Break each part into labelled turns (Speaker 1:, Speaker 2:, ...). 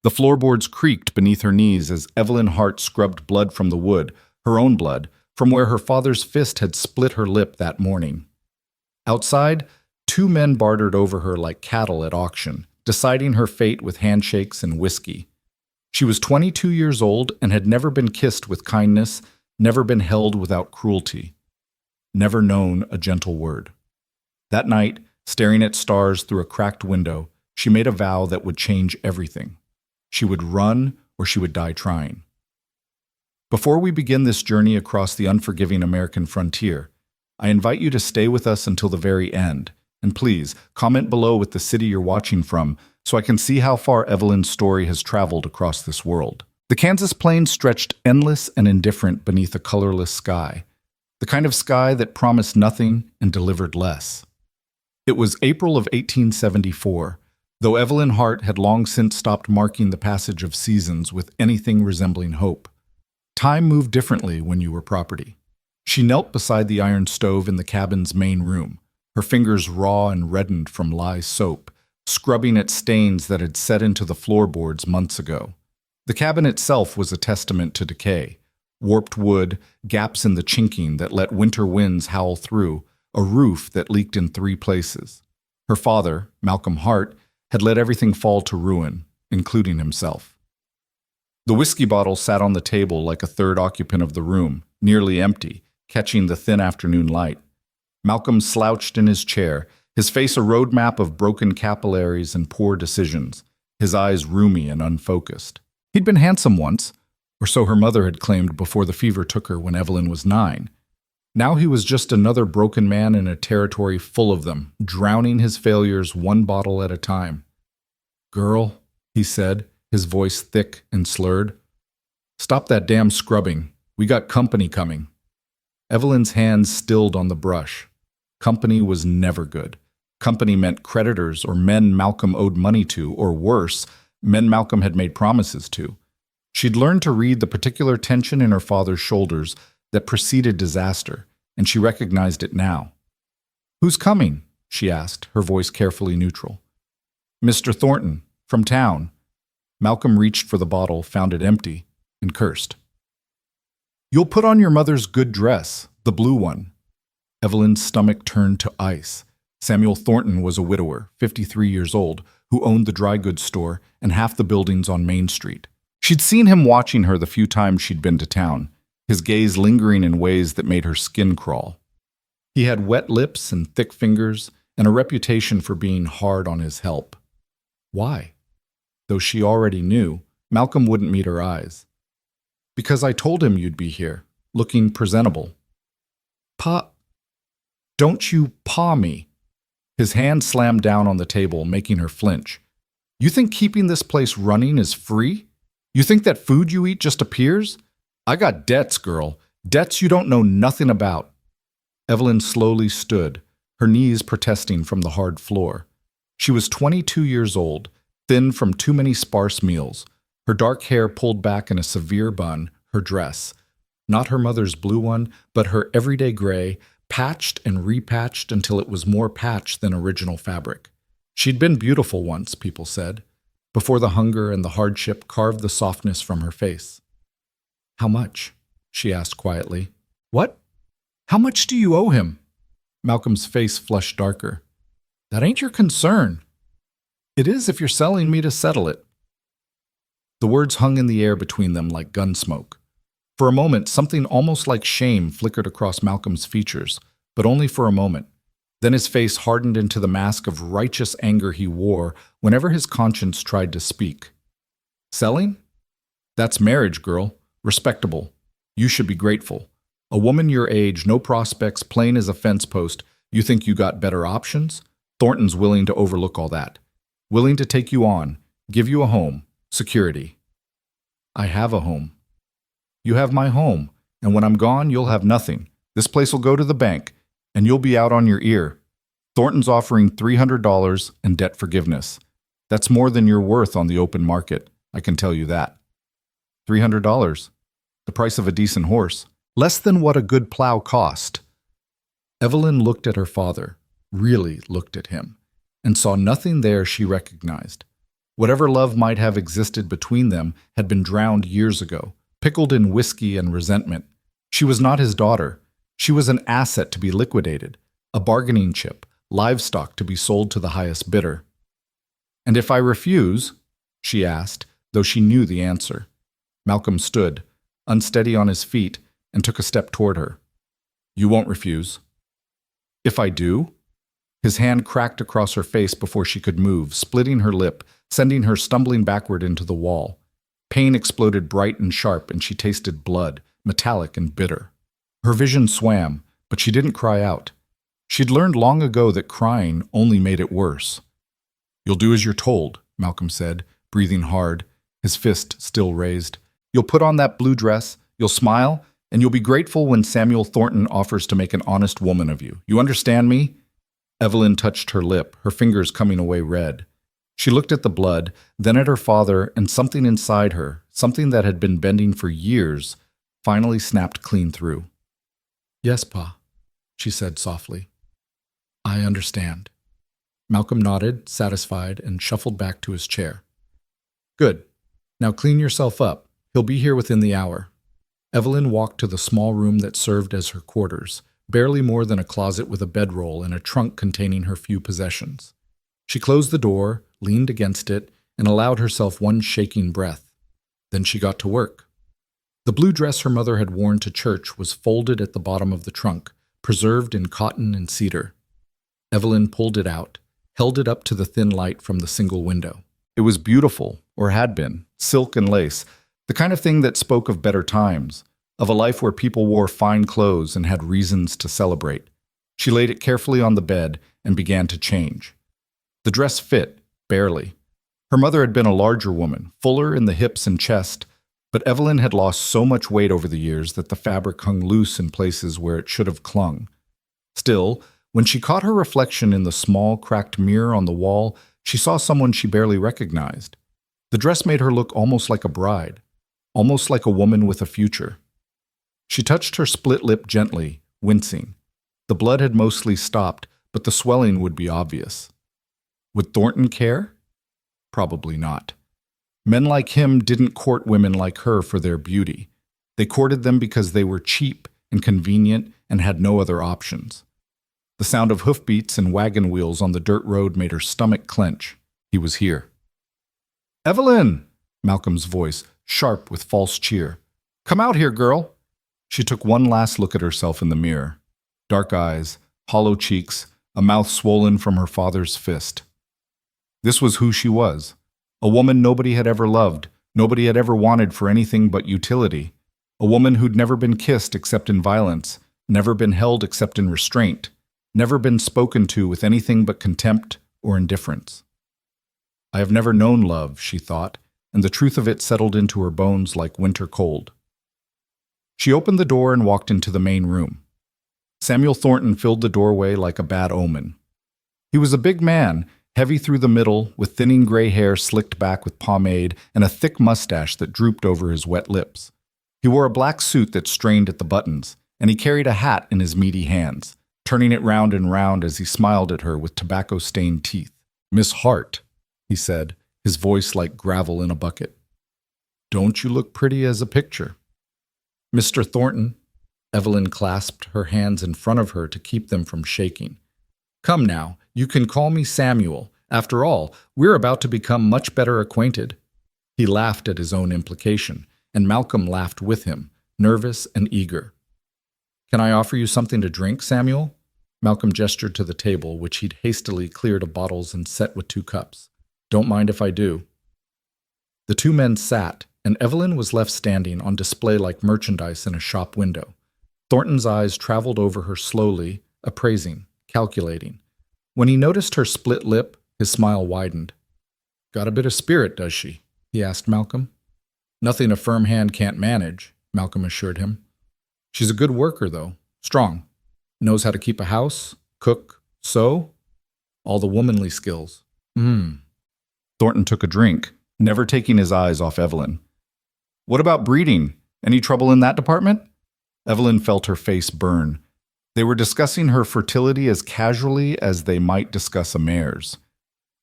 Speaker 1: The floorboards creaked beneath her knees as Evelyn Hart scrubbed blood from the wood, her own blood, from where her father's fist had split her lip that morning. Outside, two men bartered over her like cattle at auction, deciding her fate with handshakes and whiskey. She was 22 years old and had never been kissed with kindness, never been held without cruelty, never known a gentle word. That night, staring at stars through a cracked window, she made a vow that would change everything. She would run or she would die trying. Before we begin this journey across the unforgiving American frontier, I invite you to stay with us until the very end. And please, comment below with the city you're watching from so I can see how far Evelyn's story has traveled across this world. The Kansas plains stretched endless and indifferent beneath a colorless sky, the kind of sky that promised nothing and delivered less. It was April of 1874, though Evelyn Hart had long since stopped marking the passage of seasons with anything resembling hope. Time moved differently when you were property. She knelt beside the iron stove in the cabin's main room, her fingers raw and reddened from lye soap, scrubbing at stains that had set into the floorboards months ago. The cabin itself was a testament to decay. Warped wood, gaps in the chinking that let winter winds howl through, a roof that leaked in 3 places. Her father, Malcolm Hart, had let everything fall to ruin, including himself. The whiskey bottle sat on the table like a third occupant of the room, nearly empty, catching the thin afternoon light. Malcolm slouched in his chair, his face a roadmap of broken capillaries and poor decisions, his eyes rheumy and unfocused. He'd been handsome once, or so her mother had claimed before the fever took her when Evelyn was 9. Now he was just another broken man in a territory full of them, drowning his failures one bottle at a time. "Girl," he said, his voice thick and slurred. "Stop that damn scrubbing. We got company coming." Evelyn's hands stilled on the brush. Company was never good. Company meant creditors or men Malcolm owed money to, or worse, men Malcolm had made promises to. She'd learned to read the particular tension in her father's shoulders that preceded disaster, and she recognized it now. "Who's coming?" she asked, her voice carefully neutral. "Mr. Thornton, from town." Malcolm reached for the bottle, found it empty, and cursed. "You'll put on your mother's good dress, the blue one." Evelyn's stomach turned to ice. Samuel Thornton was a widower, 53 years old, who owned the dry goods store and half the buildings on Main Street. She'd seen him watching her the few times she'd been to town, his gaze lingering in ways that made her skin crawl. He had wet lips and thick fingers, and a reputation for being hard on his help. Why? Though she already knew, Malcolm wouldn't meet her eyes. "Because I told him you'd be here, looking presentable." "Pa, don't you paw me." His hand slammed down on the table, making her flinch. "You think keeping this place running is free? You think that food you eat just appears? I got debts, girl. Debts you don't know nothing about." Evelyn slowly stood, her knees protesting from the hard floor. She was 22 years old, thin from too many sparse meals, her dark hair pulled back in a severe bun, her dress, not her mother's blue one, but her everyday gray, patched and repatched until it was more patch than original fabric. She'd been beautiful once, people said, before the hunger and the hardship carved the softness from her face. "How much?" she asked quietly. "What? How much do you owe him?" Malcolm's face flushed darker. "That ain't your concern." "It is if you're selling me to settle it." The words hung in the air between them like gun smoke. For a moment, something almost like shame flickered across Malcolm's features, but only for a moment. Then his face hardened into the mask of righteous anger he wore whenever his conscience tried to speak. "Selling? That's marriage, girl. Respectable. You should be grateful. A woman your age, no prospects, plain as a fence post, you think you got better options? Thornton's willing to overlook all that. Willing to take you on, give you a home, security." "I have a home." "You have my home, and when I'm gone, you'll have nothing. This place will go to the bank, and you'll be out on your ear. Thornton's offering $300 and debt forgiveness. That's more than you're worth on the open market, I can tell you that." $300, the price of a decent horse, less than what a good plow cost. Evelyn looked at her father, really looked at him, and saw nothing there she recognized. Whatever love might have existed between them had been drowned years ago, pickled in whiskey and resentment. She was not his daughter. She was an asset to be liquidated, a bargaining chip, livestock to be sold to the highest bidder. "And if I refuse?" she asked, though she knew the answer. Malcolm stood, unsteady on his feet, and took a step toward her. "You won't refuse." "If I do?" His hand cracked across her face before she could move, splitting her lip, sending her stumbling backward into the wall. Pain exploded bright and sharp, and she tasted blood, metallic and bitter. Her vision swam, but she didn't cry out. She'd learned long ago that crying only made it worse. "You'll do as you're told," Malcolm said, breathing hard, his fist still raised. "You'll put on that blue dress, you'll smile, and you'll be grateful when Samuel Thornton offers to make an honest woman of you. You understand me?" Evelyn touched her lip, her fingers coming away red. She looked at the blood, then at her father, and something inside her, something that had been bending for years, finally snapped clean through. "Yes, Pa," she said softly. "I understand." Malcolm nodded, satisfied, and shuffled back to his chair. "Good. Now clean yourself up. He'll be here within the hour." Evelyn walked to the small room that served as her quarters, barely more than a closet with a bedroll and a trunk containing her few possessions. She closed the door, leaned against it, and allowed herself one shaking breath. Then she got to work. The blue dress her mother had worn to church was folded at the bottom of the trunk, preserved in cotton and cedar. Evelyn pulled it out, held it up to the thin light from the single window. It was beautiful, or had been, silk and lace, the kind of thing that spoke of better times, of a life where people wore fine clothes and had reasons to celebrate. She laid it carefully on the bed and began to change. The dress fit, barely. Her mother had been a larger woman, fuller in the hips and chest, but Evelyn had lost so much weight over the years that the fabric hung loose in places where it should have clung. Still, when she caught her reflection in the small, cracked mirror on the wall, she saw someone she barely recognized. The dress made her look almost like a bride, almost like a woman with a future. She touched her split lip gently, wincing. The blood had mostly stopped, but the swelling would be obvious. Would Thornton care? Probably not. Men like him didn't court women like her for their beauty. They courted them because they were cheap and convenient and had no other options. The sound of hoofbeats and wagon wheels on the dirt road made her stomach clench. He was here. "Evelyn!" Malcolm's voice, sharp with false cheer. "Come out here, girl!" She took one last look at herself in the mirror. Dark eyes, hollow cheeks, a mouth swollen from her father's fist. This was who she was. A woman nobody had ever loved, nobody had ever wanted for anything but utility. A woman who'd never been kissed except in violence, never been held except in restraint, never been spoken to with anything but contempt or indifference. "I have never known love," she thought, and the truth of it settled into her bones like winter cold. She opened the door and walked into the main room. Samuel Thornton filled the doorway like a bad omen. He was a big man, heavy through the middle, with thinning gray hair slicked back with pomade and a thick mustache that drooped over his wet lips. He wore a black suit that strained at the buttons, and he carried a hat in his meaty hands, turning it round and round as he smiled at her with tobacco-stained teeth. "Miss Hart," he said, his voice like gravel in a bucket. "Don't you look pretty as a picture?" "Mr. Thornton." Evelyn clasped her hands in front of her to keep them from shaking. "Come now, you can call me Samuel. After all, we're about to become much better acquainted." He laughed at his own implication, and Malcolm laughed with him, nervous and eager. "Can I offer you something to drink, Samuel?" Malcolm gestured to the table, which he'd hastily cleared of bottles and set with 2 cups. "Don't mind if I do." The 2 men sat, and Evelyn was left standing on display like merchandise in a shop window. Thornton's eyes traveled over her slowly, appraising, calculating. When he noticed her split lip, his smile widened. "Got a bit of spirit, does she?" he asked Malcolm. "Nothing a firm hand can't manage," Malcolm assured him. "She's a good worker, though. Strong. Knows how to keep a house, cook, sew. All the womanly skills." Thornton took a drink, never taking his eyes off Evelyn. "What about breeding? Any trouble in that department?" Evelyn felt her face burn. They were discussing her fertility as casually as they might discuss a mare's.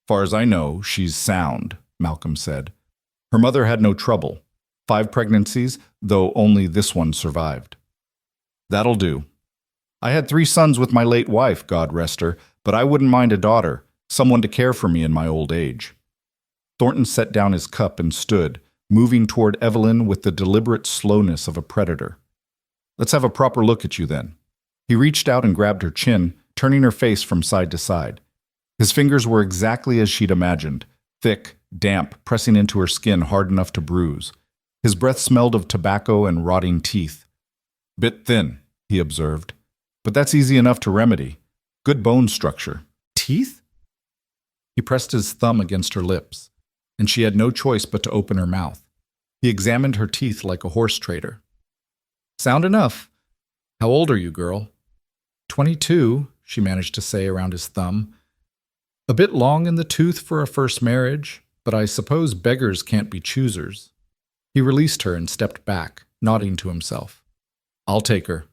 Speaker 1: "Far as I know, she's sound," Malcolm said. Her mother had no trouble. 5 pregnancies, though only this one survived. That'll do. I had 3 sons with my late wife, God rest her, but I wouldn't mind a daughter, someone to care for me in my old age. Thornton set down his cup and stood, moving toward Evelyn with the deliberate slowness of a predator. Let's have a proper look at you then. He reached out and grabbed her chin, turning her face from side to side. His fingers were exactly as she'd imagined, thick, damp, pressing into her skin hard enough to bruise. His breath smelled of tobacco and rotting teeth. Bit thin, he observed. But that's easy enough to remedy. Good bone structure. Teeth? He pressed his thumb against her lips, and she had no choice but to open her mouth. He examined her teeth like a horse trader. Sound enough. How old are you, girl? 22, she managed to say around his thumb. A bit long in the tooth for a first marriage, but I suppose beggars can't be choosers. He released her and stepped back, nodding to himself. I'll take her.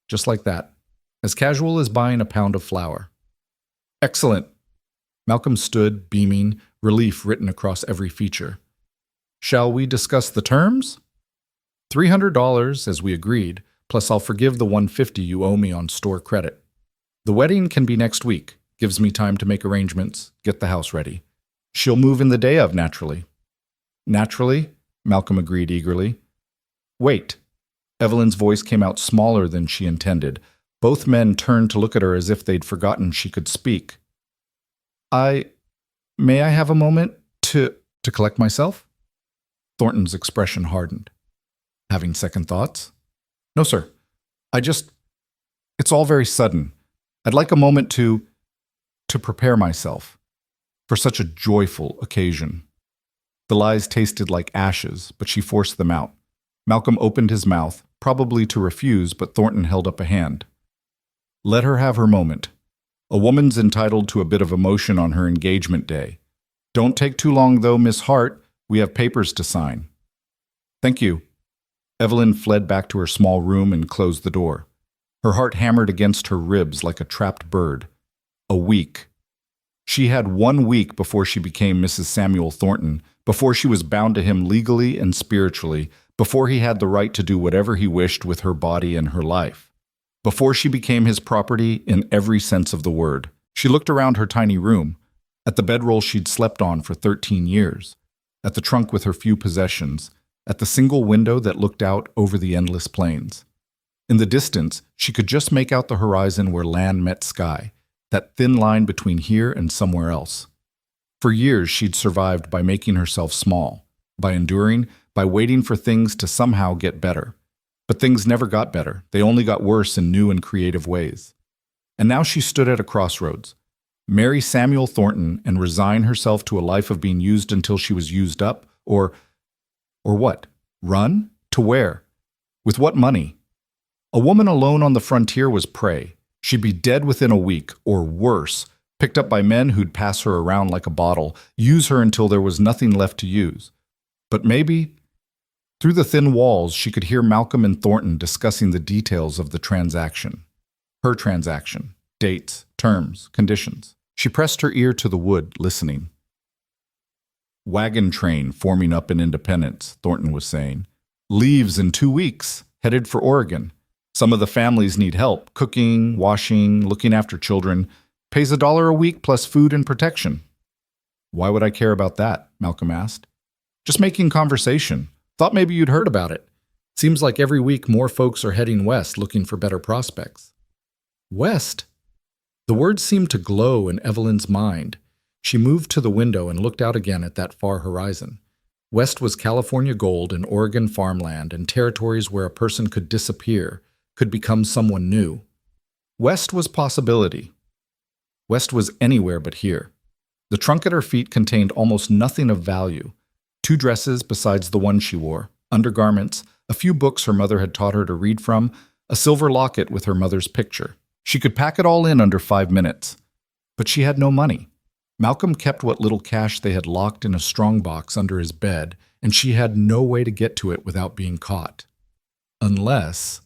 Speaker 1: Just like that, as casual as buying a pound of flour. Excellent. Malcolm stood, beaming, relief written across every feature. Shall we discuss the terms? $300, as we agreed, plus I'll forgive the $150 you owe me on store credit. The wedding can be next week. Gives me time to make arrangements, get the house ready. She'll move in the day of, naturally. Naturally, Malcolm agreed eagerly. Wait. Evelyn's voice came out smaller than she intended. Both men turned to look at her as if they'd forgotten she could speak. May I have a moment to collect myself? Thornton's expression hardened. Having second thoughts? No, sir. It's all very sudden. I'd like a moment to prepare myself for such a joyful occasion. The lies tasted like ashes, but she forced them out. Malcolm opened his mouth, probably to refuse, but Thornton held up a hand. Let her have her moment. A woman's entitled to a bit of emotion on her engagement day. Don't take too long, though, Miss Hart. We have papers to sign. Thank you. Evelyn fled back to her small room and closed the door. Her heart hammered against her ribs like a trapped bird. A week. She had 1 week before she became Mrs. Samuel Thornton, before she was bound to him legally and spiritually, before he had the right to do whatever he wished with her body and her life, before she became his property in every sense of the word. She looked around her tiny room, at the bedroll she'd slept on for 13 years, at the trunk with her few possessions, at the single window that looked out over the endless plains. In the distance, she could just make out the horizon where land met sky, that thin line between here and somewhere else. For years, she'd survived by making herself small, by enduring, by waiting for things to somehow get better. But things never got better. They only got worse in new and creative ways. And now she stood at a crossroads. Marry Samuel Thornton and resign herself to a life of being used until she was used up? Or what? Run? To where? With what money? A woman alone on the frontier was prey. She'd be dead within a week, or worse, picked up by men who'd pass her around like a bottle, use her until there was nothing left to use. But maybe, through the thin walls, she could hear Malcolm and Thornton discussing the details of the transaction. Her transaction, dates, terms, conditions. She pressed her ear to the wood, listening. Wagon train forming up in Independence, Thornton was saying. Leaves in 2 weeks, headed for Oregon. Some of the families need help, cooking, washing, looking after children. Pays $1 a week plus food and protection. Why would I care about that? Malcolm asked. Just making conversation. Thought maybe you'd heard about it. Seems like every week more folks are heading west looking for better prospects. West? The words seemed to glow in Evelyn's mind. She moved to the window and looked out again at that far horizon. West was California gold and Oregon farmland and territories where a person could disappear, could become someone new. West was possibility. West was anywhere but here. The trunk at her feet contained almost nothing of value. 2 dresses besides the one she wore, undergarments, a few books her mother had taught her to read from, a silver locket with her mother's picture. She could pack it all in under 5 minutes. But she had no money. Malcolm kept what little cash they had locked in a strongbox under his bed, and she had no way to get to it without being caught. Unless...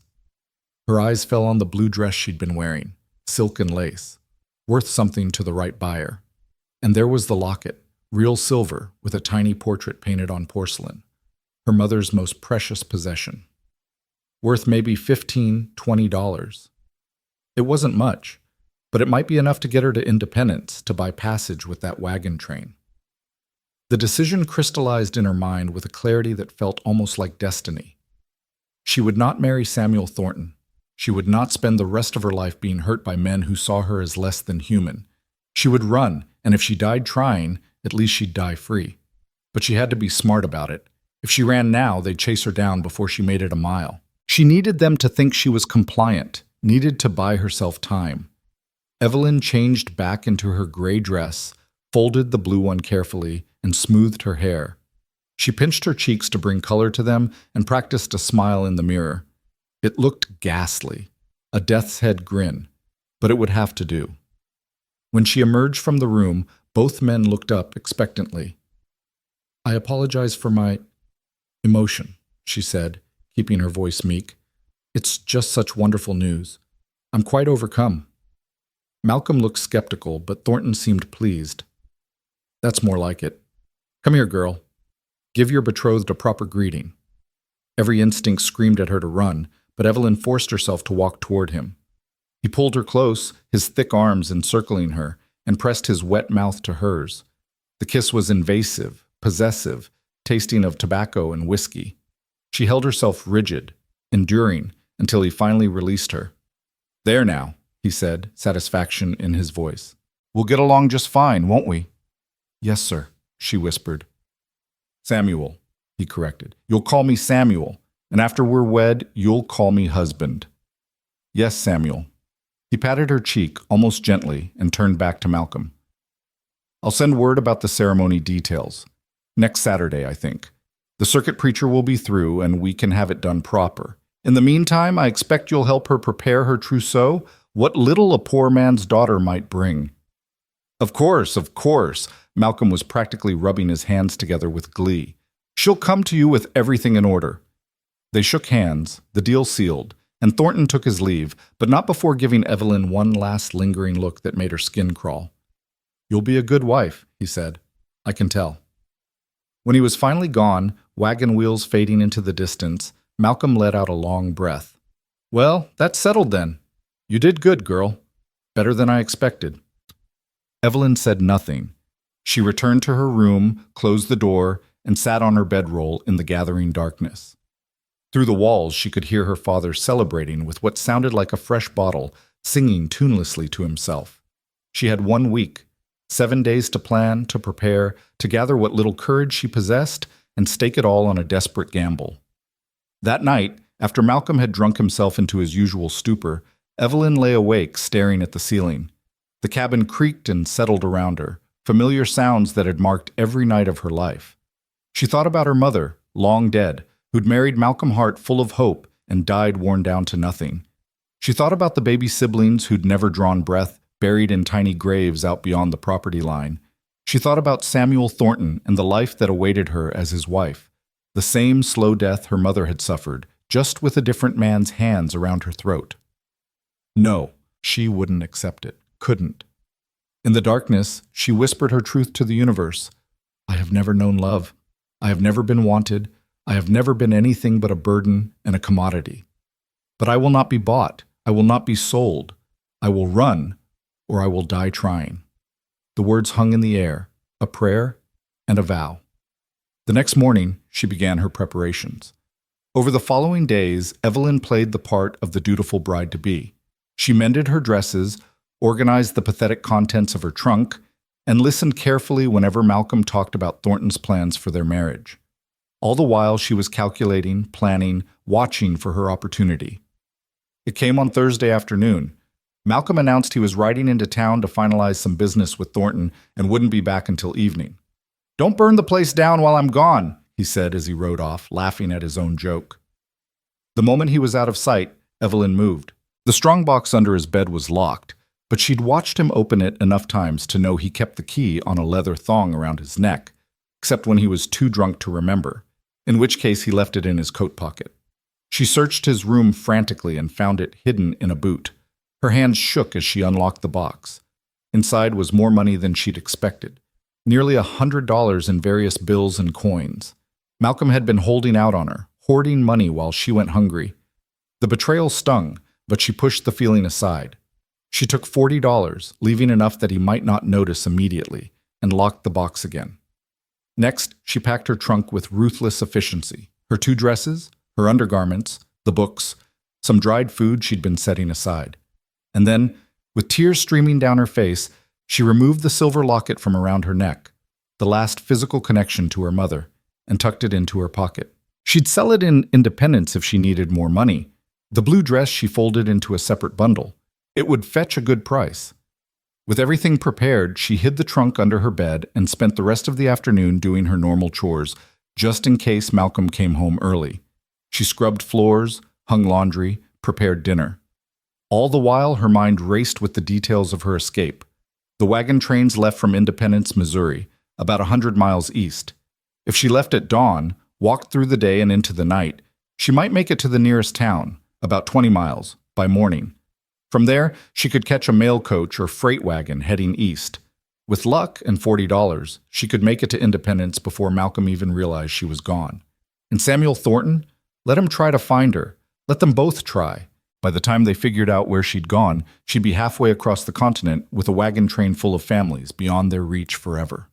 Speaker 1: Her eyes fell on the blue dress she'd been wearing, silk and lace, worth something to the right buyer. And there was the locket, real silver with a tiny portrait painted on porcelain, her mother's most precious possession. Worth maybe $15–20. It wasn't much, but it might be enough to get her to Independence to buy passage with that wagon train. The decision crystallized in her mind with a clarity that felt almost like destiny. She would not marry Samuel Thornton. She would not spend the rest of her life being hurt by men who saw her as less than human. She would run, and if she died trying, at least she'd die free. But she had to be smart about it. If she ran now, they'd chase her down before she made it a mile. She needed them to think she was compliant, needed to buy herself time. Evelyn changed back into her gray dress, folded the blue one carefully, and smoothed her hair. She pinched her cheeks to bring color to them and practiced a smile in the mirror. It looked ghastly, a death's head grin, but it would have to do. When she emerged from the room, both men looked up expectantly. "I apologize for my emotion," she said, keeping her voice meek. "It's just such wonderful news. I'm quite overcome." Malcolm looked skeptical, but Thornton seemed pleased. "That's more like it. Come here, girl. Give your betrothed a proper greeting." Every instinct screamed at her to run, but Evelyn forced herself to walk toward him. He pulled her close, his thick arms encircling her, and pressed his wet mouth to hers. The kiss was invasive, possessive, tasting of tobacco and whiskey. She held herself rigid, enduring, until he finally released her. "There now," he said, satisfaction in his voice. "We'll get along just fine, won't we?" "Yes, sir," she whispered. "Samuel," he corrected. "You'll call me Samuel, and after we're wed, you'll call me husband." "Yes, Samuel." He patted her cheek, almost gently, and turned back to Malcolm. "I'll send word about the ceremony details. Next Saturday, I think. The circuit preacher will be through, and we can have it done proper. In the meantime, I expect you'll help her prepare her trousseau, what little a poor man's daughter might bring." Of course, of course. Malcolm was practically rubbing his hands together with glee. "She'll come to you with everything in order." They shook hands, the deal sealed, and Thornton took his leave, but not before giving Evelyn one last lingering look that made her skin crawl. "You'll be a good wife," he said. "I can tell." When he was finally gone, wagon wheels fading into the distance, Malcolm let out a long breath. "Well, that's settled then. You did good, girl. Better than I expected." Evelyn said nothing. She returned to her room, closed the door, and sat on her bedroll in the gathering darkness. Through the walls, she could hear her father celebrating with what sounded like a fresh bottle, singing tunelessly to himself. She had 1 week, 7 days to plan, to prepare, to gather what little courage she possessed, and stake it all on a desperate gamble. That night, after Malcolm had drunk himself into his usual stupor, Evelyn lay awake, staring at the ceiling. The cabin creaked and settled around her, familiar sounds that had marked every night of her life. She thought about her mother, long dead, who'd married Malcolm Hart full of hope and died worn down to nothing. She thought about the baby siblings who'd never drawn breath, buried in tiny graves out beyond the property line. She thought about Samuel Thornton and the life that awaited her as his wife, the same slow death her mother had suffered, just with a different man's hands around her throat. No, she wouldn't accept it, couldn't. In the darkness, she whispered her truth to the universe. "I have never known love. I have never been wanted. I have never been anything but a burden and a commodity. But I will not be bought. I will not be sold. I will run, or I will die trying." The words hung in the air, a prayer and a vow. The next morning, she began her preparations. Over the following days, Evelyn played the part of the dutiful bride-to-be. She mended her dresses, organized the pathetic contents of her trunk, and listened carefully whenever Malcolm talked about Thornton's plans for their marriage. All the while, she was calculating, planning, watching for her opportunity. It came on Thursday afternoon. Malcolm announced he was riding into town to finalize some business with Thornton and wouldn't be back until evening. "Don't burn the place down while I'm gone," he said as he rode off, laughing at his own joke. The moment he was out of sight, Evelyn moved. The strongbox under his bed was locked, but she'd watched him open it enough times to know he kept the key on a leather thong around his neck, except when he was too drunk to remember, in which case he left it in his coat pocket. She searched his room frantically and found it hidden in a boot. Her hands shook as she unlocked the box. Inside was more money than she'd expected. nearly $100 in various bills and coins. Malcolm had been holding out on her, hoarding money while she went hungry. The betrayal stung, but she pushed the feeling aside. She took $40, leaving enough that he might not notice immediately, and locked the box again. Next, she packed her trunk with ruthless efficiency. Her 2 dresses, her undergarments, the books, some dried food she'd been setting aside. And then, with tears streaming down her face, she removed the silver locket from around her neck, the last physical connection to her mother, and tucked it into her pocket. She'd sell it in Independence if she needed more money. The blue dress she folded into a separate bundle. It would fetch a good price. With everything prepared, she hid the trunk under her bed and spent the rest of the afternoon doing her normal chores, just in case Malcolm came home early. She scrubbed floors, hung laundry, prepared dinner. All the while, her mind raced with the details of her escape. The wagon trains left from Independence, Missouri, about 100 miles east. If she left at dawn, walked through the day and into the night, she might make it to the nearest town, about 20 miles, by morning. From there, she could catch a mail coach or freight wagon heading east. With luck and $40, she could make it to Independence before Malcolm even realized she was gone. And Samuel Thornton? Let him try to find her. Let them both try. By the time they figured out where she'd gone, she'd be halfway across the continent with a wagon train full of families beyond their reach forever.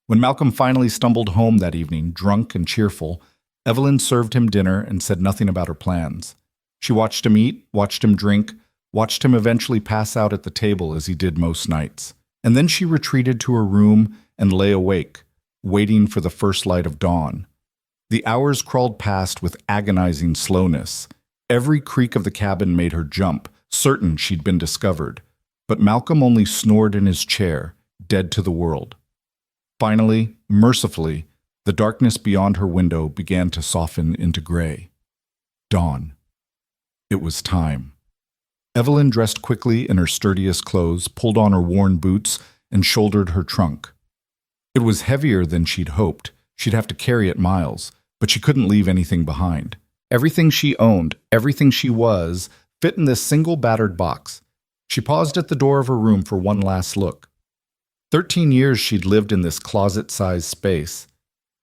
Speaker 1: When Malcolm finally stumbled home that evening, drunk and cheerful, Evelyn served him dinner and said nothing about her plans. She watched him eat, watched him drink, watched him eventually pass out at the table as he did most nights. And then she retreated to her room and lay awake, waiting for the first light of dawn. The hours crawled past with agonizing slowness. Every creak of the cabin made her jump, certain she'd been discovered. But Malcolm only snored in his chair, dead to the world. Finally, mercifully, the darkness beyond her window began to soften into gray. Dawn. It was time. Evelyn dressed quickly in her sturdiest clothes, pulled on her worn boots, and shouldered her trunk. It was heavier than she'd hoped. She'd have to carry it miles, but she couldn't leave anything behind. Everything she owned, everything she was, fit in this single battered box. She paused at the door of her room for one last look. 13 years she'd lived in this closet-sized space.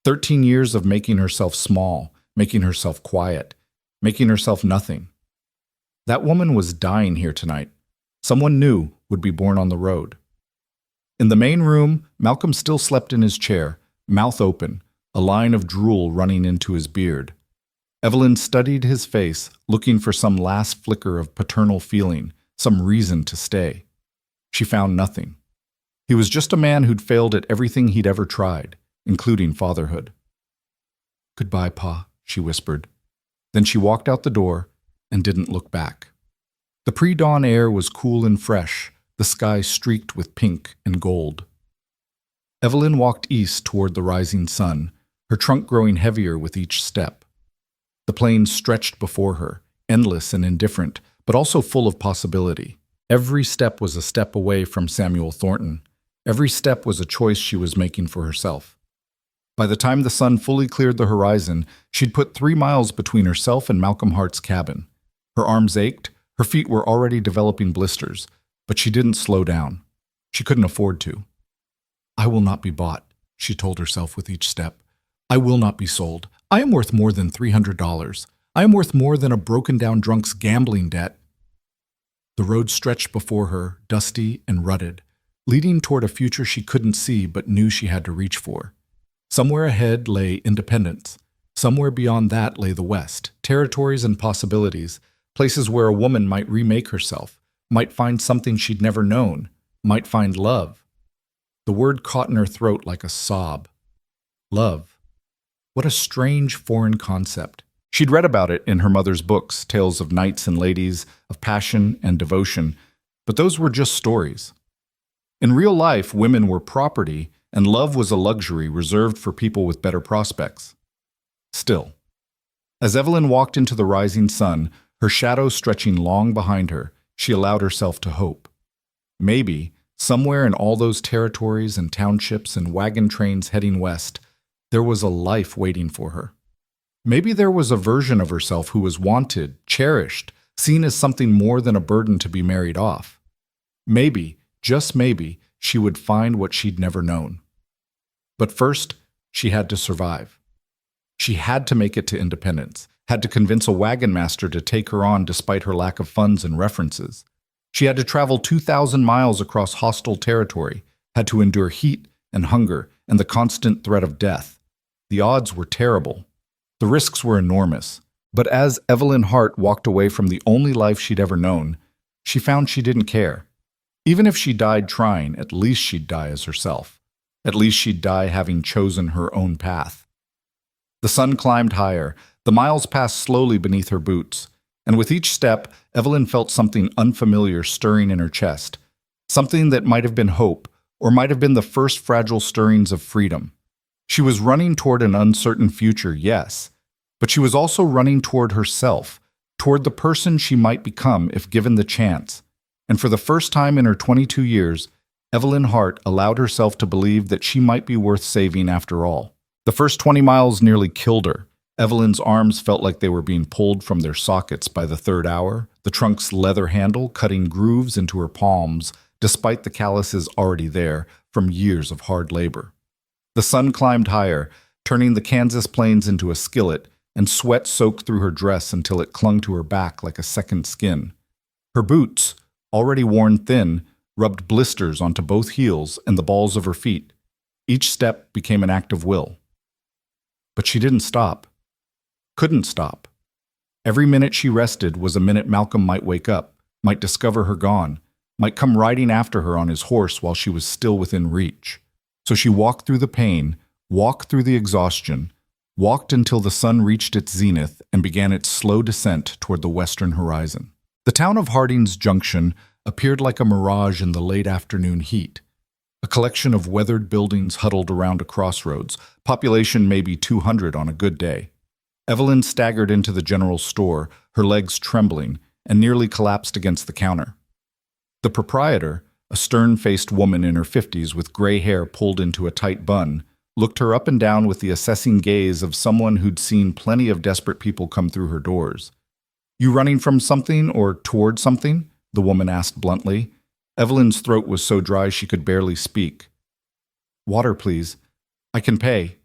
Speaker 1: 13 years of making herself small, making herself quiet, making herself nothing. That woman was dying here tonight. Someone new would be born on the road. In the main room, Malcolm still slept in his chair, mouth open, a line of drool running into his beard. Evelyn studied his face, looking for some last flicker of paternal feeling, some reason to stay. She found nothing. He was just a man who'd failed at everything he'd ever tried, including fatherhood. "Goodbye, Pa," she whispered. Then she walked out the door and didn't look back. The pre-dawn air was cool and fresh, the sky streaked with pink and gold. Evelyn walked east toward the rising sun, her trunk growing heavier with each step. The plains stretched before her, endless and indifferent, but also full of possibility. Every step was a step away from Samuel Thornton. Every step was a choice she was making for herself. By the time the sun fully cleared the horizon, she'd put 3 miles between herself and Malcolm Hart's cabin. Her arms ached, her feet were already developing blisters, but she didn't slow down. She couldn't afford to. "I will not be bought," she told herself with each step. "I will not be sold. I am worth more than $300. I am worth more than a broken-down drunk's gambling debt." The road stretched before her, dusty and rutted, leading toward a future she couldn't see but knew she had to reach for. Somewhere ahead lay Independence. Somewhere beyond that lay the West, territories and possibilities, places where a woman might remake herself, might find something she'd never known, might find love. The word caught in her throat like a sob. Love. What a strange foreign concept. She'd read about it in her mother's books, tales of knights and ladies, of passion and devotion, but those were just stories. In real life, women were property, and love was a luxury reserved for people with better prospects. Still, as Evelyn walked into the rising sun, her shadow stretching long behind her, she allowed herself to hope. Maybe, somewhere in all those territories and townships and wagon trains heading west, there was a life waiting for her. Maybe there was a version of herself who was wanted, cherished, seen as something more than a burden to be married off. Maybe, just maybe, she would find what she'd never known. But first, she had to survive. She had to make it to Independence, had to convince a wagon master to take her on despite her lack of funds and references. She had to travel 2,000 miles across hostile territory, had to endure heat and hunger and the constant threat of death. The odds were terrible. The risks were enormous. But as Evelyn Hart walked away from the only life she'd ever known, she found she didn't care. Even if she died trying, at least she'd die as herself. At least she'd die having chosen her own path. The sun climbed higher. The miles passed slowly beneath her boots. And with each step, Evelyn felt something unfamiliar stirring in her chest. Something that might have been hope, or might have been the first fragile stirrings of freedom. She was running toward an uncertain future, yes, but she was also running toward herself, toward the person she might become if given the chance. And for the first time in her 22 years, Evelyn Hart allowed herself to believe that she might be worth saving after all. The first 20 miles nearly killed her. Evelyn's arms felt like they were being pulled from their sockets by the third hour, the trunk's leather handle cutting grooves into her palms, despite the calluses already there from years of hard labor. The sun climbed higher, turning the Kansas plains into a skillet, and sweat soaked through her dress until it clung to her back like a second skin. Her boots, already worn thin, rubbed blisters onto both heels and the balls of her feet. Each step became an act of will. But she didn't stop. Couldn't stop. Every minute she rested was a minute Malcolm might wake up, might discover her gone, might come riding after her on his horse while she was still within reach. So she walked through the pain, walked through the exhaustion, walked until the sun reached its zenith and began its slow descent toward the western horizon. The town of Harding's Junction appeared like a mirage in the late afternoon heat. A collection of weathered buildings huddled around a crossroads, population maybe 200 on a good day. Evelyn staggered into the general store, her legs trembling, and nearly collapsed against the counter. The proprietor, a stern-faced woman in her 50s with gray hair pulled into a tight bun, looked her up and down with the assessing gaze of someone who'd seen plenty of desperate people come through her doors. "You running from something or toward something?" the woman asked bluntly. Evelyn's throat was so dry she could barely speak. "Water, please. I can pay."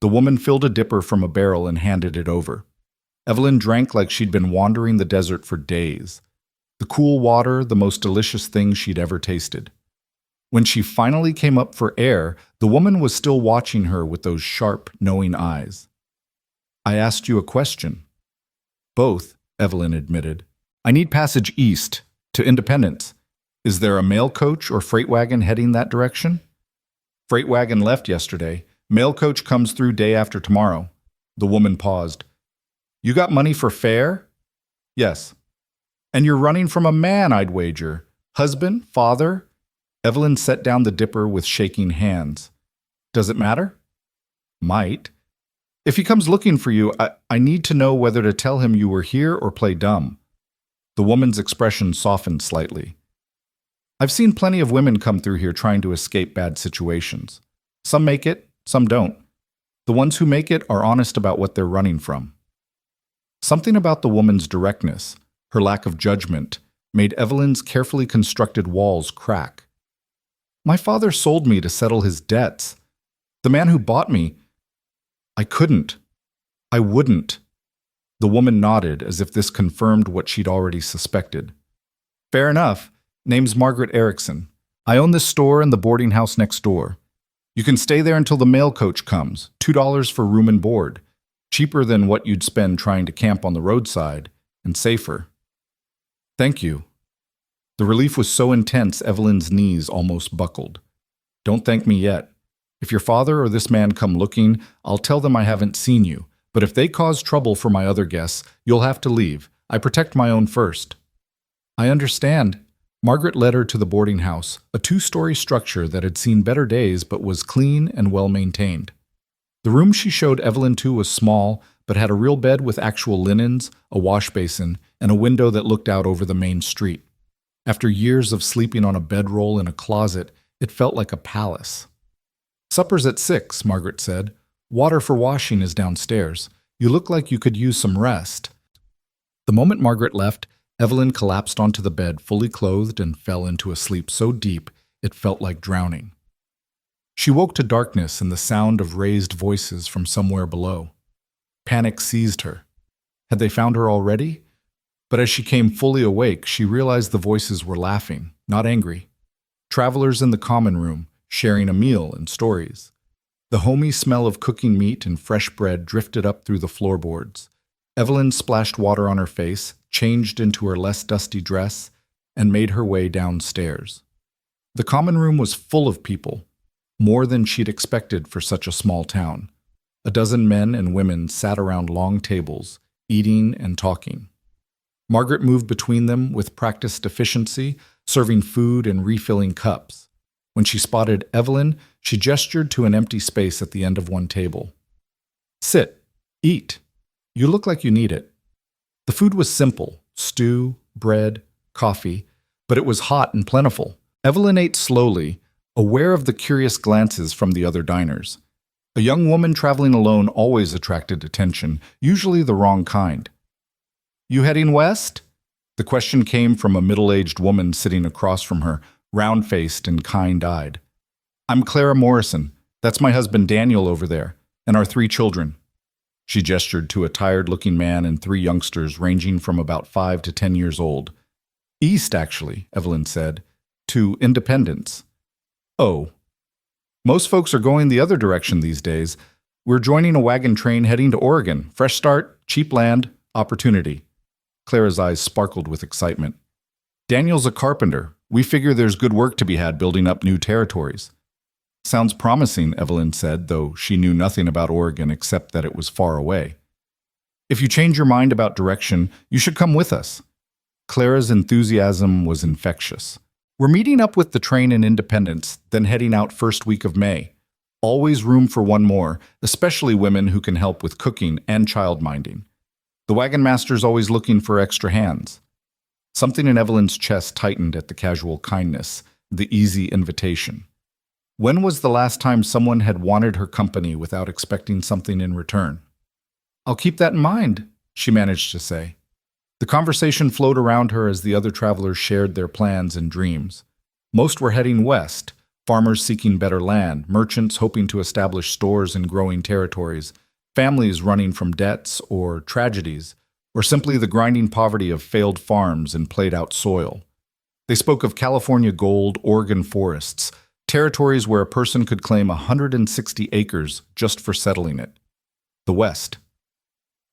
Speaker 1: The woman filled a dipper from a barrel and handed it over. Evelyn drank like she'd been wandering the desert for days. The cool water, the most delicious thing she'd ever tasted. When she finally came up for air, the woman was still watching her with those sharp, knowing eyes. "I asked you a question." "Both," Evelyn admitted. "I need passage east, to Independence. Is there a mail coach or freight wagon heading that direction?" "Freight wagon left yesterday. Mail coach comes through day after tomorrow." The woman paused. "You got money for fare?" "Yes." "And you're running from a man, I'd wager. Husband? Father?" Evelyn set down the dipper with shaking hands. "Does it matter?" "Might. If he comes looking for you, I need to know whether to tell him you were here or play dumb." The woman's expression softened slightly. "I've seen plenty of women come through here trying to escape bad situations. Some make it, some don't. The ones who make it are honest about what they're running from." Something about the woman's directness, her lack of judgment, made Evelyn's carefully constructed walls crack. "My father sold me to settle his debts. The man who bought me, I couldn't. I wouldn't." The woman nodded as if this confirmed what she'd already suspected. "Fair enough. Name's Margaret Erickson. I own this store and the boarding house next door. You can stay there until the mail coach comes, $2 for room and board. Cheaper than what you'd spend trying to camp on the roadside, and safer." "Thank you." The relief was so intense Evelyn's knees almost buckled. "Don't thank me yet. If your father or this man come looking, I'll tell them I haven't seen you. But if they cause trouble for my other guests, you'll have to leave. I protect my own first." "I understand." Margaret led her to the boarding house, a 2-story structure that had seen better days but was clean and well-maintained. The room she showed Evelyn to was small, but had a real bed with actual linens, a wash basin, and a window that looked out over the main street. After years of sleeping on a bedroll in a closet, it felt like a palace. "Supper's at 6, Margaret said. "Water for washing is downstairs. You look like you could use some rest." The moment Margaret left, Evelyn collapsed onto the bed fully clothed and fell into a sleep so deep it felt like drowning. She woke to darkness and the sound of raised voices from somewhere below. Panic seized her. Had they found her already? But as she came fully awake, she realized the voices were laughing, not angry. Travelers in the common room, sharing a meal and stories. The homey smell of cooking meat and fresh bread drifted up through the floorboards. Evelyn splashed water on her face, changed into her less dusty dress, and made her way downstairs. The common room was full of people, more than she'd expected for such a small town. A dozen men and women sat around long tables, eating and talking. Margaret moved between them with practiced efficiency, serving food and refilling cups. When she spotted Evelyn, she gestured to an empty space at the end of one table. "Sit. Eat. You look like you need it." The food was simple: stew, bread, coffee, but it was hot and plentiful. Evelyn ate slowly, aware of the curious glances from the other diners. A young woman traveling alone always attracted attention, usually the wrong kind. "You heading west?" The question came from a middle-aged woman sitting across from her, round-faced and kind-eyed. "I'm Clara Morrison. That's my husband Daniel over there, and our 3 children." She gestured to a tired-looking man and 3 youngsters ranging from about 5 to 10 years old. "East, actually," Evelyn said, "to Independence." "Oh. Most folks are going the other direction these days. We're joining a wagon train heading to Oregon. Fresh start, cheap land, opportunity." Clara's eyes sparkled with excitement. "Daniel's a carpenter. We figure there's good work to be had building up new territories." "Sounds promising," Evelyn said, though she knew nothing about Oregon except that it was far away. "If you change your mind about direction, you should come with us." Clara's enthusiasm was infectious. "We're meeting up with the train in Independence, then heading out first week of May. Always room for one more, especially women who can help with cooking and child-minding. The wagon master's always looking for extra hands." Something in Evelyn's chest tightened at the casual kindness, the easy invitation. When was the last time someone had wanted her company without expecting something in return? "I'll keep that in mind," she managed to say. The conversation flowed around her as the other travelers shared their plans and dreams. Most were heading west, farmers seeking better land, merchants hoping to establish stores in growing territories, families running from debts or tragedies, or simply the grinding poverty of failed farms and played-out soil. They spoke of California gold, Oregon forests, territories where a person could claim 160 acres just for settling it. The West.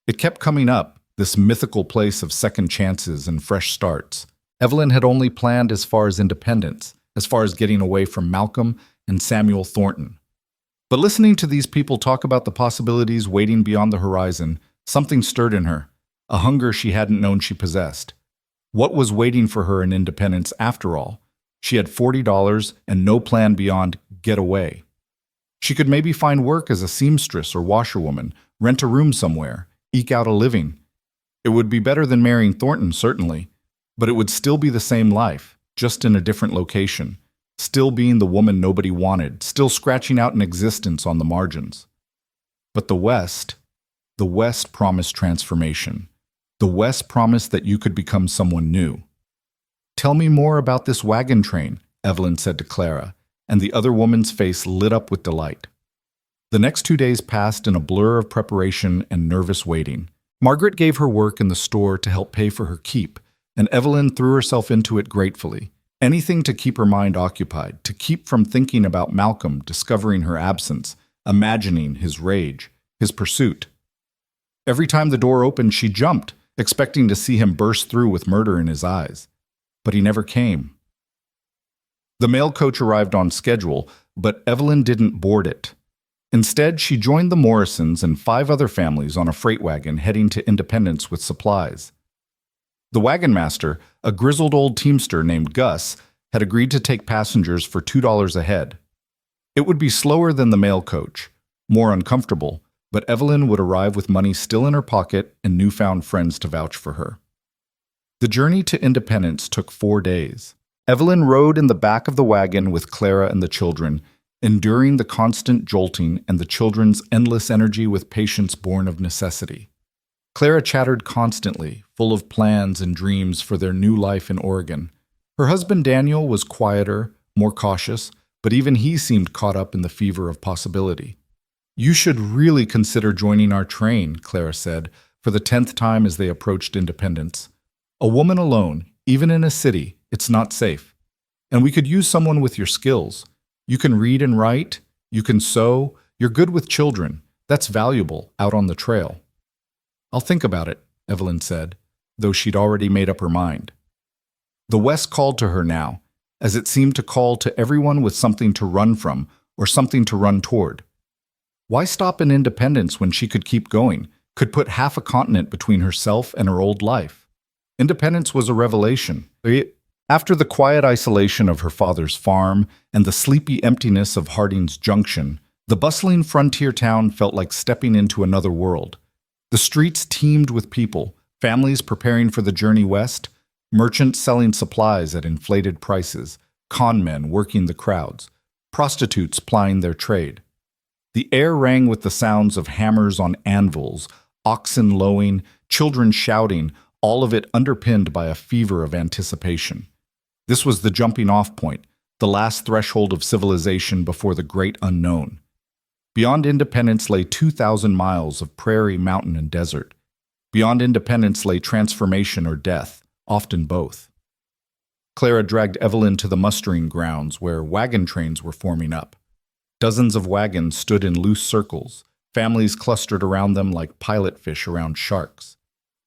Speaker 1: It kept coming up, this mythical place of second chances and fresh starts. Evelyn had only planned as far as Independence, as far as getting away from Malcolm and Samuel Thornton. But listening to these people talk about the possibilities waiting beyond the horizon, something stirred in her, a hunger she hadn't known she possessed. What was waiting for her in Independence after all? She had $40 and no plan beyond get away. She could maybe find work as a seamstress or washerwoman, rent a room somewhere, eke out a living. It would be better than marrying Thornton, certainly, but it would still be the same life, just in a different location, still being the woman nobody wanted, still scratching out an existence on the margins. But the West promised transformation. The West promised that you could become someone new. "Tell me more about this wagon train," Evelyn said to Clara, and the other woman's face lit up with delight. The next 2 days passed in a blur of preparation and nervous waiting. Margaret gave her work in the store to help pay for her keep, and Evelyn threw herself into it gratefully. Anything to keep her mind occupied, to keep from thinking about Malcolm, discovering her absence, imagining his rage, his pursuit. Every time the door opened, she jumped, expecting to see him burst through with murder in his eyes. But he never came. The mail coach arrived on schedule, but Evelyn didn't board it. Instead, she joined the Morrisons and 5 other families on a freight wagon heading to Independence with supplies. The wagon master, a grizzled old teamster named Gus, had agreed to take passengers for $2 a head. It would be slower than the mail coach, more uncomfortable, but Evelyn would arrive with money still in her pocket and newfound friends to vouch for her. The journey to Independence took 4 days. Evelyn rode in the back of the wagon with Clara and the children, enduring the constant jolting and the children's endless energy with patience born of necessity. Clara chattered constantly, full of plans and dreams for their new life in Oregon. Her husband Daniel was quieter, more cautious, but even he seemed caught up in the fever of possibility. "You should really consider joining our train," Clara said, for the 10th time as they approached Independence. "A woman alone, even in a city, it's not safe. And we could use someone with your skills. You can read and write, you can sew, you're good with children. That's valuable out on the trail." "I'll think about it," Evelyn said, though she'd already made up her mind. The West called to her now, as it seemed to call to everyone with something to run from or something to run toward. Why stop in Independence when she could keep going, could put half a continent between herself and her old life? Independence was a revelation. After the quiet isolation of her father's farm and the sleepy emptiness of Harding's Junction, the bustling frontier town felt like stepping into another world. The streets teemed with people, families preparing for the journey west, merchants selling supplies at inflated prices, con men working the crowds, prostitutes plying their trade. The air rang with the sounds of hammers on anvils, oxen lowing, children shouting, all of it underpinned by a fever of anticipation. This was the jumping-off point, the last threshold of civilization before the great unknown. Beyond Independence lay 2,000 miles of prairie, mountain, and desert. Beyond Independence lay transformation or death, often both. Clara dragged Evelyn to the mustering grounds where wagon trains were forming up. Dozens of wagons stood in loose circles, families clustered around them like pilot fish around sharks.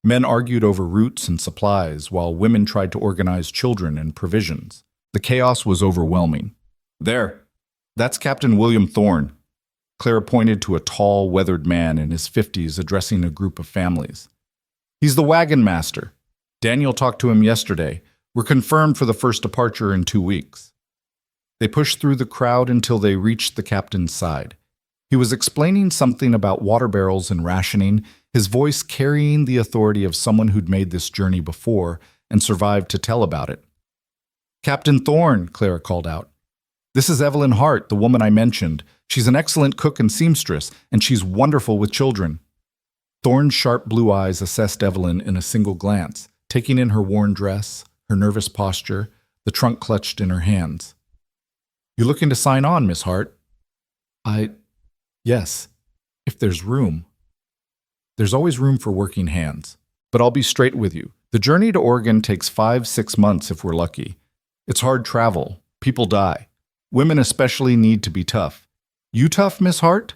Speaker 1: Men argued over routes and supplies, while women tried to organize children and provisions. The chaos was overwhelming. "There, that's Captain William Thorne." Clara pointed to a tall, weathered man in his 50s addressing a group of families. "He's the wagon master. Daniel talked to him yesterday. We're confirmed for the first departure in 2 weeks." They pushed through the crowd until they reached the captain's side. He was explaining something about water barrels and rationing, his voice carrying the authority of someone who'd made this journey before and survived to tell about it. "Captain Thorne," Clara called out. "This is Evelyn Hart, the woman I mentioned. She's an excellent cook and seamstress, and she's wonderful with children." Thorne's sharp blue eyes assessed Evelyn in a single glance, taking in her worn dress, her nervous posture, the trunk clutched in her hands. "You looking to sign on, Miss Hart?" Yes, if there's room." "There's always room for working hands. But I'll be straight with you. The journey to Oregon takes 5-6 months if we're lucky. It's hard travel. People die. Women especially need to be tough. You tough, Miss Hart?"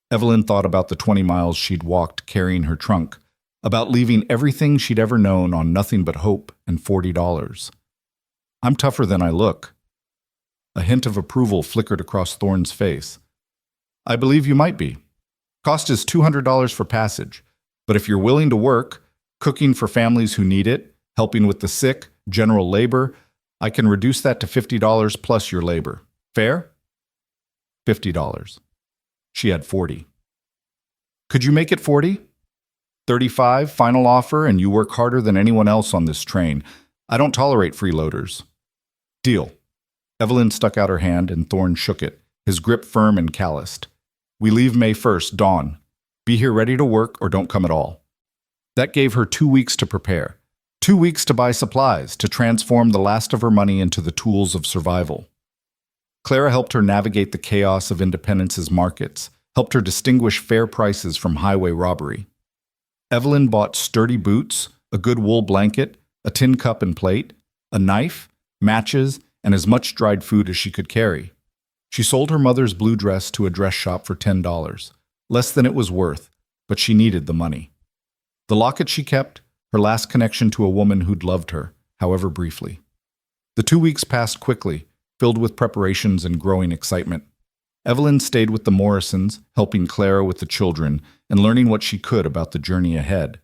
Speaker 1: Evelyn thought about the 20 miles she'd walked carrying her trunk, about leaving everything she'd ever known on nothing but hope and $40. "I'm tougher than I look." A hint of approval flickered across Thorne's face. "I believe you might be. Cost is $200 for passage, but if you're willing to work, cooking for families who need it, helping with the sick, general labor, I can reduce that to $50 plus your labor. Fair?" $50. She had 40. "Could you make it 40? 35, final offer, and you work harder than anyone else on this train. I don't tolerate freeloaders." "Deal." Evelyn stuck out her hand and Thorne shook it, his grip firm and calloused. "We leave May 1st, dawn. Be here ready to work or don't come at all." That gave her 2 weeks to prepare. 2 weeks to buy supplies, to transform the last of her money into the tools of survival. Clara helped her navigate the chaos of Independence's markets, helped her distinguish fair prices from highway robbery. Evelyn bought sturdy boots, a good wool blanket, a tin cup and plate, a knife, matches, and as much dried food as she could carry. She sold her mother's blue dress to a dress shop for $10, less than it was worth, but she needed the money. The locket she kept, her last connection to a woman who'd loved her, however briefly. The 2 weeks passed quickly, filled with preparations and growing excitement. Evelyn stayed with the Morrisons, helping Clara with the children and learning what she could about the journey ahead.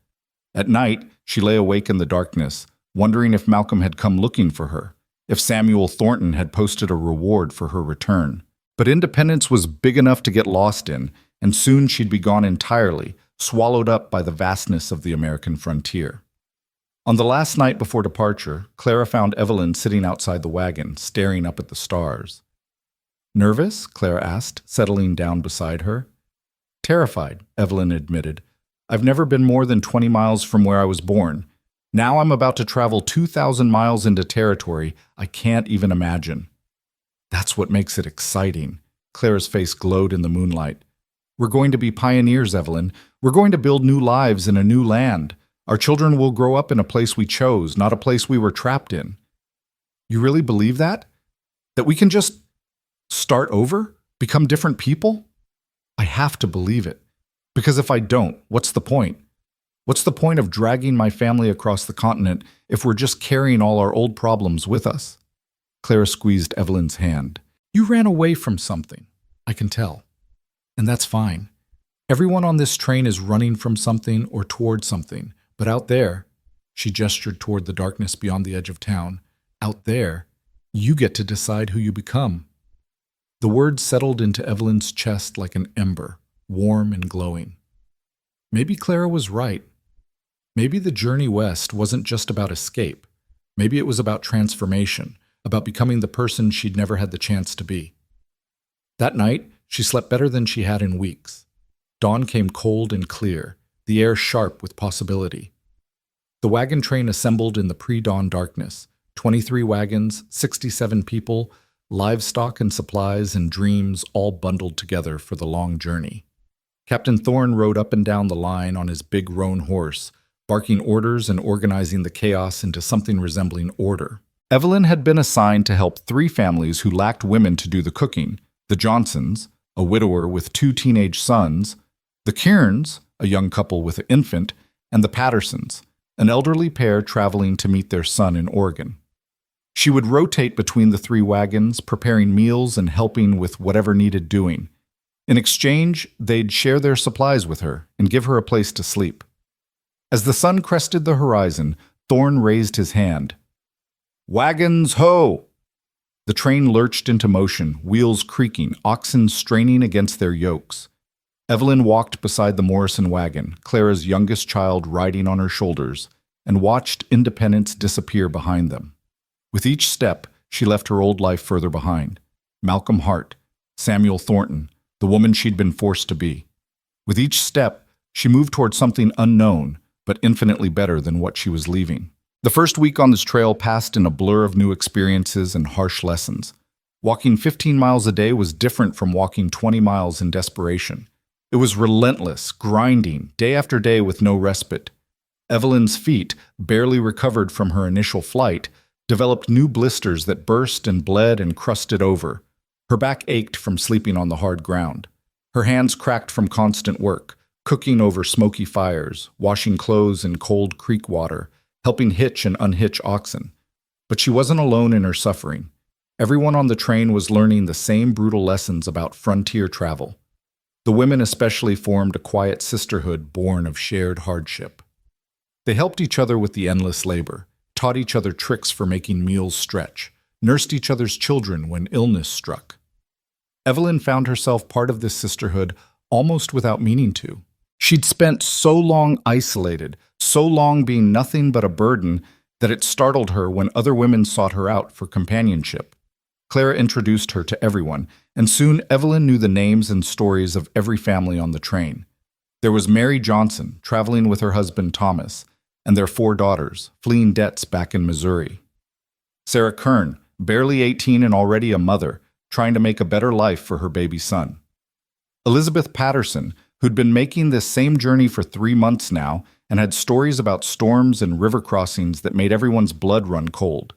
Speaker 1: At night, she lay awake in the darkness, wondering if Malcolm had come looking for her, if Samuel Thornton had posted a reward for her return. But Independence was big enough to get lost in, and soon she'd be gone entirely, swallowed up by the vastness of the American frontier. On the last night before departure, Clara found Evelyn sitting outside the wagon, staring up at the stars. "Nervous?" Clara asked, settling down beside her. "Terrified," Evelyn admitted. "I've never been more than 20 miles from where I was born. Now I'm about to travel 2,000 miles into territory I can't even imagine." That's what makes it exciting. Clara's face glowed in the moonlight. We're going to be pioneers, Evelyn. We're going to build new lives in a new land. Our children will grow up in a place we chose, not a place we were trapped in. You really believe that? That we can just start over? Become different people? I have to believe it. Because if I don't, what's the point? What's the point of dragging my family across the continent if we're just carrying all our old problems with us? Clara squeezed Evelyn's hand. You ran away from something, I can tell. And that's fine. Everyone on this train is running from something or toward something. But out there, she gestured toward the darkness beyond the edge of town, out there, you get to decide who you become. The words settled into Evelyn's chest like an ember, warm and glowing. Maybe Clara was right. Maybe the journey west wasn't just about escape. Maybe it was about transformation, about becoming the person she'd never had the chance to be. That night, she slept better than she had in weeks. Dawn came cold and clear, the air sharp with possibility. The wagon train assembled in the pre-dawn darkness, 23 wagons, 67 people, livestock and supplies and dreams all bundled together for the long journey. Captain Thorne rode up and down the line on his big roan horse, barking orders and organizing the chaos into something resembling order. Evelyn had been assigned to help 3 families who lacked women to do the cooking: the Johnsons, a widower with 2 teenage sons, the Cairns, a young couple with an infant, and the Pattersons, an elderly pair traveling to meet their son in Oregon. She would rotate between the 3 wagons, preparing meals and helping with whatever needed doing. In exchange, they'd share their supplies with her and give her a place to sleep. As the sun crested the horizon, Thorne raised his hand. Wagons, ho! The train lurched into motion, wheels creaking, oxen straining against their yokes. Evelyn walked beside the Morrison wagon, Clara's youngest child riding on her shoulders, and watched independence disappear behind them. With each step, she left her old life further behind. Malcolm Hart, Samuel Thornton, the woman she'd been forced to be. With each step, she moved toward something unknown, but infinitely better than what she was leaving. The first week on this trail passed in a blur of new experiences and harsh lessons. Walking 15 miles a day was different from walking 20 miles in desperation. It was relentless, grinding, day after day with no respite. Evelyn's feet, barely recovered from her initial flight, developed new blisters that burst and bled and crusted over. Her back ached from sleeping on the hard ground. Her hands cracked from constant work, cooking over smoky fires, washing clothes in cold creek water, helping hitch and unhitch oxen. But she wasn't alone in her suffering. Everyone on the train was learning the same brutal lessons about frontier travel. The women especially formed a quiet sisterhood born of shared hardship. They helped each other with the endless labor, taught each other tricks for making meals stretch, nursed each other's children when illness struck. Evelyn found herself part of this sisterhood almost without meaning to. She'd spent so long isolated, so long being nothing but a burden, that it startled her when other women sought her out for companionship. Clara introduced her to everyone, and soon Evelyn knew the names and stories of every family on the train. There was Mary Johnson, traveling with her husband Thomas, and their 4 daughters, fleeing debts back in Missouri. Sarah Kern, barely 18 and already a mother, trying to make a better life for her baby son. Elizabeth Patterson, who'd been making this same journey for 3 months now and had stories about storms and river crossings that made everyone's blood run cold.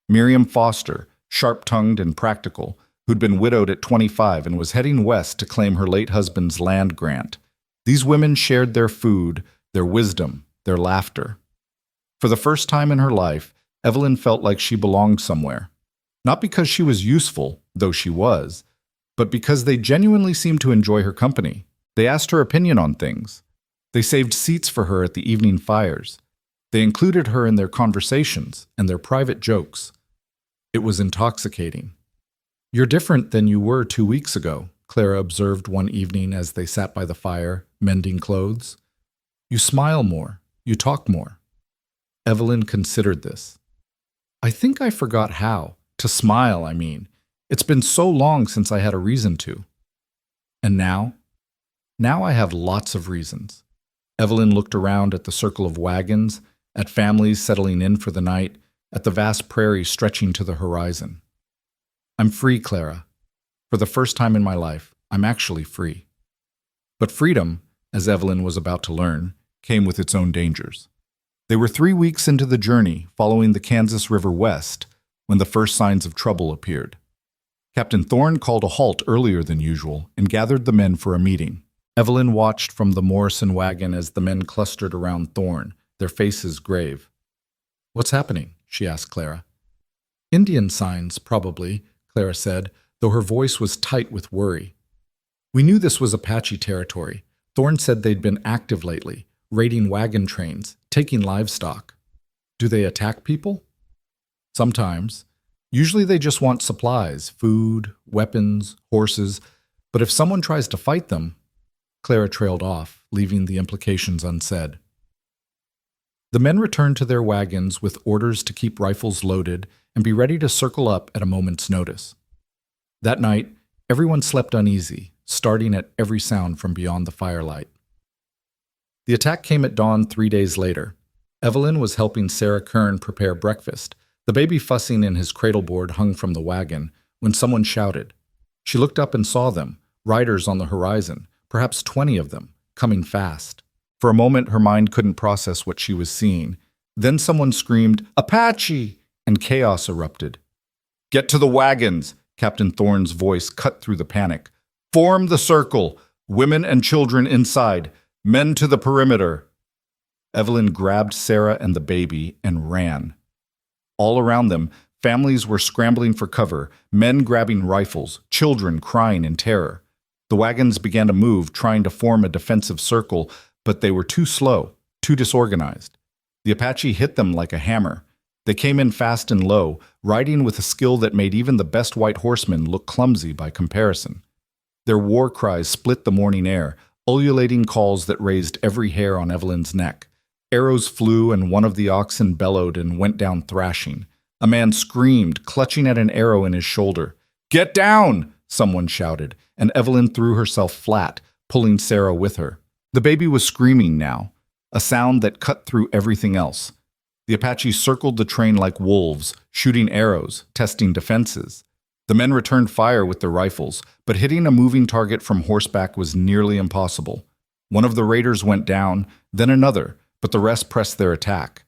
Speaker 1: Miriam Foster, sharp-tongued and practical, who'd been widowed at 25 and was heading west to claim her late husband's land grant. These women shared their food, their wisdom, their laughter. For the first time in her life, Evelyn felt like she belonged somewhere. Not because she was useful, though she was, but because they genuinely seemed to enjoy her company. They asked her opinion on things. They saved seats for her at the evening fires. They included her in their conversations and their private jokes. It was intoxicating. "You're different than you were 2 weeks ago," Clara observed one evening as they sat by the fire, mending clothes. "You smile more. You talk more." Evelyn considered this. "I think I forgot how. To smile, I mean. It's been so long since I had a reason to." "And now?" "Now I have lots of reasons." Evelyn looked around at the circle of wagons, at families settling in for the night, at the vast prairie stretching to the horizon. I'm free, Clara. For the first time in my life, I'm actually free. But freedom, as Evelyn was about to learn, came with its own dangers. They were 3 weeks into the journey following the Kansas River west when the first signs of trouble appeared. Captain Thorne called a halt earlier than usual and gathered the men for a meeting. Evelyn watched from the Morrison wagon as the men clustered around Thorne, their faces grave. "What's happening?" she asked Clara. "Indian signs, probably," Clara said, though her voice was tight with worry. "We knew this was Apache territory. Thorne said they'd been active lately, raiding wagon trains, taking livestock. Do they attack people?" "Sometimes. Usually they just want supplies, food, weapons, horses. But if someone tries to fight them..." Clara trailed off, leaving the implications unsaid. The men returned to their wagons with orders to keep rifles loaded and be ready to circle up at a moment's notice. That night, everyone slept uneasy, starting at every sound from beyond the firelight. The attack came at dawn 3 days later. Evelyn was helping Sarah Kern prepare breakfast, the baby fussing in his cradleboard hung from the wagon, when someone shouted. She looked up and saw them, riders on the horizon, perhaps 20 of them, coming fast. For a moment, her mind couldn't process what she was seeing. Then someone screamed, "Apache!" and chaos erupted. "Get to the wagons!" Captain Thorne's voice cut through the panic. "Form the circle! Women and children inside! Men to the perimeter!" Evelyn grabbed Sarah and the baby and ran. All around them, families were scrambling for cover, men grabbing rifles, children crying in terror. The wagons began to move, trying to form a defensive circle, but they were too slow, too disorganized. The Apache hit them like a hammer. They came in fast and low, riding with a skill that made even the best white horsemen look clumsy by comparison. Their war cries split the morning air, ululating calls that raised every hair on Evelyn's neck. Arrows flew and one of the oxen bellowed and went down thrashing. A man screamed, clutching at an arrow in his shoulder. "Get down!" someone shouted, and Evelyn threw herself flat, pulling Sarah with her. The baby was screaming now, a sound that cut through everything else. The Apaches circled the train like wolves, shooting arrows, testing defenses. The men returned fire with their rifles, but hitting a moving target from horseback was nearly impossible. One of the raiders went down, then another, but the rest pressed their attack.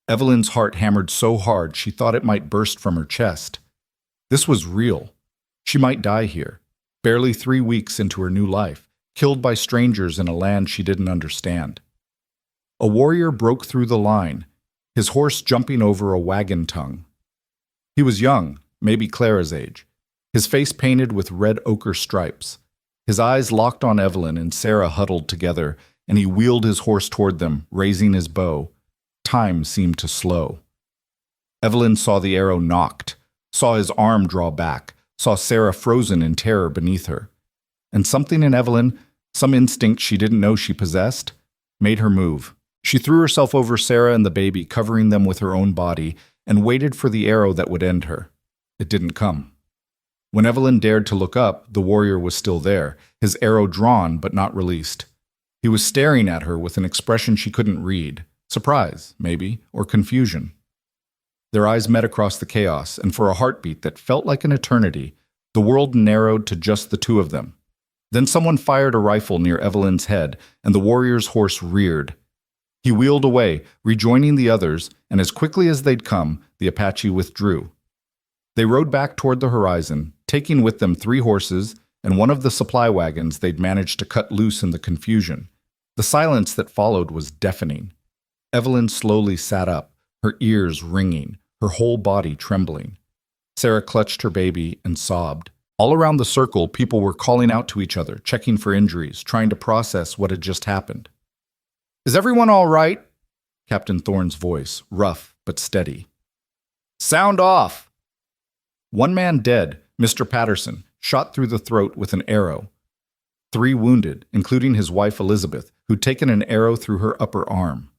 Speaker 1: Evelyn's heart hammered so hard she thought it might burst from her chest. This was real. She might die here, barely 3 weeks into her new life, killed by strangers in a land she didn't understand. A warrior broke through the line, his horse jumping over a wagon tongue. He was young, maybe Clara's age, his face painted with red ochre stripes. His eyes locked on Evelyn and Sarah huddled together, and he wheeled his horse toward them, raising his bow. Time seemed to slow. Evelyn saw the arrow knocked, saw his arm draw back, saw Sarah frozen in terror beneath her. And something in Evelyn, some instinct she didn't know she possessed, made her move. She threw herself over Sarah and the baby, covering them with her own body, and waited for the arrow that would end her. It didn't come. When Evelyn dared to look up, the warrior was still there, his arrow drawn but not released. He was staring at her with an expression she couldn't read. Surprise, maybe, or confusion. Their eyes met across the chaos, and for a heartbeat that felt like an eternity, the world narrowed to just the two of them. Then someone fired a rifle near Evelyn's head, and the warrior's horse reared. He wheeled away, rejoining the others, and as quickly as they'd come, the Apache withdrew. They rode back toward the horizon, taking with them 3 horses and one of the supply wagons they'd managed to cut loose in the confusion. The silence that followed was deafening. Evelyn slowly sat up, her ears ringing, her whole body trembling. Sarah clutched her baby and sobbed. All around the circle, people were calling out to each other, checking for injuries, trying to process what had just happened. "Is everyone all right?" Captain Thorne's voice, rough but steady. "Sound off!" One man dead, Mr. Patterson, shot through the throat with an arrow. 3 wounded, including his wife Elizabeth, who'd taken an arrow through her upper arm.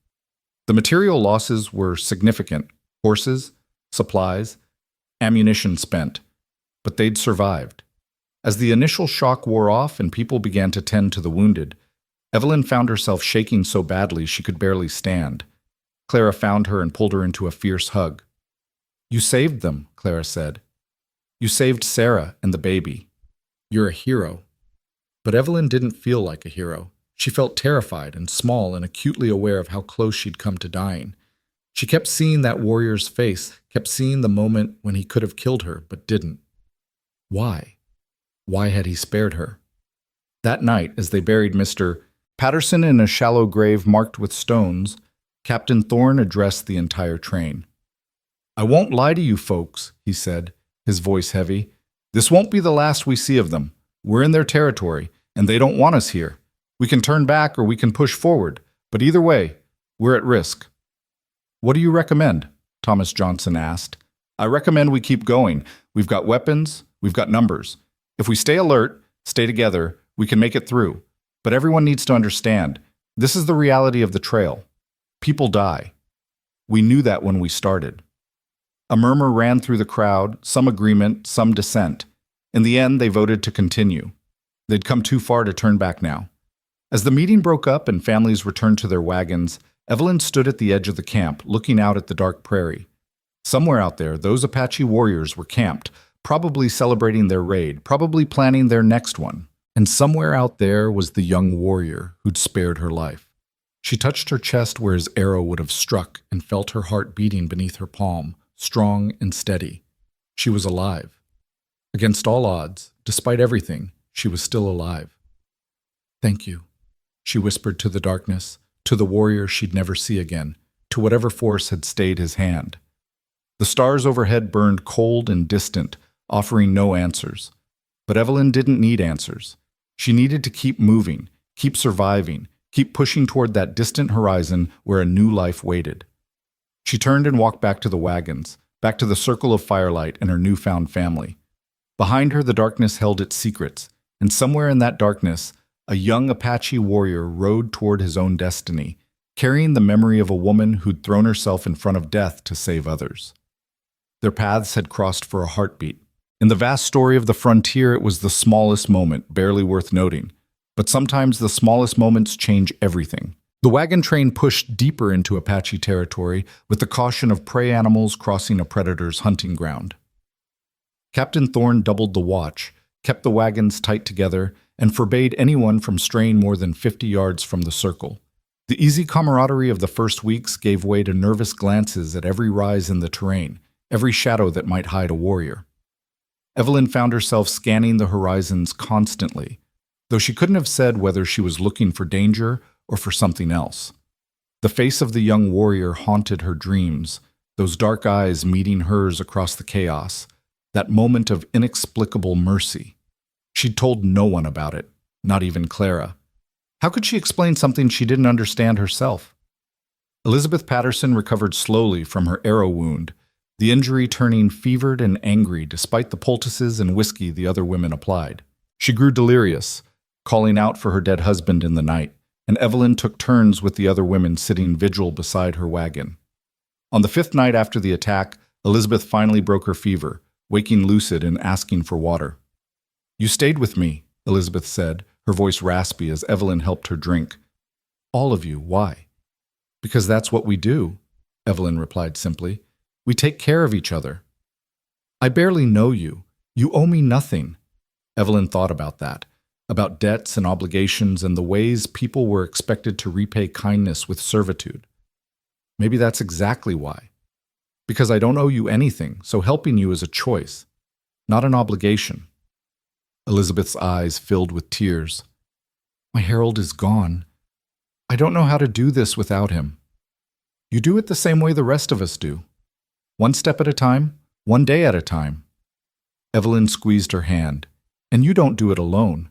Speaker 1: The material losses were significant: horses, supplies, ammunition spent. But they'd survived. As the initial shock wore off and people began to tend to the wounded, Evelyn found herself shaking so badly she could barely stand. Clara found her and pulled her into a fierce hug. "You saved them," Clara said. You saved Sarah and the baby. You're a hero." But Evelyn didn't feel like a hero. She felt terrified and small and acutely aware of how close she'd come to dying. She kept seeing that warrior's face, kept seeing the moment when he could have killed her, but didn't. Why? Why had he spared her? That night, as they buried Mr. Patterson in a shallow grave marked with stones, Captain Thorne addressed the entire train. "I won't lie to you folks," he said, his voice heavy. "This won't be the last we see of them. We're in their territory, and they don't want us here. We can turn back or we can push forward, but either way, we're at risk." "What do you recommend?" Thomas Johnson asked. "I recommend we keep going. We've got weapons, we've got numbers. If we stay alert, stay together, we can make it through. But everyone needs to understand, this is the reality of the trail. People die. We knew that when we started." A murmur ran through the crowd, some agreement, some dissent. In the end, they voted to continue. They'd come too far to turn back now. As the meeting broke up and families returned to their wagons, Evelyn stood at the edge of the camp, looking out at the dark prairie. Somewhere out there, those Apache warriors were camped, probably celebrating their raid, probably planning their next one. And somewhere out there was the young warrior who'd spared her life. She touched her chest where his arrow would have struck and felt her heart beating beneath her palm, strong and steady. She was alive. Against all odds, despite everything, she was still alive. "Thank you," she whispered to the darkness, to the warrior she'd never see again, to whatever force had stayed his hand. The stars overhead burned cold and distant, offering no answers. But Evelyn didn't need answers. She needed to keep moving, keep surviving, keep pushing toward that distant horizon where a new life waited. She turned and walked back to the wagons, back to the circle of firelight and her newfound family. Behind her, the darkness held its secrets, and somewhere in that darkness, a young Apache warrior rode toward his own destiny, carrying the memory of a woman who'd thrown herself in front of death to save others. Their paths had crossed for a heartbeat. In the vast story of the frontier, it was the smallest moment, barely worth noting. But sometimes the smallest moments change everything. The wagon train pushed deeper into Apache territory with the caution of prey animals crossing a predator's hunting ground. Captain Thorne doubled the watch, kept the wagons tight together, and forbade anyone from straying more than 50 yards from the circle. The easy camaraderie of the first weeks gave way to nervous glances at every rise in the terrain, every shadow that might hide a warrior. Evelyn found herself scanning the horizons constantly, though she couldn't have said whether she was looking for danger or for something else. The face of the young warrior haunted her dreams, those dark eyes meeting hers across the chaos, that moment of inexplicable mercy. She'd told no one about it, not even Clara. How could she explain something she didn't understand herself? Elizabeth Patterson recovered slowly from her arrow wound, the injury turning fevered and angry despite the poultices and whiskey the other women applied. She grew delirious, calling out for her dead husband in the night, and Evelyn took turns with the other women sitting vigil beside her wagon. On the 5th night after the attack, Elizabeth finally broke her fever, waking lucid and asking for water. "You stayed with me," Elizabeth said, her voice raspy as Evelyn helped her drink. "All of you, why?" "Because that's what we do," Evelyn replied simply. "We take care of each other." "I barely know you. You owe me nothing." Evelyn thought about that, about debts and obligations and the ways people were expected to repay kindness with servitude. Maybe that's exactly why. Because I don't owe you anything, so helping you is a choice, not an obligation. Elizabeth's eyes filled with tears. "My Harold is gone. I don't know how to do this without him." "You do it the same way the rest of us do. One step at a time, one day at a time." Evelyn squeezed her hand. "And you don't do it alone."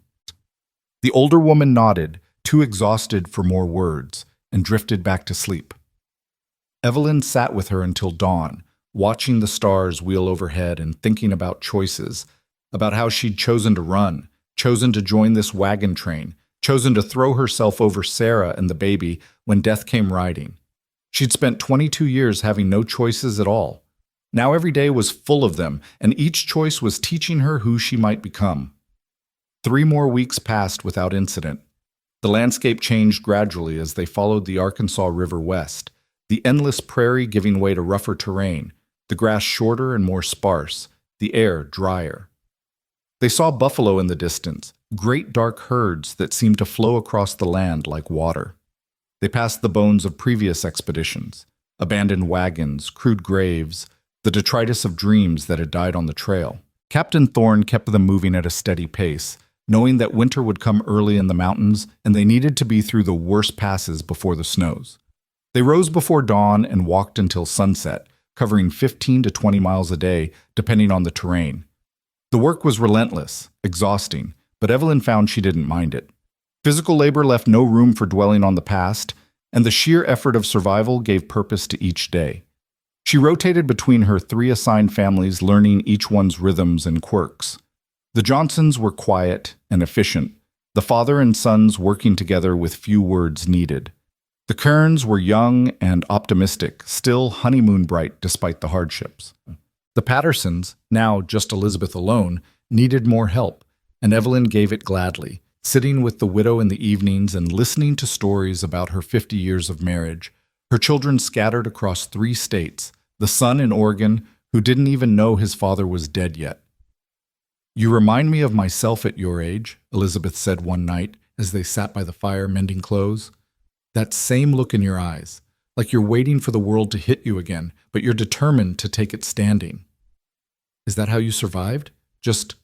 Speaker 1: The older woman nodded, too exhausted for more words, and drifted back to sleep. Evelyn sat with her until dawn, watching the stars wheel overhead and thinking about choices, about how she'd chosen to run, chosen to join this wagon train, chosen to throw herself over Sarah and the baby when death came riding. She'd spent 22 years having no choices at all. Now every day was full of them, and each choice was teaching her who she might become. 3 more weeks passed without incident. The landscape changed gradually as they followed the Arkansas River west, the endless prairie giving way to rougher terrain, the grass shorter and more sparse, the air drier. They saw buffalo in the distance, great dark herds that seemed to flow across the land like water. They passed the bones of previous expeditions, abandoned wagons, crude graves, the detritus of dreams that had died on the trail. Captain Thorne kept them moving at a steady pace, knowing that winter would come early in the mountains and they needed to be through the worst passes before the snows. They rose before dawn and walked until sunset, covering 15 to 20 miles a day, depending on the terrain. The work was relentless, exhausting, but Evelyn found she didn't mind it. Physical labor left no room for dwelling on the past, and the sheer effort of survival gave purpose to each day. She rotated between her 3 assigned families, learning each one's rhythms and quirks. The Johnsons were quiet and efficient, the father and sons working together with few words needed. The Kearns were young and optimistic, still honeymoon bright despite the hardships. The Pattersons, now just Elizabeth alone, needed more help, and Evelyn gave it gladly, sitting with the widow in the evenings and listening to stories about her 50 years of marriage, her children scattered across 3 states, the son in Oregon, who didn't even know his father was dead yet. "You remind me of myself at your age," Elizabeth said one night as they sat by the fire mending clothes. "That same look in your eyes, like you're waiting for the world to hit you again, but you're determined to take it standing." "Is that how you survived? Just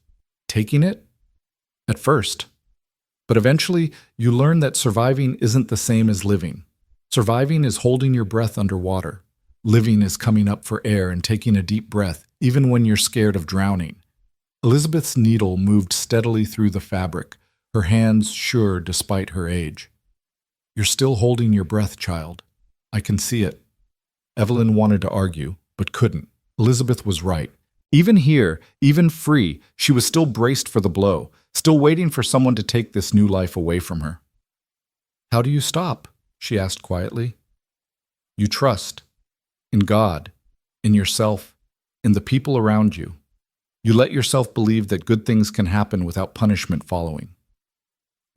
Speaker 1: taking it?" "At first. But eventually, you learn that surviving isn't the same as living. Surviving is holding your breath underwater. Living is coming up for air and taking a deep breath, even when you're scared of drowning." Elizabeth's needle moved steadily through the fabric, her hands sure despite her age. "You're still holding your breath, child. I can see it." Evelyn wanted to argue, but couldn't. Elizabeth was right. Even here, even free, she was still braced for the blow, still waiting for someone to take this new life away from her. "How do you stop?" she asked quietly. "You trust. In God, in yourself, in the people around you. You let yourself believe that good things can happen without punishment following."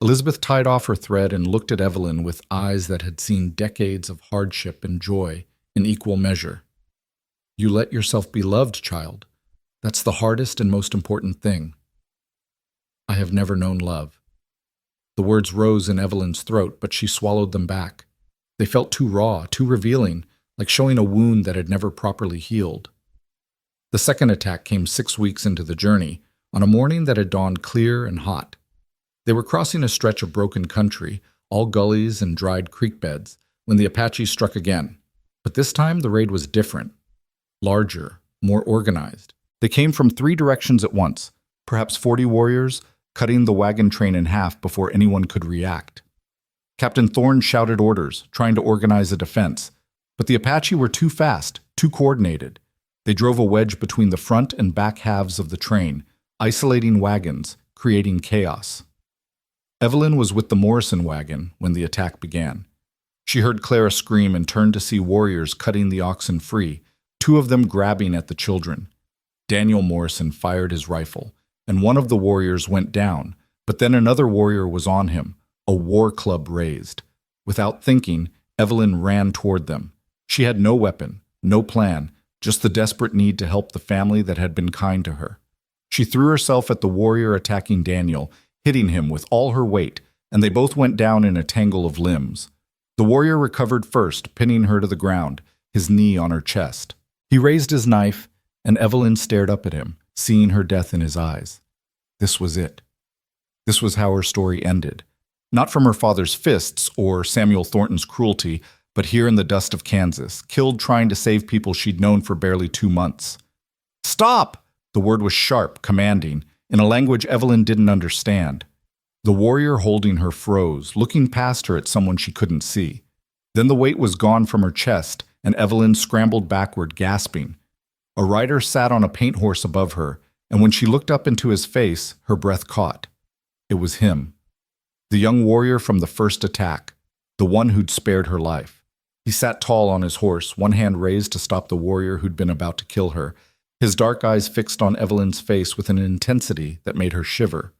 Speaker 1: Elizabeth tied off her thread and looked at Evelyn with eyes that had seen decades of hardship and joy in equal measure. "You let yourself be loved, child. That's the hardest and most important thing." "I have never known love." The words rose in Evelyn's throat, but she swallowed them back. They felt too raw, too revealing, like showing a wound that had never properly healed. The second attack came 6 weeks into the journey, on a morning that had dawned clear and hot. They were crossing a stretch of broken country, all gullies and dried creek beds, when the Apache struck again. But this time the raid was different, larger, more organized. They came from 3 directions at once, perhaps 40 warriors, cutting the wagon train in half before anyone could react. Captain Thorne shouted orders, trying to organize a defense, but the Apache were too fast, too coordinated. They drove a wedge between the front and back halves of the train, isolating wagons, creating chaos. Evelyn was with the Morrison wagon when the attack began. She heard Clara scream and turned to see warriors cutting the oxen free, 2 of them grabbing at the children. Daniel Morrison fired his rifle, and one of the warriors went down, but then another warrior was on him, a war club raised. Without thinking, Evelyn ran toward them. She had no weapon, no plan, just the desperate need to help the family that had been kind to her. She threw herself at the warrior attacking Daniel, hitting him with all her weight, and they both went down in a tangle of limbs. The warrior recovered first, pinning her to the ground, his knee on her chest. He raised his knife, and Evelyn stared up at him, seeing her death in his eyes. This was it. This was how her story ended. Not from her father's fists or Samuel Thornton's cruelty, but here in the dust of Kansas, killed trying to save people she'd known for barely 2 months. "Stop!" The word was sharp, commanding, in a language Evelyn didn't understand. The warrior holding her froze, looking past her at someone she couldn't see. Then the weight was gone from her chest, and Evelyn scrambled backward, gasping. A rider sat on a paint horse above her, and when she looked up into his face, her breath caught. It was him. The young warrior from the first attack, the one who'd spared her life. He sat tall on his horse, one hand raised to stop the warrior who'd been about to kill her, his dark eyes fixed on Evelyn's face with an intensity that made her shiver.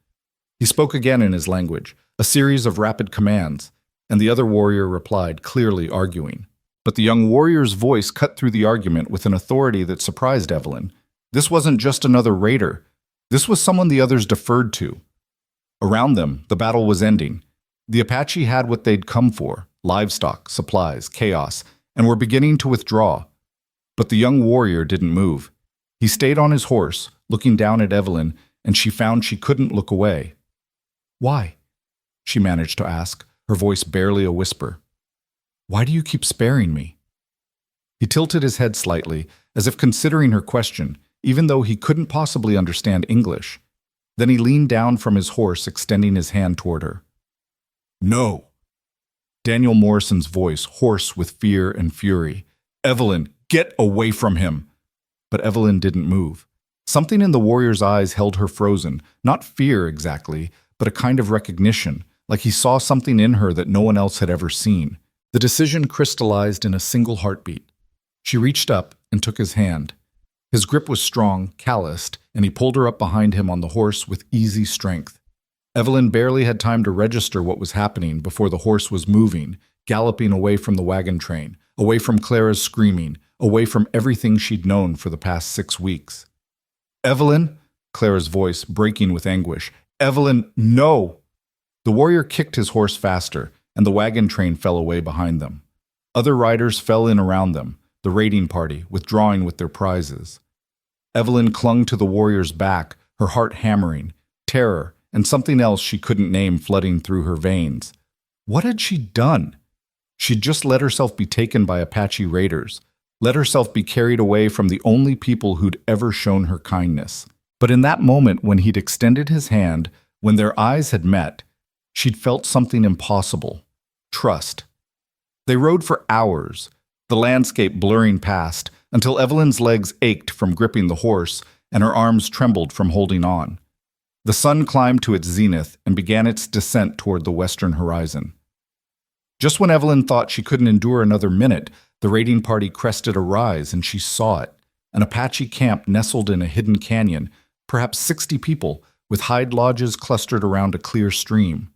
Speaker 1: He spoke again in his language, a series of rapid commands, and the other warrior replied, clearly arguing. But the young warrior's voice cut through the argument with an authority that surprised Evelyn. This wasn't just another raider. This was someone the others deferred to. Around them, the battle was ending. The Apache had what they'd come for: livestock, supplies, chaos, and were beginning to withdraw. But the young warrior didn't move. He stayed on his horse, looking down at Evelyn, and she found she couldn't look away. "Why?" she managed to ask, her voice barely a whisper. "Why do you keep sparing me?" He tilted his head slightly, as if considering her question, even though he couldn't possibly understand English. Then he leaned down from his horse, extending his hand toward her. "No." Daniel Morrison's voice, hoarse with fear and fury. "Evelyn, get away from him!" But Evelyn didn't move. Something in the warrior's eyes held her frozen, not fear exactly, but a kind of recognition, like he saw something in her that no one else had ever seen. The decision crystallized in a single heartbeat. She reached up and took his hand. His grip was strong, calloused, and he pulled her up behind him on the horse with easy strength. Evelyn barely had time to register what was happening before the horse was moving, galloping away from the wagon train, away from Clara's screaming, away from everything she'd known for the past 6 weeks. "Evelyn," Clara's voice breaking with anguish. "Evelyn, no!" The warrior kicked his horse faster, and the wagon train fell away behind them. Other riders fell in around them, the raiding party, withdrawing with their prizes. Evelyn clung to the warrior's back, her heart hammering, terror and something else she couldn't name flooding through her veins. What had she done? She'd just let herself be taken by Apache raiders, let herself be carried away from the only people who'd ever shown her kindness. But in that moment when he'd extended his hand, when their eyes had met, she'd felt something impossible: trust. They rode for hours, the landscape blurring past, until Evelyn's legs ached from gripping the horse and her arms trembled from holding on. The sun climbed to its zenith and began its descent toward the western horizon. Just when Evelyn thought she couldn't endure another minute, the raiding party crested a rise and she saw it: an Apache camp nestled in a hidden canyon, perhaps 60 people, with hide lodges clustered around a clear stream.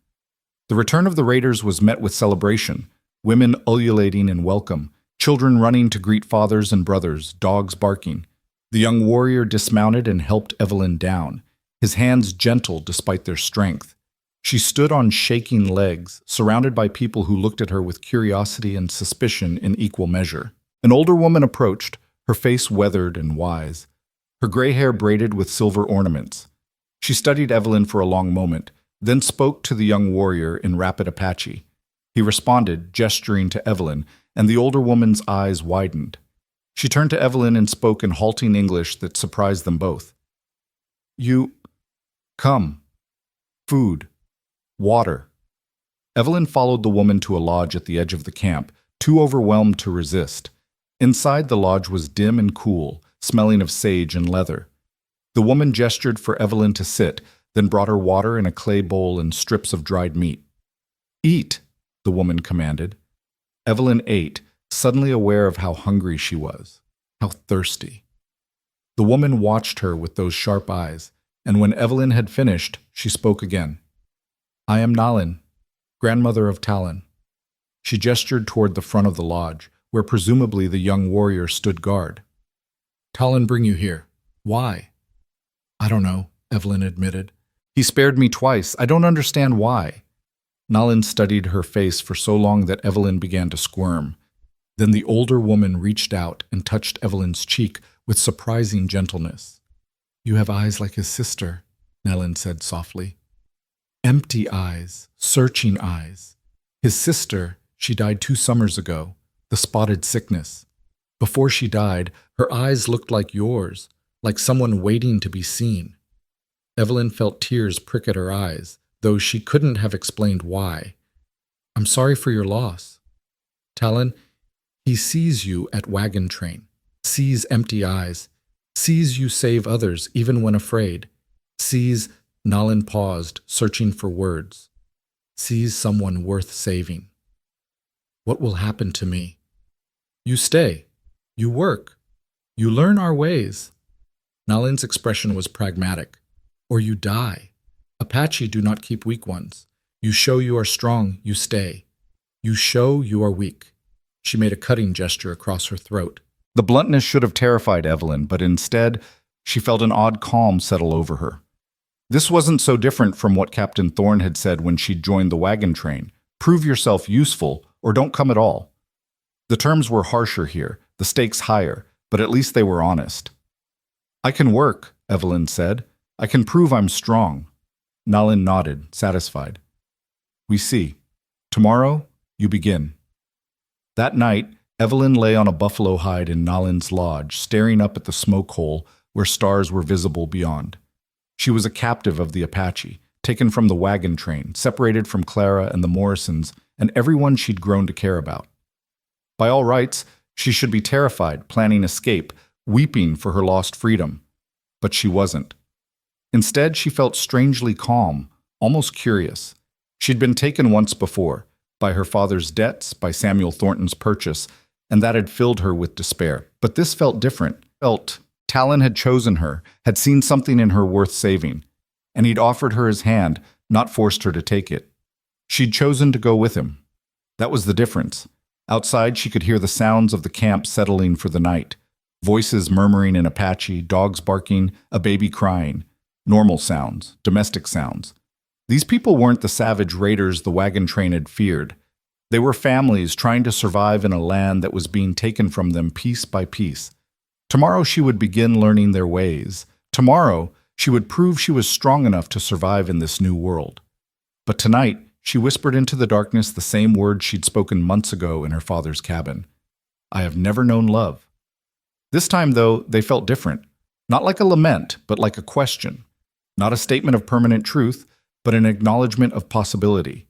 Speaker 1: The return of the raiders was met with celebration, women ululating in welcome, children running to greet fathers and brothers, dogs barking. The young warrior dismounted and helped Evelyn down, his hands gentle despite their strength. She stood on shaking legs, surrounded by people who looked at her with curiosity and suspicion in equal measure. An older woman approached, her face weathered and wise, her gray hair braided with silver ornaments. She studied Evelyn for a long moment, then spoke to the young warrior in rapid Apache. He responded, gesturing to Evelyn, and the older woman's eyes widened. She turned to Evelyn and spoke in halting English that surprised them both. "You... come. Food. Water." Evelyn followed the woman to a lodge at the edge of the camp, too overwhelmed to resist. Inside, the lodge was dim and cool, smelling of sage and leather. The woman gestured for Evelyn to sit, then brought her water in a clay bowl and strips of dried meat. "Eat," the woman commanded. Evelyn ate, suddenly aware of how hungry she was, how thirsty. The woman watched her with those sharp eyes, and when Evelyn had finished, she spoke again. "I am Nalin, grandmother of Talon." She gestured toward the front of the lodge, where presumably the young warrior stood guard. "Talon bring you here. Why?" "I don't know," Evelyn admitted. "He spared me twice. I don't understand why." Nalin studied her face for so long that Evelyn began to squirm. Then the older woman reached out and touched Evelyn's cheek with surprising gentleness. "You have eyes like his sister," Nalin said softly. "Empty eyes, searching eyes. His sister, she died 2 summers ago, the spotted sickness. Before she died, her eyes looked like yours, like someone waiting to be seen." Evelyn felt tears prick at her eyes, though she couldn't have explained why. "I'm sorry for your loss. Talon, he sees you at wagon train, sees empty eyes, sees you save others even when afraid, sees..." Nalin paused, searching for words. "Sees someone worth saving. What will happen to me? You stay. You work. You learn our ways." Nalin's expression was pragmatic. "Or you die. Apache do not keep weak ones. You show you are strong, you stay. You show you are weak." She made a cutting gesture across her throat. The bluntness should have terrified Evelyn, but instead, She felt an odd calm settle over her. This wasn't so different from what Captain Thorne had said when she'd joined the wagon train. Prove yourself useful, or don't come at all. The terms were harsher here, the stakes higher, but at least they were honest. I can work, Evelyn said. I can prove I'm strong. Nalin nodded, satisfied. We see. Tomorrow, you begin. That night, Evelyn lay on a buffalo hide in Nalin's lodge, staring up at the smoke hole where stars were visible beyond. She was a captive of the Apache, taken from the wagon train, separated from Clara and the Morrisons and everyone she'd grown to care about. By all rights, she should be terrified, planning escape, weeping for her lost freedom. But she wasn't. Instead, she felt strangely calm, almost curious. She'd been taken once before, by her father's debts, by Samuel Thornton's purchase, and that had filled her with despair. But this felt different. Talon had chosen her, had seen something in her worth saving, and he'd offered her his hand, not forced her to take it. She'd chosen to go with him. That was the difference. Outside, she could hear the sounds of the camp settling for the night. Voices murmuring in Apache, dogs barking, a baby crying. Normal sounds, domestic sounds. These people weren't the savage raiders the wagon train had feared. They were families trying to survive in a land that was being taken from them piece by piece. Tomorrow she would begin learning their ways. Tomorrow she would prove she was strong enough to survive in this new world. But tonight she whispered into the darkness the same words she'd spoken months ago in her father's cabin. I have never known love. This time, though, they felt different. Not like a lament, but like a question. Not a statement of permanent truth, but an acknowledgement of possibility.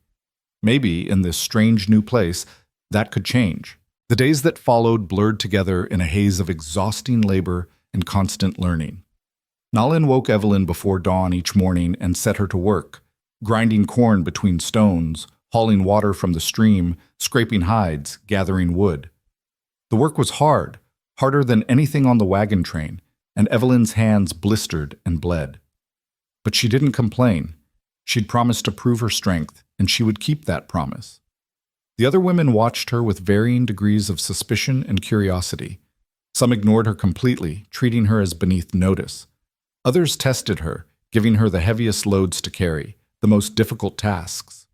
Speaker 1: Maybe, in this strange new place, that could change. The days that followed blurred together in a haze of exhausting labor and constant learning. Nalin woke Evelyn before dawn each morning and set her to work, grinding corn between stones, hauling water from the stream, scraping hides, gathering wood. The work was hard, harder than anything on the wagon train, and Evelyn's hands blistered and bled. But she didn't complain. She'd promised to prove her strength, and she would keep that promise. The other women watched her with varying degrees of suspicion and curiosity. Some ignored her completely, treating her as beneath notice. Others tested her, giving her the heaviest loads to carry, the most difficult tasks.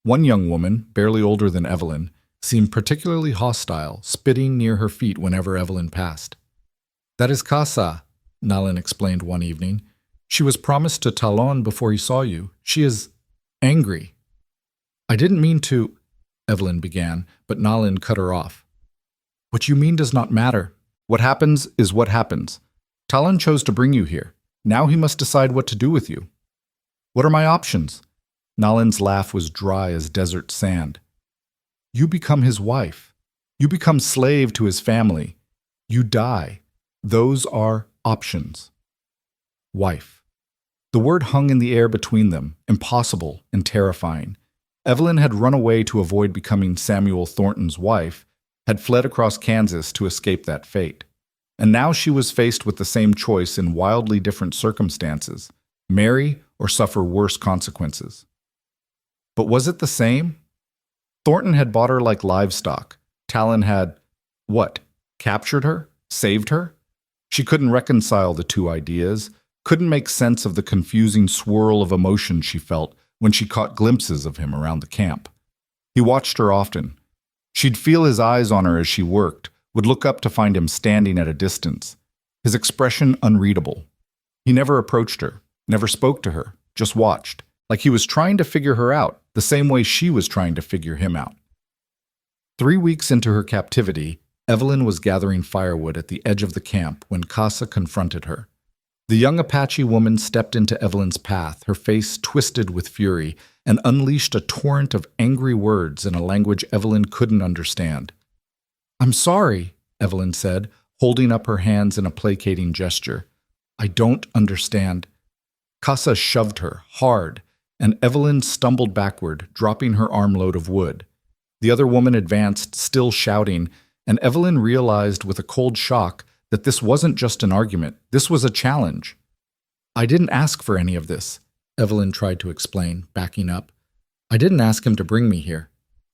Speaker 1: One young woman, barely older than Evelyn, seemed particularly hostile, spitting near her feet whenever Evelyn passed. That is Casa, Nalin explained one evening. She was promised to Talon before he saw you. She is angry. I didn't mean to, Evelyn began, but Nalin cut her off. What you mean does not matter. What happens is what happens. Talon chose to bring you here. Now he must decide what to do with you. What are my options? Nalin's laugh was dry as desert sand. You become his wife. You become slave to his family. You die. Those are options. Wife. The word hung in the air between them, impossible and terrifying. Evelyn had run away to avoid becoming Samuel Thornton's wife, had fled across Kansas to escape that fate. And now she was faced with the same choice in wildly different circumstances, marry or suffer worse consequences. But was it the same? Thornton had bought her like livestock. Talon had, what, captured her? Saved her? She couldn't reconcile the two ideas, couldn't make sense of the confusing swirl of emotion she felt when she caught glimpses of him around the camp. He watched her often. She'd feel his eyes on her as she worked, would look up to find him standing at a distance, his expression unreadable. He never approached her, never spoke to her, just watched, like he was trying to figure her out, the same way she was trying to figure him out. 3 weeks into her captivity, Evelyn was gathering firewood at the edge of the camp when Casa confronted her. The young Apache woman stepped into Evelyn's path, her face twisted with fury, and unleashed a torrent of angry words in a language Evelyn couldn't understand. I'm sorry, Evelyn said, holding up her hands in a placating gesture. I don't understand. Casa shoved her, hard, and Evelyn stumbled backward, dropping her armload of wood. The other woman advanced, still shouting, and Evelyn realized with a cold shock that this wasn't just an argument, this was a challenge. I didn't ask for any of this, Evelyn tried to explain, backing up. I didn't ask him to bring me here.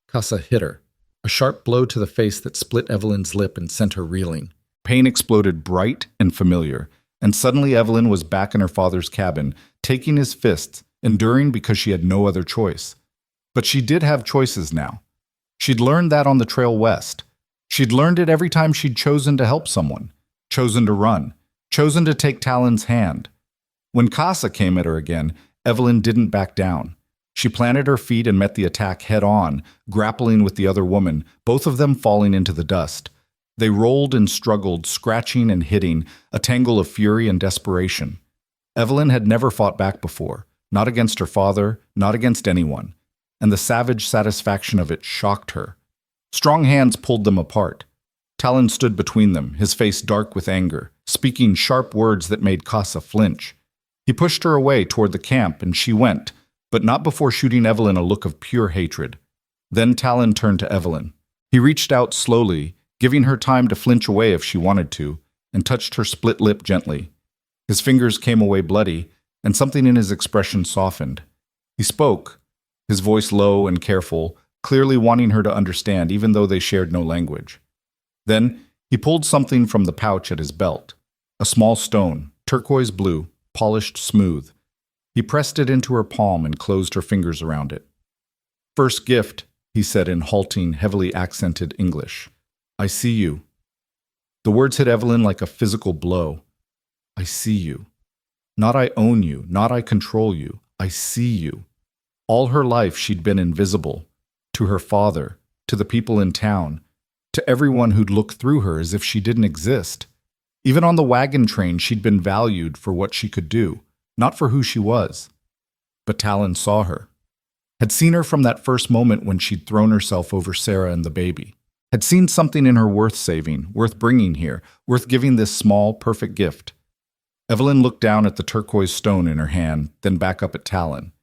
Speaker 1: Casa hit her, a sharp blow to the face that split Evelyn's lip and sent her reeling. Pain exploded bright and familiar, And suddenly Evelyn was back in her father's cabin, taking his fists, enduring because she had no other choice. But she did have choices now. She'd learned that on the trail west. She'd learned it every time she'd chosen to help someone, chosen to run, chosen to take Talon's hand. When Casa came at her again, Evelyn didn't back down. She planted her feet and met the attack head on, grappling with the other woman, both of them falling into the dust. They rolled and struggled, scratching and hitting, a tangle of fury and desperation. Evelyn had never fought back before, not against her father, not against anyone, and the savage satisfaction of it shocked her. Strong hands pulled them apart. Talon stood between them, his face dark with anger, speaking sharp words that made Casa flinch. He pushed her away toward the camp, and she went, but not before shooting Evelyn a look of pure hatred. Then Talon turned to Evelyn. He reached out slowly, giving her time to flinch away if she wanted to, and touched her split lip gently. His fingers came away bloody, and something in his expression softened. He spoke, his voice low and careful, clearly wanting her to understand even though they shared no language. Then he pulled something from the pouch at his belt, a small stone, turquoise blue, polished smooth. He pressed it into her palm and closed her fingers around it. "First gift," he said in halting, heavily accented English. "I see you." The words hit Evelyn like a physical blow. "I see you. Not I own you, not I control you. I see you." All her life she'd been invisible. To her father, to the people in town, to everyone who'd look through her as if she didn't exist. Even on the wagon train, she'd been valued for what she could do, not for who she was. But Talon saw her. Had seen her from that first moment when she'd thrown herself over Sarah and the baby. Had seen something in her worth saving, worth bringing here, worth giving this small, perfect gift. Evelyn looked down at the turquoise stone in her hand, then back up at Talon.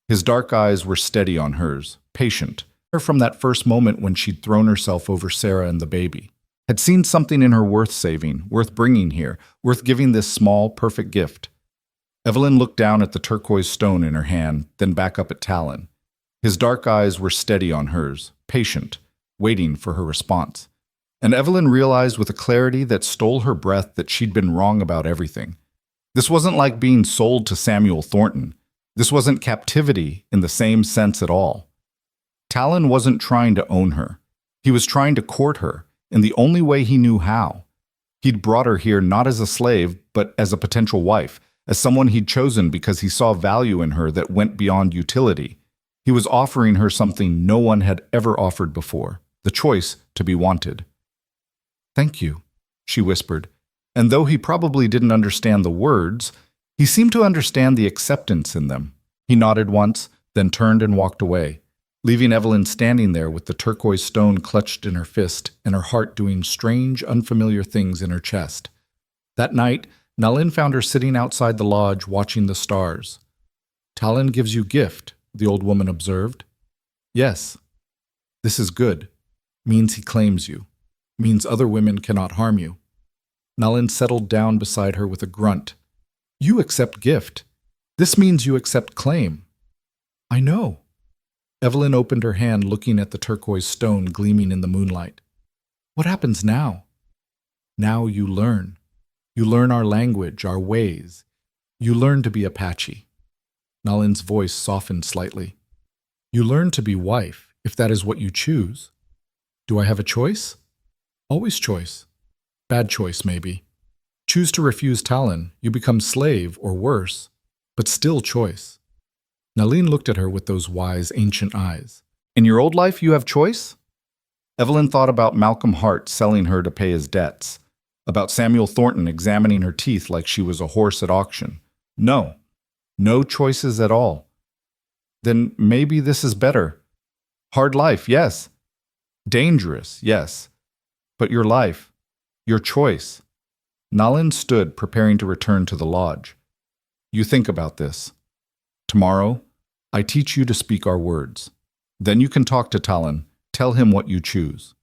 Speaker 1: His dark eyes were steady on hers, patient. Her from that first moment when she'd thrown herself over Sarah and the baby. Had seen something in her worth saving, worth bringing here, worth giving this small, perfect gift. Evelyn looked down at the turquoise stone in her hand, then back up at Talon. His dark eyes were steady on hers, patient, waiting for her response. And Evelyn realized with a clarity that stole her breath that she'd been wrong about everything. This wasn't like being sold to Samuel Thornton. This wasn't captivity in the same sense at all. Talon wasn't trying to own her. He was trying to court her, in the only way he knew how. He'd brought her here not as a slave, but as a potential wife, as someone he'd chosen because he saw value in her that went beyond utility. He was offering her something no one had ever offered before, the choice to be wanted. "Thank you," she whispered, and though he probably didn't understand the words, he seemed to understand the acceptance in them. He nodded once, then turned and walked away, leaving Evelyn standing there with the turquoise stone clutched in her fist and her heart doing strange, unfamiliar things in her chest. That night, Nalin found her sitting outside the lodge watching the stars. "Talon gives you gift," the old woman observed. "Yes. This is good. Means he claims you. Means other women cannot harm you." Nalin settled down beside her with a grunt. "You accept gift. This means you accept claim." "I know." Evelyn opened her hand, looking at the turquoise stone gleaming in the moonlight. "What happens now?" "Now you learn. You learn our language, our ways. You learn to be Apache." Nalin's voice softened slightly. "You learn to be wife, if that is what you choose. Do I have a choice?" "Always choice. Bad choice, maybe. Choose to refuse Talon, you become slave, or worse, but still choice." Nalin looked at her with those wise, ancient eyes. "In your old life, you have choice?" Evelyn thought about Malcolm Hart selling her to pay his debts, about Samuel Thornton examining her teeth like she was a horse at auction. No. No choices at all. Then maybe this is better. Hard life, yes. Dangerous, yes. But your life, your choice. Nalin stood, preparing to return to the lodge. "You think about this. Tomorrow, I teach you to speak our words. Then you can talk to Talon, tell him what you choose."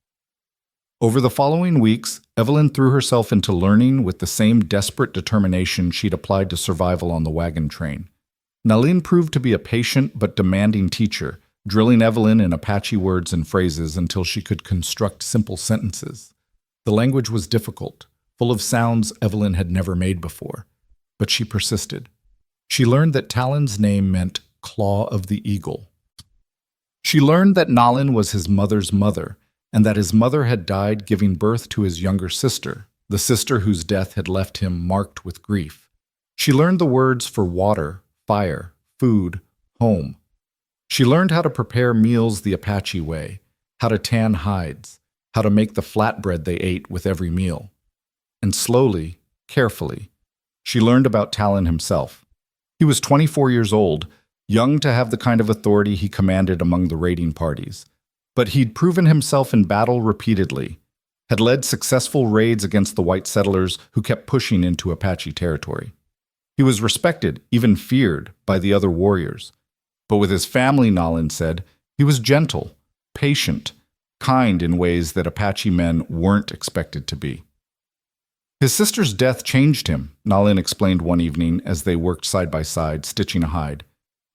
Speaker 1: Over the following weeks, Evelyn threw herself into learning with the same desperate determination she'd applied to survival on the wagon train. Nalin proved to be a patient but demanding teacher, drilling Evelyn in Apache words and phrases until she could construct simple sentences. The language was difficult, full of sounds Evelyn had never made before. But she persisted. She learned that Talon's name meant Claw of the Eagle. She learned that Nalin was his mother's mother, and that his mother had died giving birth to his younger sister, the sister whose death had left him marked with grief. She learned the words for water, fire, food, home. She learned how to prepare meals the Apache way, how to tan hides, how to make the flatbread they ate with every meal. And slowly, carefully, she learned about Talon himself. He was 24 years old, young to have the kind of authority he commanded among the raiding parties. But he'd proven himself in battle repeatedly, had led successful raids against the white settlers who kept pushing into Apache territory. He was respected, even feared, by the other warriors. But with his family, Nalin said, he was gentle, patient, kind in ways that Apache men weren't expected to be. His sister's death changed him, Nalin explained one evening as they worked side by side, stitching a hide.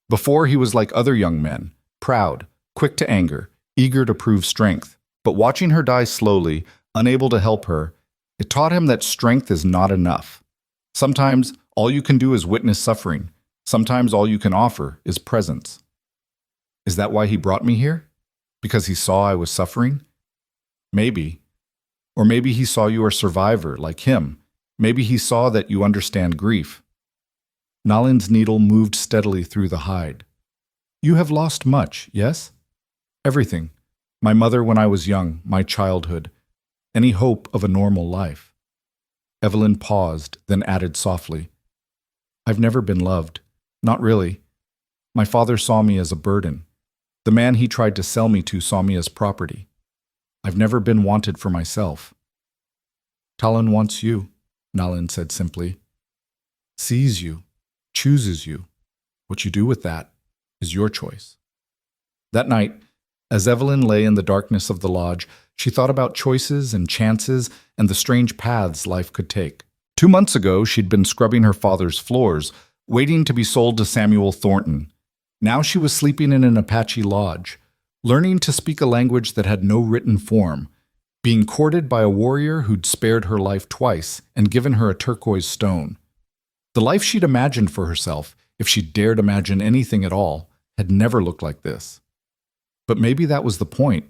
Speaker 1: Before, he was like other young men, proud, quick to anger, eager to prove strength. But watching her die slowly, unable to help her, it taught him that strength is not enough. Sometimes all you can do is witness suffering. Sometimes all you can offer is presence. Is that why he brought me here? Because he saw I was suffering? Maybe. Or maybe he saw you a survivor like him. Maybe he saw that you understand grief. Nalin's needle moved steadily through the hide. You have lost much, yes? Everything. My mother when I was young, my childhood. Any hope of a normal life. Evelyn paused, then added softly, I've never been loved. Not really. My father saw me as a burden. The man he tried to sell me to saw me as property. I've never been wanted for myself. Talon wants you, Nalin said simply. Sees you, chooses you. What you do with that is your choice. That night, as Evelyn lay in the darkness of the lodge, she thought about choices and chances and the strange paths life could take. 2 months ago, she'd been scrubbing her father's floors, waiting to be sold to Samuel Thornton. Now she was sleeping in an Apache lodge, learning to speak a language that had no written form, being courted by a warrior who'd spared her life twice and given her a turquoise stone. The life she'd imagined for herself, if she'd dared imagine anything at all, had never looked like this. But maybe that was the point.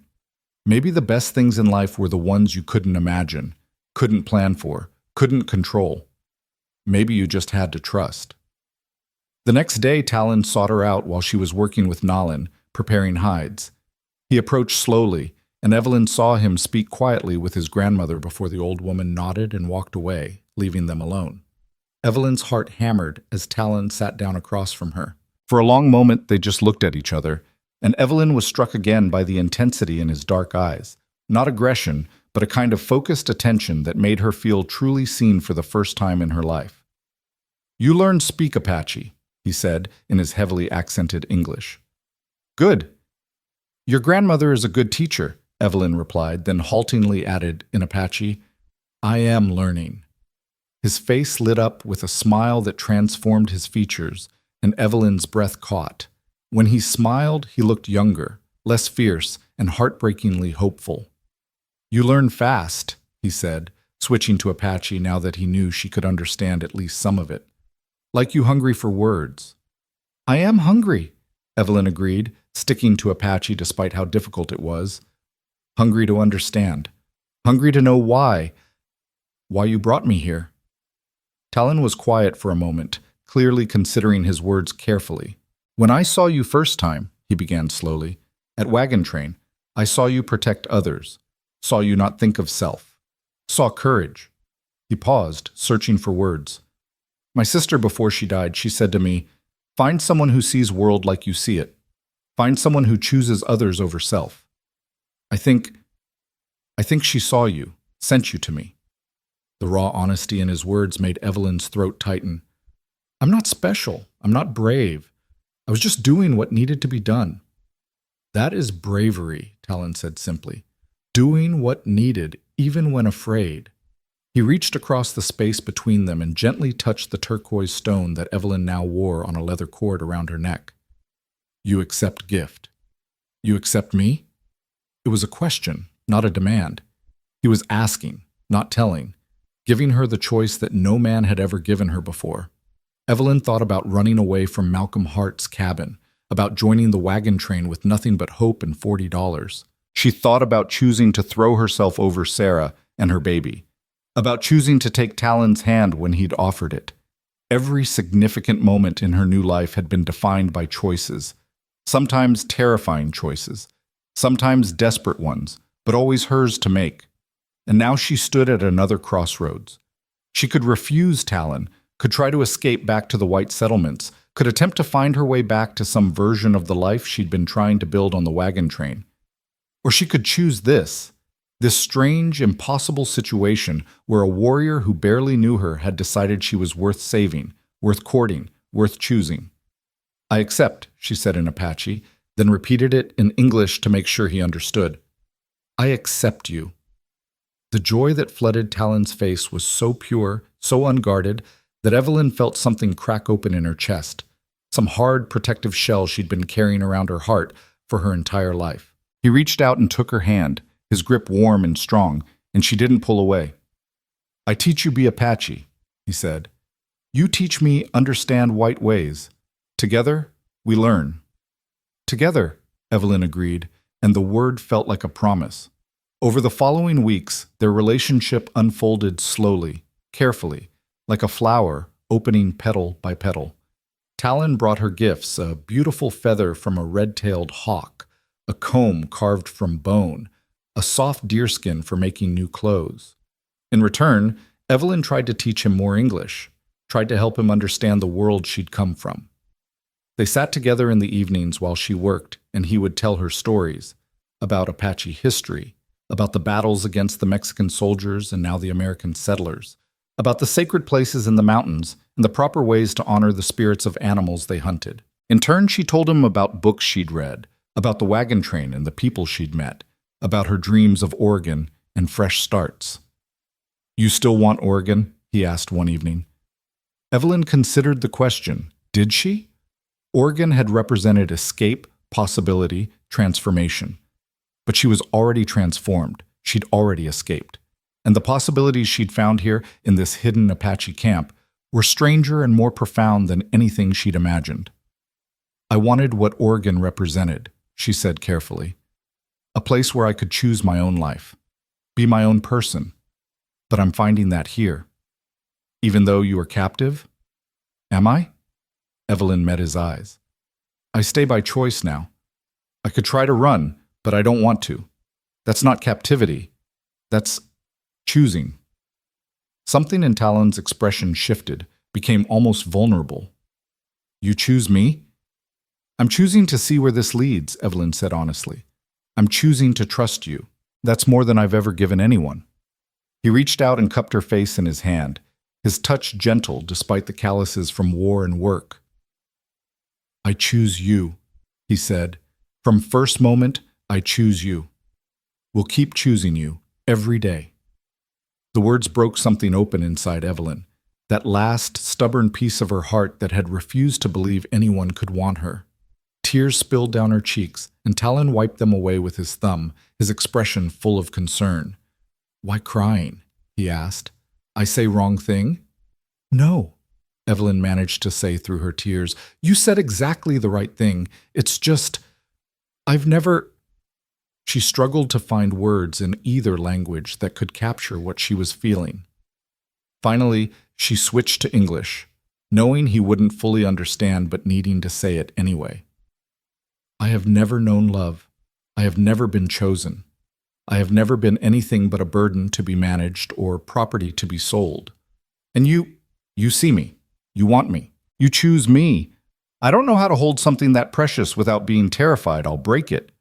Speaker 1: Maybe the best things in life were the ones you couldn't imagine, couldn't plan for, couldn't control. Maybe you just had to trust. The next day, Talon sought her out while she was working with Nalin, preparing hides. He approached slowly, and Evelyn saw him speak quietly with his grandmother before the old woman nodded and walked away, leaving them alone. Evelyn's heart hammered as Talon sat down across from her. For a long moment, they just looked at each other, and Evelyn was struck again by the intensity in his dark eyes. Not aggression, but a kind of focused attention that made her feel truly seen for the first time in her life. You learned speak Apache, he said in his heavily accented English. Good. Your grandmother is a good teacher, Evelyn replied, then haltingly added in Apache, I am learning. His face lit up with a smile that transformed his features, and Evelyn's breath caught. When he smiled, he looked younger, less fierce, and heartbreakingly hopeful. You learn fast, he said, switching to Apache now that he knew she could understand at least some of it. Like you hungry for words. I am hungry, Evelyn agreed, sticking to Apache despite how difficult it was. Hungry to understand. Hungry to know why you brought me here. Talon was quiet for a moment, clearly considering his words carefully. When I saw you first time, he began slowly, at Wagon Train, I saw you protect others, saw you not think of self, saw courage. He paused, searching for words. My sister, before she died, she said to me, find someone who sees world like you see it. Find someone who chooses others over self. I think she saw you, sent you to me. The raw honesty in his words made Evelyn's throat tighten. I'm not special. I'm not brave. I was just doing what needed to be done. That is bravery, Talon said simply. Doing what needed, even when afraid. He reached across the space between them and gently touched the turquoise stone that Evelyn now wore on a leather cord around her neck. You accept gift. You accept me? It was a question, not a demand. He was asking, not telling, giving her the choice that no man had ever given her before. Evelyn thought about running away from Malcolm Hart's cabin, about joining the wagon train with nothing but hope and $40. She thought about choosing to throw herself over Sarah and her baby, about choosing to take Talon's hand when he'd offered it. Every significant moment in her new life had been defined by choices, sometimes terrifying choices, sometimes desperate ones, but always hers to make. And now she stood at another crossroads. She could refuse Talon, could try to escape back to the white settlements, could attempt to find her way back to some version of the life she'd been trying to build on the wagon train. Or she could choose this strange, impossible situation where a warrior who barely knew her had decided she was worth saving, worth courting, worth choosing. "I accept," she said in Apache, then repeated it in English to make sure he understood. "I accept you." The joy that flooded Talon's face was so pure, so unguarded, that Evelyn felt something crack open in her chest, some hard protective shell she'd been carrying around her heart for her entire life. He reached out and took her hand, his grip warm and strong, and she didn't pull away. "I teach you be Apache," he said. "You teach me understand white ways. Together, we learn." "Together," Evelyn agreed, and the word felt like a promise. Over the following weeks, their relationship unfolded slowly, carefully, like a flower opening petal by petal. Talon brought her gifts, a beautiful feather from a red-tailed hawk, a comb carved from bone, a soft deerskin for making new clothes. In return, Evelyn tried to teach him more English, tried to help him understand the world she'd come from. They sat together in the evenings while she worked, and he would tell her stories about Apache history, about the battles against the Mexican soldiers and now the American settlers, about the sacred places in the mountains and the proper ways to honor the spirits of animals they hunted. In turn, she told him about books she'd read, about the wagon train and the people she'd met, about her dreams of Oregon and fresh starts. "You still want Oregon?" he asked one evening. Evelyn considered the question. Did she? Oregon had represented escape, possibility, transformation. But she was already transformed. She'd already escaped. And the possibilities she'd found here in this hidden Apache camp were stranger and more profound than anything she'd imagined. "I wanted what Oregon represented," she said carefully. "A place where I could choose my own life, be my own person. But I'm finding that here. Even though you are captive? Am I?" Evelyn met his eyes. "I stay by choice now. I could try to run, but I don't want to. That's not captivity. That's choosing." Something in Talon's expression shifted, became almost vulnerable. "You choose me?" "I'm choosing to see where this leads," Evelyn said honestly. "I'm choosing to trust you. That's more than I've ever given anyone." He reached out and cupped her face in his hand, his touch gentle despite the calluses from war and work. "I choose you," he said. "From first moment, I choose you. We'll keep choosing you, every day." The words broke something open inside Evelyn, that last, stubborn piece of her heart that had refused to believe anyone could want her. Tears spilled down her cheeks, and Talon wiped them away with his thumb, his expression full of concern. "Why crying?" he asked. "I say wrong thing?" "No," Evelyn managed to say through her tears. "You said exactly the right thing. It's just, I've never—" She struggled to find words in either language that could capture what she was feeling. Finally, she switched to English, knowing he wouldn't fully understand but needing to say it anyway. "I have never known love. I have never been chosen. I have never been anything but a burden to be managed or property to be sold. And you see me. You want me. You choose me. I don't know how to hold something that precious without being terrified I'll break it."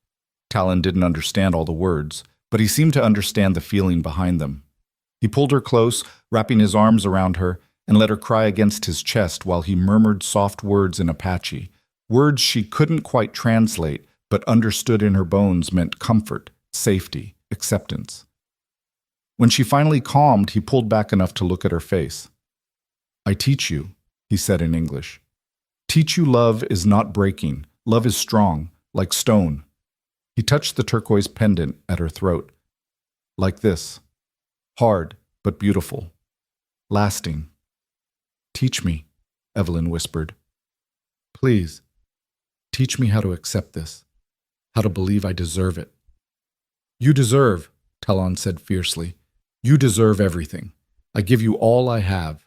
Speaker 1: Talon didn't understand all the words, but he seemed to understand the feeling behind them. He pulled her close, wrapping his arms around her, and let her cry against his chest while he murmured soft words in Apache, words she couldn't quite translate, but understood in her bones meant comfort, safety, acceptance. When she finally calmed, he pulled back enough to look at her face. "I teach you," he said in English. "Teach you love is not breaking. Love is strong, like stone." He touched the turquoise pendant at her throat. "Like this. Hard, but beautiful. lasting. Teach me, Evelyn whispered. Please, teach me how to accept this, how to believe I deserve it. You deserve, Talon said fiercely. You deserve everything. I give you all I have.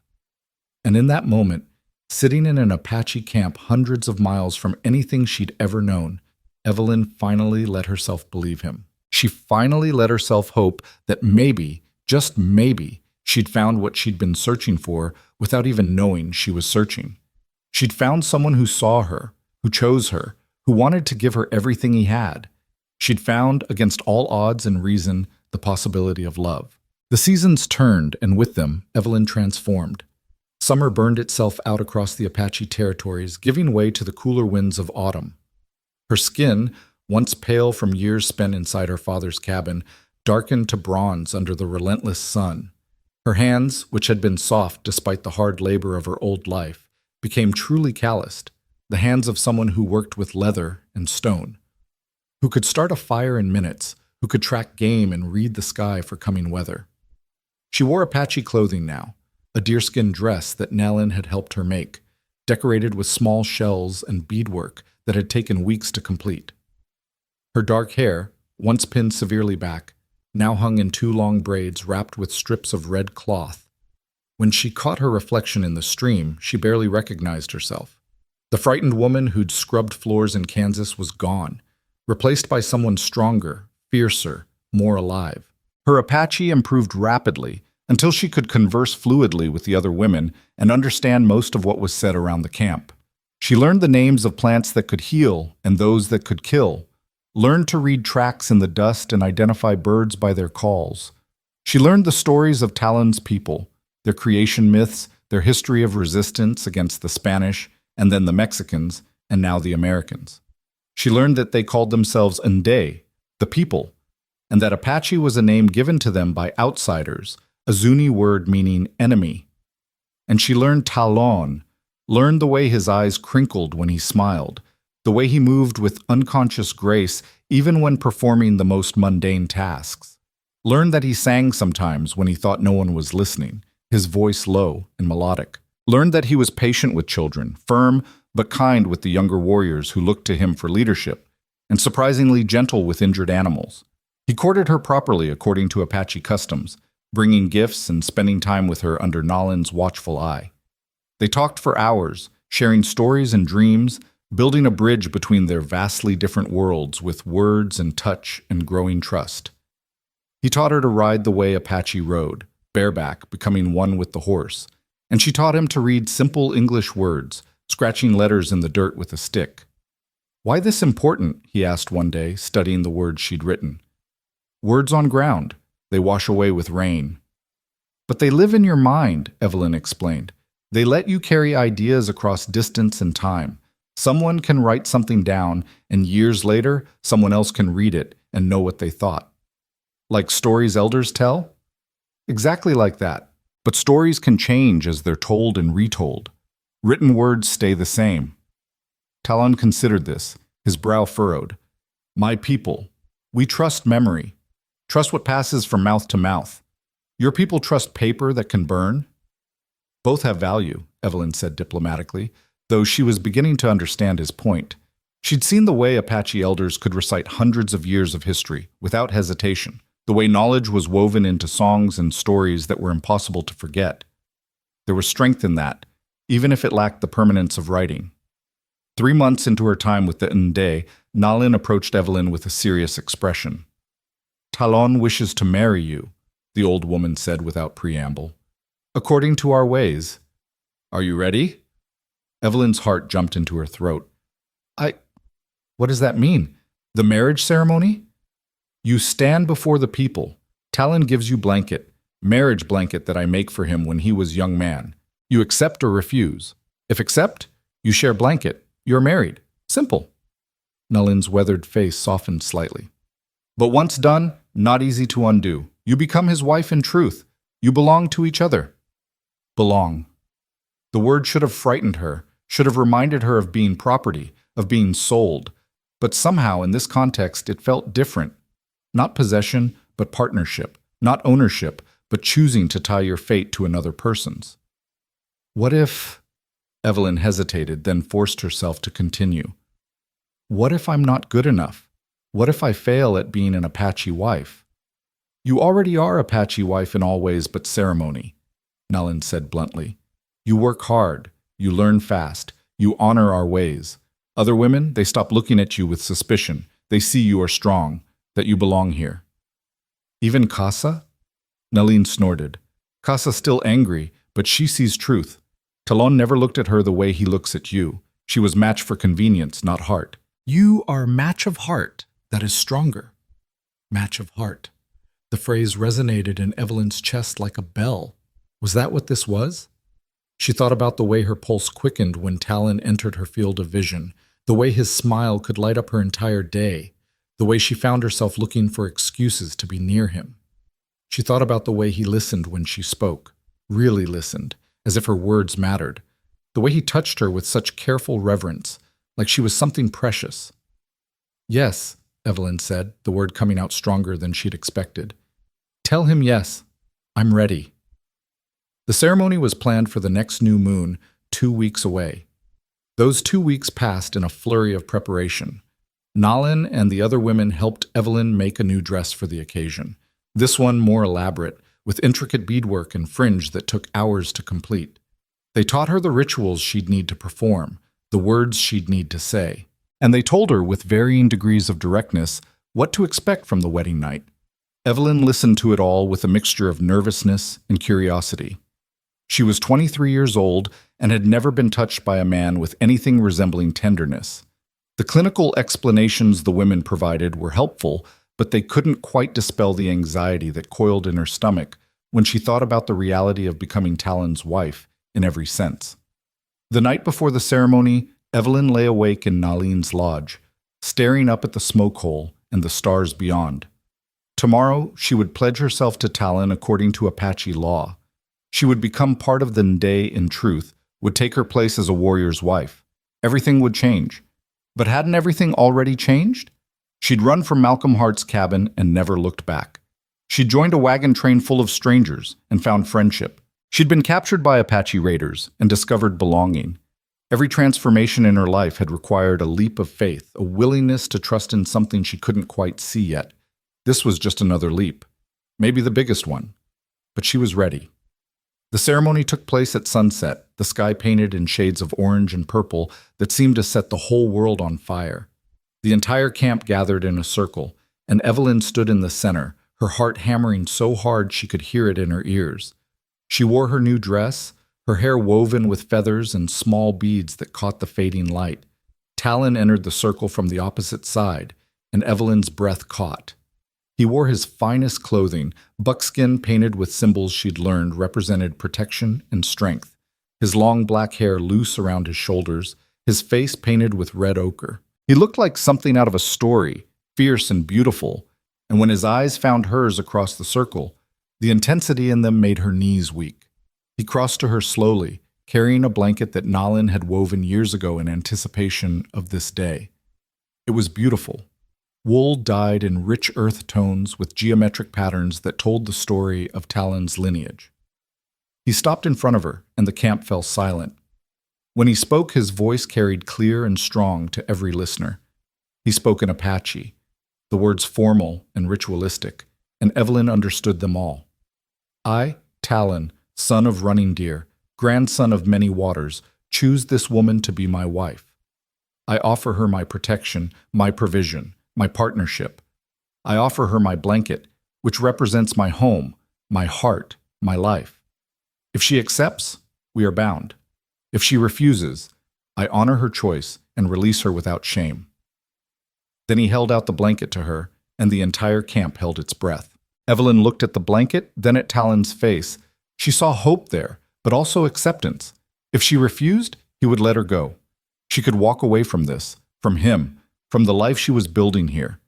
Speaker 1: And in that moment, sitting in an Apache camp hundreds of miles from anything she'd ever known, Evelyn finally let herself believe him. She finally let herself hope that maybe, just maybe, she'd found what she'd been searching for without even knowing she was searching. She'd found someone who saw her, who chose her, who wanted to give her everything he had. She'd found, against all odds and reason, the possibility of love. The seasons turned, and with them, Evelyn transformed. Summer burned itself out across the Apache territories, giving way to the cooler winds of autumn. Her skin, once pale from years spent inside her father's cabin, darkened to bronze under the relentless sun. Her hands, which had been soft despite the hard labor of her old life, became truly calloused, the hands of someone who worked with leather and stone, who could start a fire in minutes, who could track game and read the sky for coming weather. She wore Apache clothing now, a deerskin dress that Nalin had helped her make, decorated with small shells and beadwork that had taken weeks to complete. Her dark hair, once pinned severely back, now hung in 2 long braids wrapped with strips of red cloth. When she caught her reflection in the stream, she barely recognized herself. The frightened woman who'd scrubbed floors in Kansas was gone, replaced by someone stronger, fiercer, more alive. Her Apache improved rapidly until she could converse fluidly with the other women and understand most of what was said around the camp. She learned the names of plants that could heal and those that could kill, learned to read tracks in the dust and identify birds by their calls. She learned the stories of Talon's people, their creation myths, their history of resistance against the Spanish, and then the Mexicans, and now the Americans. She learned that they called themselves Nde, the people, and that Apache was a name given to them by outsiders, a Zuni word meaning enemy. And she learned Talon, learned the way his eyes crinkled when he smiled, the way he moved with unconscious grace even when performing the most mundane tasks. Learned that he sang sometimes when he thought no one was listening, his voice low and melodic. Learned that he was patient with children, firm but kind with the younger warriors who looked to him for leadership, and surprisingly gentle with injured animals. He courted her properly according to Apache customs, bringing gifts and spending time with her under Nalin's watchful eye. They talked for hours, sharing stories and dreams, building a bridge between their vastly different worlds with words and touch and growing trust. He taught her to ride the way Apache rode, bareback, becoming one with the horse, and she taught him to read simple English words, scratching letters in the dirt with a stick. "Why this important?" he asked one day, studying the words she'd written. "Words on ground. They wash away with rain." "But they live in your mind," Evelyn explained. "They let you carry ideas across distance and time. Someone can write something down, and years later, someone else can read it and know what they thought." "Like stories elders tell?" "Exactly like that. But stories can change as they're told and retold. Written words stay the same." Talon considered this, his brow furrowed. "My people, we trust memory. Trust what passes from mouth to mouth. Your people trust paper that can burn?" "Both have value," Evelyn said diplomatically, though she was beginning to understand his point. She'd seen the way Apache elders could recite hundreds of years of history without hesitation, the way knowledge was woven into songs and stories that were impossible to forget. There was strength in that, even if it lacked the permanence of writing. 3 months into her time with the Nde, Nalin approached Evelyn with a serious expression. "Talon wishes to marry you," the old woman said without preamble. "According to our ways. Are you ready?" Evelyn's heart jumped into her throat. What does that mean? The marriage ceremony?" "You stand before the people. Talon gives you blanket, marriage blanket that I make for him when he was young man. You accept or refuse. If accept, you share blanket. You're married. Simple." Nalin's weathered face softened slightly. "But once done, not easy to undo. You become his wife in truth. You belong to each other." Belong. The word should have frightened her, should have reminded her of being property, of being sold. But somehow in this context it felt different. Not possession, but partnership. Not ownership, but choosing to tie your fate to another person's. What if... Evelyn hesitated, then forced herself to continue. What if I'm not good enough? What if I fail at being an Apache wife? You already are Apache wife in all ways but ceremony, Nalin said bluntly. You work hard, you learn fast, you honor our ways. Other women, they stop looking at you with suspicion. They see you are strong, that you belong here. Even Casa? Nalin snorted. Casa's still angry, but she sees truth. Talon never looked at her the way he looks at you. She was match for convenience, not heart. You are match of heart that is stronger. Match of heart. The phrase resonated in Evelyn's chest like a bell. Was that what this was? She thought about the way her pulse quickened when Talon entered her field of vision, the way his smile could light up her entire day, the way she found herself looking for excuses to be near him. She thought about the way he listened when she spoke, really listened, as if her words mattered, the way he touched her with such careful reverence, like she was something precious. Yes, Evelyn said, the word coming out stronger than she'd expected. Tell him yes. I'm ready. The ceremony was planned for the next new moon, 2 weeks away. Those 2 weeks passed in a flurry of preparation. Nalin and the other women helped Evelyn make a new dress for the occasion, this one more elaborate, with intricate beadwork and fringe that took hours to complete. They taught her the rituals she'd need to perform, the words she'd need to say, and they told her with varying degrees of directness what to expect from the wedding night. Evelyn listened to it all with a mixture of nervousness and curiosity. She was 23 years old and had never been touched by a man with anything resembling tenderness. The clinical explanations the women provided were helpful, but they couldn't quite dispel the anxiety that coiled in her stomach when she thought about the reality of becoming Talon's wife in every sense. The night before the ceremony, Evelyn lay awake in Nalin's lodge, staring up at the smoke hole and the stars beyond. Tomorrow, she would pledge herself to Talon according to Apache law. She would become part of the Nde in truth, would take her place as a warrior's wife. Everything would change. But hadn't everything already changed? She'd run from Malcolm Hart's cabin and never looked back. She'd joined a wagon train full of strangers and found friendship. She'd been captured by Apache raiders and discovered belonging. Every transformation in her life had required a leap of faith, a willingness to trust in something she couldn't quite see yet. This was just another leap, maybe the biggest one. But she was ready. The ceremony took place at sunset, the sky painted in shades of orange and purple that seemed to set the whole world on fire. The entire camp gathered in a circle, and Evelyn stood in the center, her heart hammering so hard she could hear it in her ears. She wore her new dress, her hair woven with feathers and small beads that caught the fading light. Talon entered the circle from the opposite side, and Evelyn's breath caught. He wore his finest clothing, buckskin painted with symbols she'd learned represented protection and strength, his long black hair loose around his shoulders, his face painted with red ochre. He looked like something out of a story, fierce and beautiful, and when his eyes found hers across the circle, the intensity in them made her knees weak. He crossed to her slowly, carrying a blanket that Nalin had woven years ago in anticipation of this day. It was beautiful. Wool dyed in rich earth tones with geometric patterns that told the story of Talon's lineage. He stopped in front of her, and the camp fell silent. When he spoke, his voice carried clear and strong to every listener. He spoke in Apache, the words formal and ritualistic, and Evelyn understood them all. I, Talon, son of Running Deer, grandson of many waters, choose this woman to be my wife. I offer her my protection, my provision, my partnership. I offer her my blanket, which represents my home, my heart, my life. If she accepts, we are bound. If she refuses, I honor her choice and release her without shame. Then he held out the blanket to her, and the entire camp held its breath. Evelyn looked at the blanket, then at Talon's face. She saw hope there, but also acceptance. If she refused, he would let her go. She could walk away from this, from him, from the life she was building here.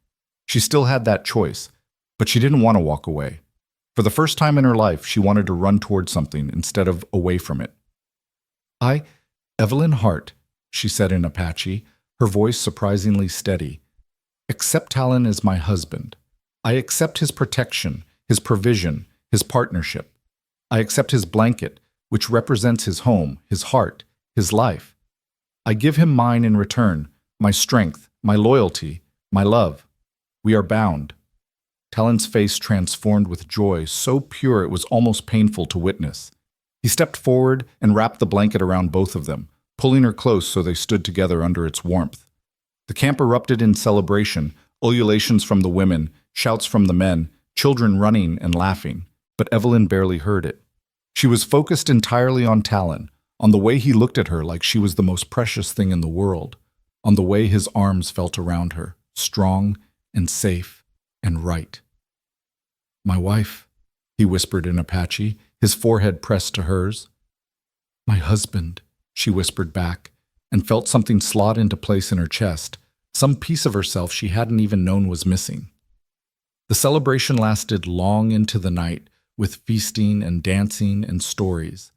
Speaker 1: She still had that choice, but she didn't want to walk away. For the first time in her life, she wanted to run toward something instead of away from it. I, Evelyn Hart, she said in Apache, her voice surprisingly steady, accept Talon as my husband. I accept his protection, his provision, his partnership. I accept his blanket, which represents his home, his heart, his life. I give him mine in return, my strength, my loyalty, my love. We are bound. Talon's face transformed with joy, so pure it was almost painful to witness. He stepped forward and wrapped the blanket around both of them, pulling her close so they stood together under its warmth. The camp erupted in celebration, ululations from the women, shouts from the men, children running and laughing, but Evelyn barely heard it. She was focused entirely on Talon, on the way he looked at her like she was the most precious thing in the world, on the way his arms felt around her, strong and safe and right. "My wife," he whispered in Apache, his forehead pressed to hers. "My husband," she whispered back, and felt something slot into place in her chest, some piece of herself she hadn't even known was missing. The celebration lasted long into the night, with feasting and dancing and stories.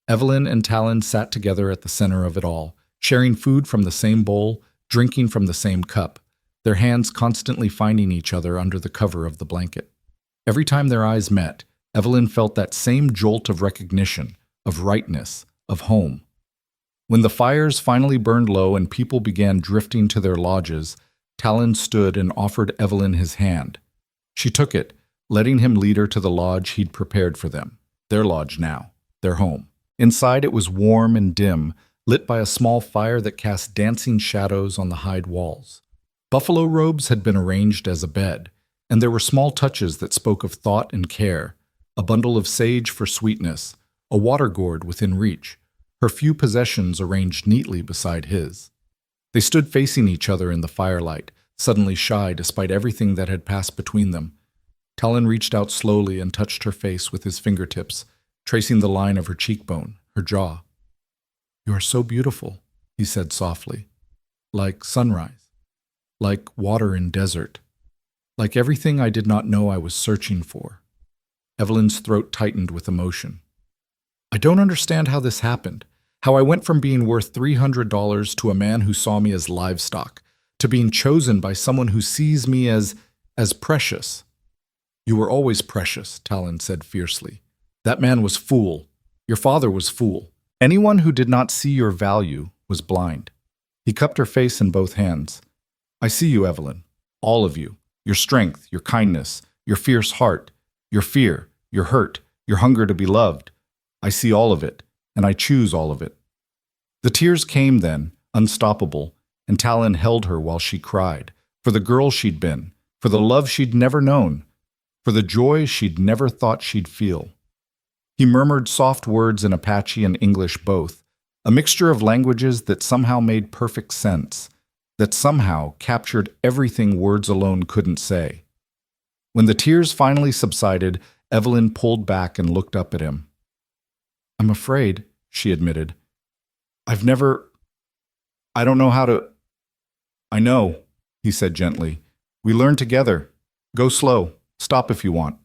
Speaker 1: Evelyn and Talon sat together at the center of it all, sharing food from the same bowl, drinking from the same cup, their hands constantly finding each other under the cover of the blanket. Every time their eyes met, Evelyn felt that same jolt of recognition, of rightness, of home. When the fires finally burned low and people began drifting to their lodges, Talon stood and offered Evelyn his hand. She took it, letting him lead her to the lodge he'd prepared for them, their lodge now, their home. Inside it was warm and dim, lit by a small fire that cast dancing shadows on the hide walls. Buffalo robes had been arranged as a bed, and there were small touches that spoke of thought and care, a bundle of sage for sweetness, a water gourd within reach, her few possessions arranged neatly beside his. They stood facing each other in the firelight, suddenly shy despite everything that had passed between them. Talon reached out slowly and touched her face with his fingertips, tracing the line of her cheekbone, her jaw. "You are so beautiful," he said softly, "like sunrise, like water in desert, like everything I did not know I was searching for." Evelyn's throat tightened with emotion. "I don't understand how this happened, how I went from being worth $300 to a man who saw me as livestock, to being chosen by someone who sees me as precious." "You were always precious," Talon said fiercely. "That man was fool. Your father was fool. Anyone who did not see your value was blind." He cupped her face in both hands. "I see you, Evelyn. All of you. Your strength, your kindness, your fierce heart, your fear, your hurt, your hunger to be loved. I see all of it, and I choose all of it." The tears came then, unstoppable, and Talon held her while she cried, for the girl she'd been, for the love she'd never known, for the joy she'd never thought she'd feel. He murmured soft words in Apache and English both, a mixture of languages that somehow made perfect sense, that somehow captured everything words alone couldn't say. When the tears finally subsided, Evelyn pulled back and looked up at him. "I'm afraid," she admitted. I don't know how to." "I know," he said gently. "We learn together. Go slow. Stop if you want.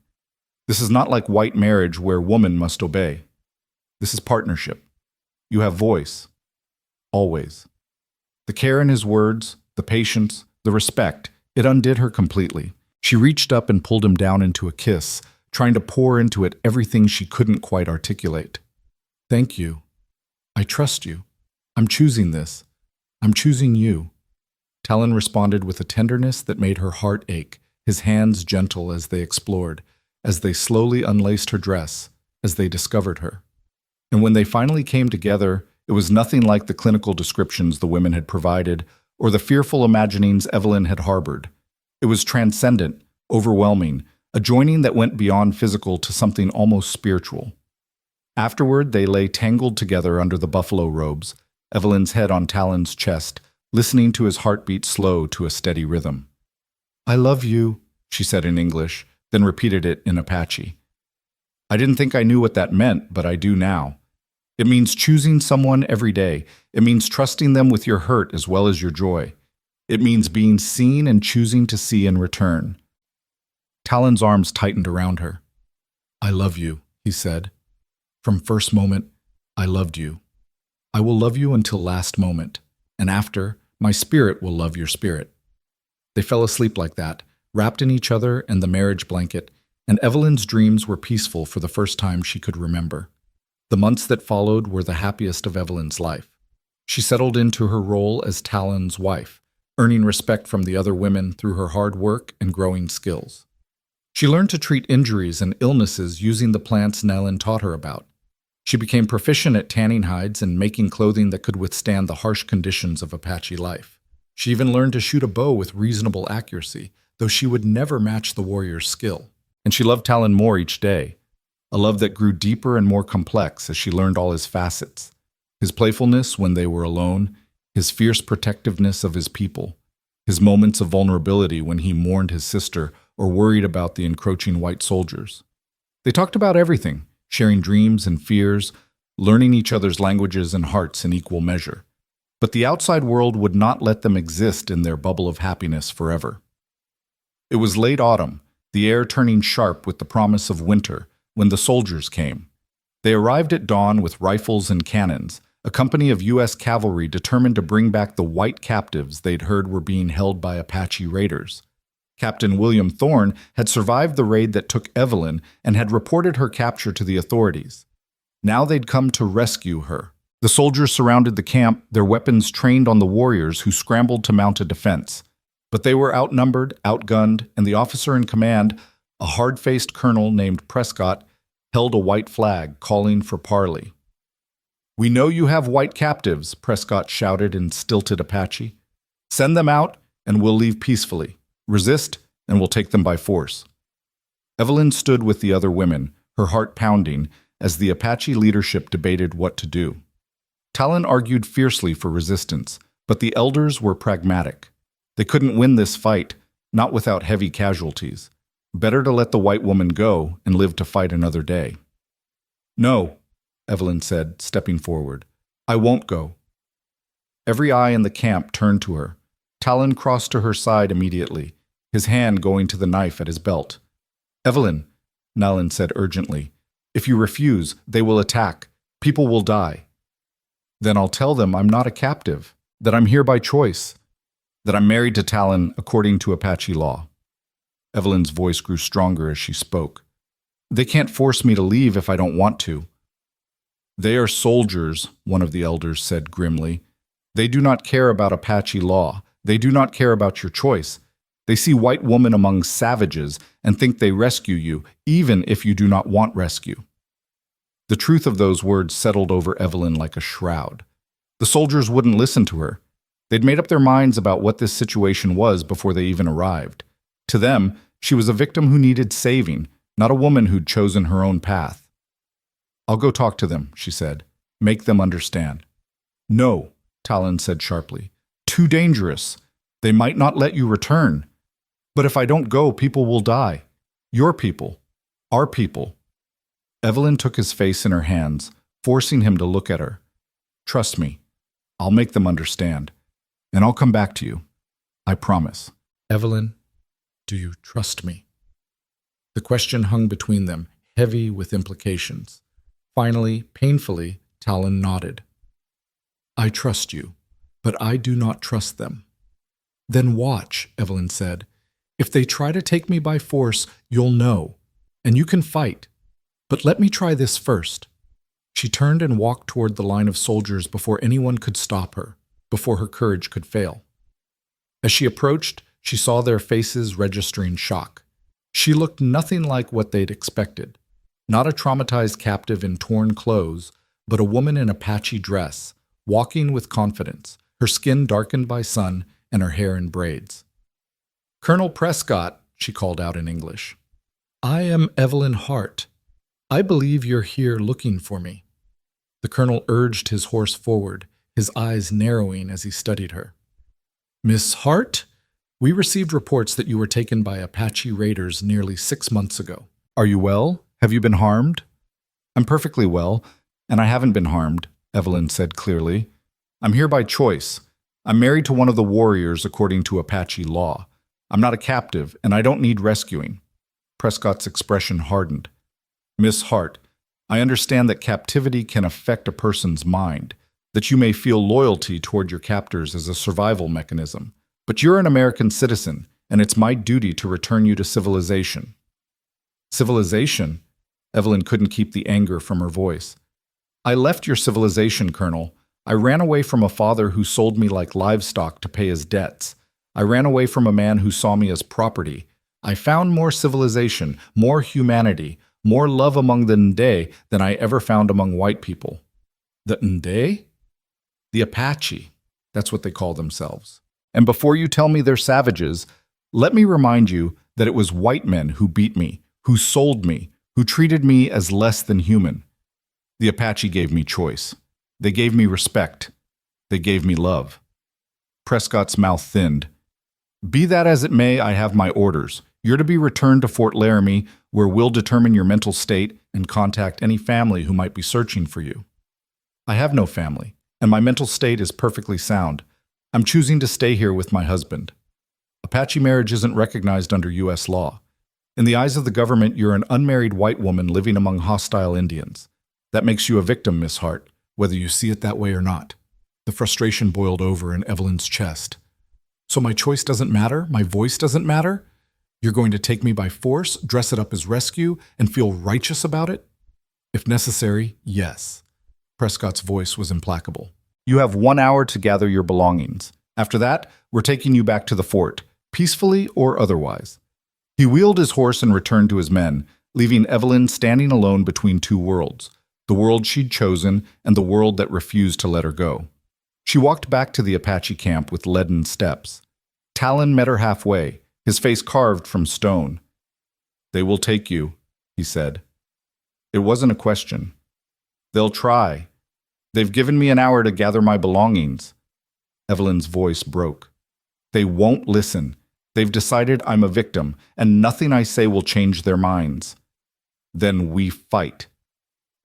Speaker 1: This is not like white marriage where woman must obey. This is partnership. You have voice. Always." The care in his words, the patience, the respect, it undid her completely. She reached up and pulled him down into a kiss, trying to pour into it everything she couldn't quite articulate. "Thank you. I trust you. I'm choosing this. I'm choosing you." Talon responded with a tenderness that made her heart ache, his hands gentle as they explored, as they slowly unlaced her dress, as they discovered her. And when they finally came together, it was nothing like the clinical descriptions the women had provided or the fearful imaginings Evelyn had harbored. It was transcendent, overwhelming, a joining that went beyond physical to something almost spiritual. Afterward, they lay tangled together under the buffalo robes, Evelyn's head on Talon's chest, listening to his heartbeat slow to a steady rhythm. "I love you," she said in English, then repeated it in Apache. "I didn't think I knew what that meant, but I do now. It means choosing someone every day. It means trusting them with your hurt as well as your joy. It means being seen and choosing to see in return." Talon's arms tightened around her. "I love you," he said. "From first moment, I loved you. I will love you until last moment, and after, my spirit will love your spirit." They fell asleep like that, wrapped in each other and the marriage blanket, and Evelyn's dreams were peaceful for the first time she could remember. The months that followed were the happiest of Evelyn's life. She settled into her role as Talon's wife, earning respect from the other women through her hard work and growing skills. She learned to treat injuries and illnesses using the plants Nellen taught her about. She became proficient at tanning hides and making clothing that could withstand the harsh conditions of Apache life. She even learned to shoot a bow with reasonable accuracy, though she would never match the warrior's skill. And she loved Talon more each day, a love that grew deeper and more complex as she learned all his facets. His playfulness when they were alone, his fierce protectiveness of his people, his moments of vulnerability when he mourned his sister or worried about the encroaching white soldiers. They talked about everything, sharing dreams and fears, learning each other's languages and hearts in equal measure. But the outside world would not let them exist in their bubble of happiness forever. It was late autumn, the air turning sharp with the promise of winter, when the soldiers came. They arrived at dawn with rifles and cannons, a company of U.S. cavalry determined to bring back the white captives they'd heard were being held by Apache raiders. Captain William Thorne had survived the raid that took Evelyn and had reported her capture to the authorities. Now they'd come to rescue her. The soldiers surrounded the camp, their weapons trained on the warriors who scrambled to mount a defense. But they were outnumbered, outgunned, and the officer in command, a hard-faced colonel named Prescott, held a white flag calling for parley. "We know you have white captives," Prescott shouted in stilted Apache. "Send them out, and we'll leave peacefully. Resist, and we'll take them by force." Evelyn stood with the other women, her heart pounding, as the Apache leadership debated what to do. Talon argued fiercely for resistance, but the elders were pragmatic. They couldn't win this fight, not without heavy casualties. Better to let the white woman go and live to fight another day. "No," Evelyn said, stepping forward. "I won't go." Every eye in the camp turned to her. Talon crossed to her side immediately, his hand going to the knife at his belt. "Evelyn," Nellen said urgently, "if you refuse, they will attack. People will die." "Then I'll tell them I'm not a captive, that I'm here by choice, that I'm married to Talon according to Apache law." Evelyn's voice grew stronger as she spoke. "They can't force me to leave if I don't want to." "They are soldiers," one of the elders said grimly. "They do not care about Apache law. They do not care about your choice. They see white woman among savages and think they rescue you, even if you do not want rescue." The truth of those words settled over Evelyn like a shroud. The soldiers wouldn't listen to her. They'd made up their minds about what this situation was before they even arrived. To them, she was a victim who needed saving, not a woman who'd chosen her own path. "I'll go talk to them," she said. "Make them understand." "No," Talon said sharply. "Too dangerous. They might not let you return. But if I don't go, people will die. Your people. Our people." Evelyn took his face in her hands, forcing him to look at her. "Trust me. I'll make them understand. And I'll come back to you. I promise." "Evelyn, do you trust me?" The question hung between them, heavy with implications. Finally, painfully, Talon nodded. "I trust you, but I do not trust them." "Then watch," Evelyn said. "If they try to take me by force, you'll know, and you can fight. But let me try this first." She turned and walked toward the line of soldiers before anyone could stop her, before her courage could fail. As she approached, she saw their faces registering shock. She looked nothing like what they'd expected. Not a traumatized captive in torn clothes, but a woman in Apache dress, walking with confidence, her skin darkened by sun and her hair in braids. "Colonel Prescott," she called out in English. "I am Evelyn Hart. I believe you're here looking for me." The colonel urged his horse forward, his eyes narrowing as he studied her. "Miss Hart, we received reports that you were taken by Apache raiders nearly 6 months ago. Are you well? Have you been harmed?" "I'm perfectly well, and I haven't been harmed," Evelyn said clearly. "I'm here by choice. I'm married to one of the warriors according to Apache law. I'm not a captive, and I don't need rescuing." Prescott's expression hardened. "Miss Hart, I understand that captivity can affect a person's mind, that you may feel loyalty toward your captors as a survival mechanism. But you're an American citizen, and it's my duty to return you to civilization." Civilization? Evelyn couldn't keep the anger from her voice. I left your civilization, Colonel. I ran away from a father who sold me like livestock to pay his debts. I ran away from a man who saw me as property. I found more civilization, more humanity, more love among the Nde than I ever found among white people. The Nde? The Apache. That's what they call themselves. And before you tell me they're savages, let me remind you that it was white men who beat me, who sold me, who treated me as less than human. The Apache gave me choice. They gave me respect. They gave me love. Prescott's mouth thinned. Be that as it may, I have my orders. You're to be returned to Fort Laramie, where we'll determine your mental state and contact any family who might be searching for you. I have no family, and my mental state is perfectly sound. I'm choosing to stay here with my husband. Apache marriage isn't recognized under U.S. law. In the eyes of the government, you're an unmarried white woman living among hostile Indians. That makes you a victim, Miss Hart, whether you see it that way or not. The frustration boiled over in Evelyn's chest. So my choice doesn't matter? My voice doesn't matter? You're going to take me by force, dress it up as rescue, and feel righteous about it? If necessary, yes. Prescott's voice was implacable. You have 1 hour to gather your belongings. After that, we're taking you back to the fort, peacefully or otherwise. He wheeled his horse and returned to his men, leaving Evelyn standing alone between two worlds, the world she'd chosen and the world that refused to let her go. She walked back to the Apache camp with leaden steps. Talon met her halfway, his face carved from stone. They will take you, he said. It wasn't a question. They'll try. They've given me an hour to gather my belongings. Evelyn's voice broke. They won't listen. They've decided I'm a victim, and nothing I say will change their minds. Then we fight.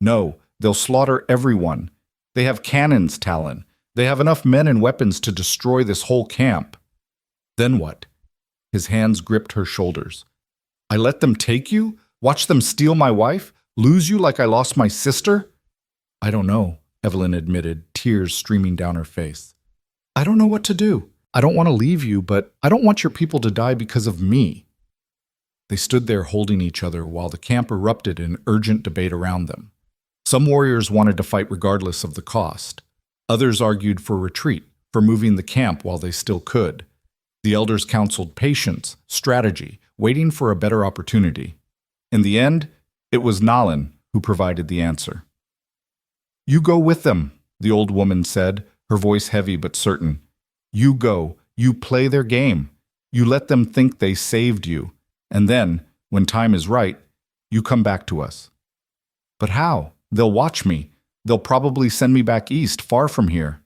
Speaker 1: No, they'll slaughter everyone. They have cannons, Talon. They have enough men and weapons to destroy this whole camp. Then what? His hands gripped her shoulders. I let them take you? Watch them steal my wife? Lose you like I lost my sister? I don't know, Evelyn admitted, tears streaming down her face. I don't know what to do. I don't want to leave you, but I don't want your people to die because of me. They stood there holding each other while the camp erupted in urgent debate around them. Some warriors wanted to fight regardless of the cost. Others argued for retreat, for moving the camp while they still could. The elders counseled patience, strategy, waiting for a better opportunity. In the end, it was Nalin who provided the answer. You go with them, the old woman said, her voice heavy but certain. You go, you play their game. You let them think they saved you. And then, when time is right, you come back to us. But how? They'll watch me. They'll probably send me back east, far from here.